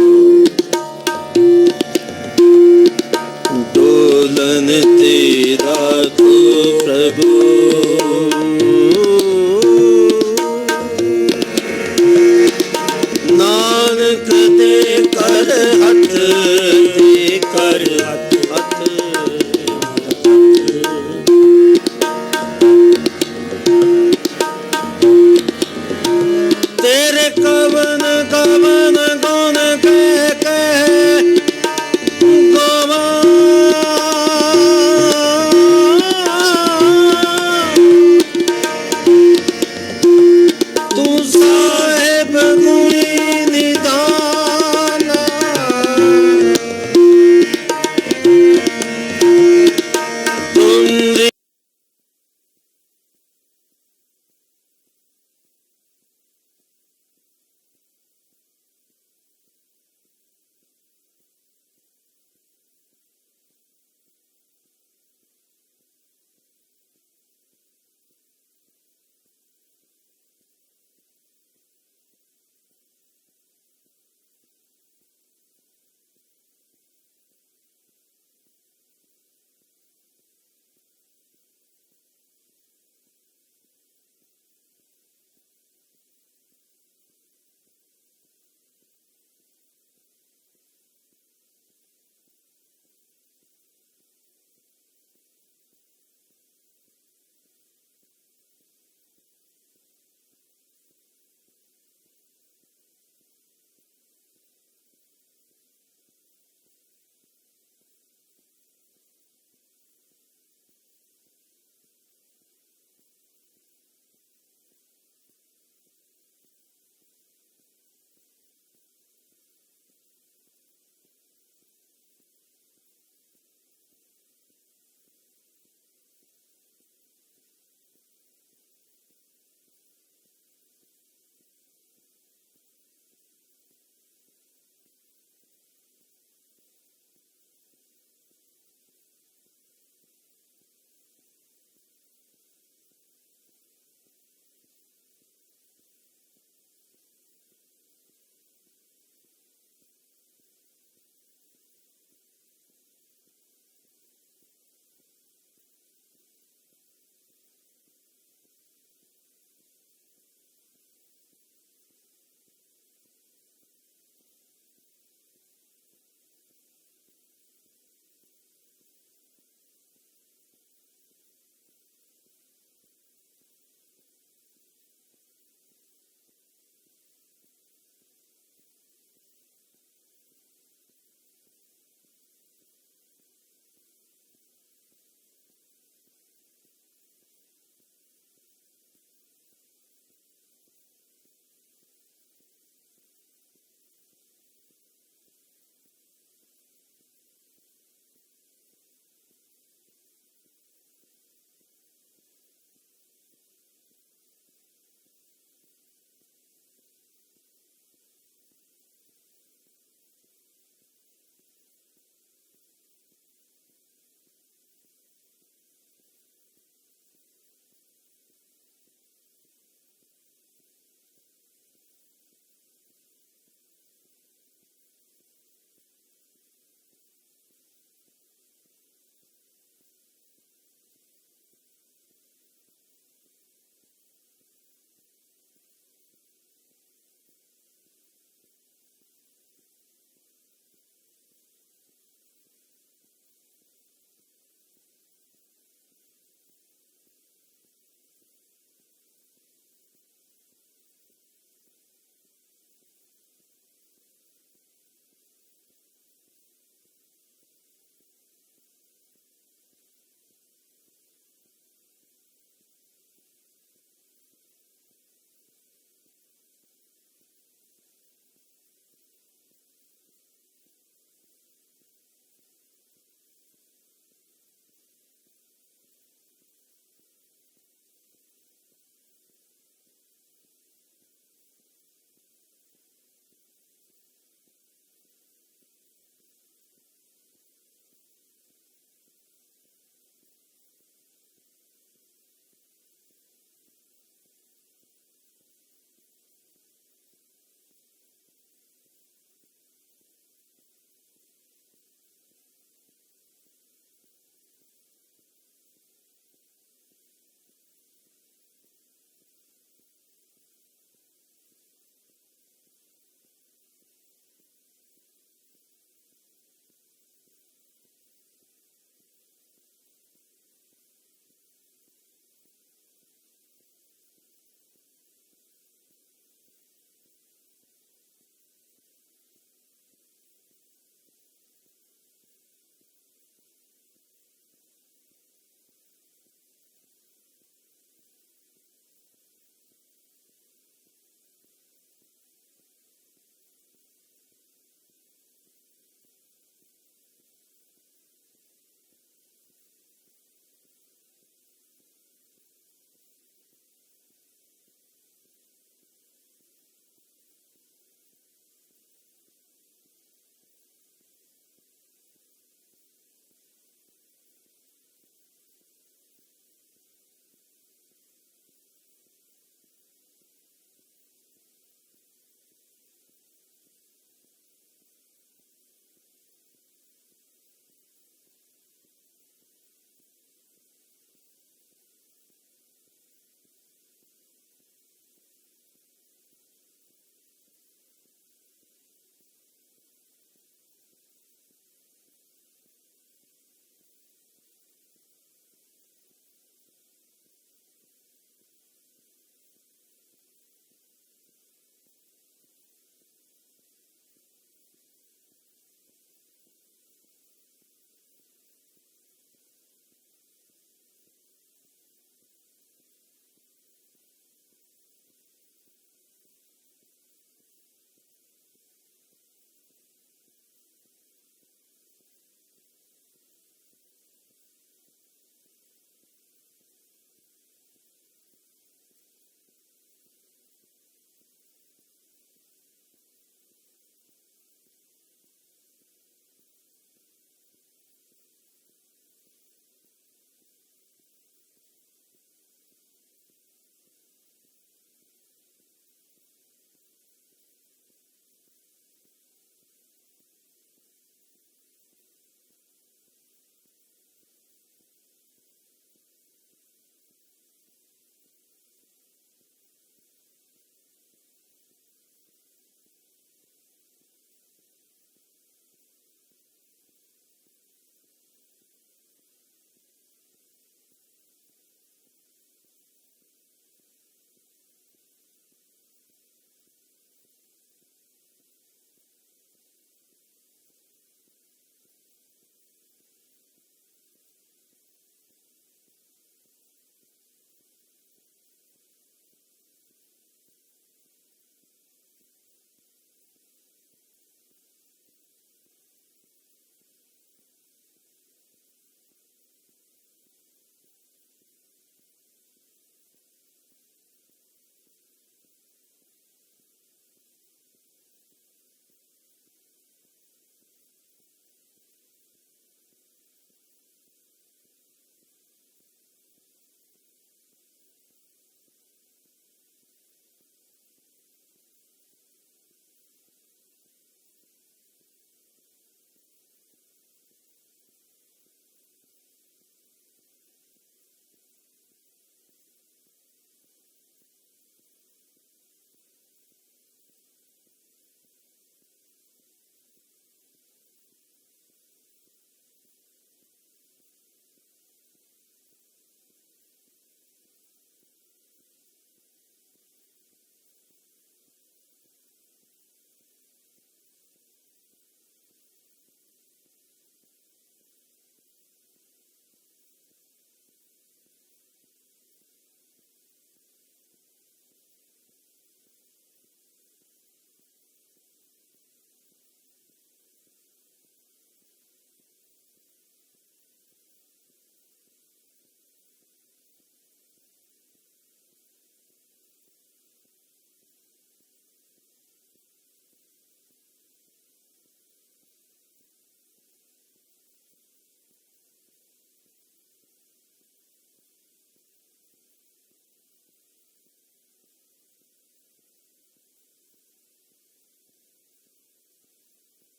ਡੋਲਨ ਤੇ ਰੱਖੋ ਪ੍ਰਭੂ ਨਾਨਕ ਦੇ ਕਰ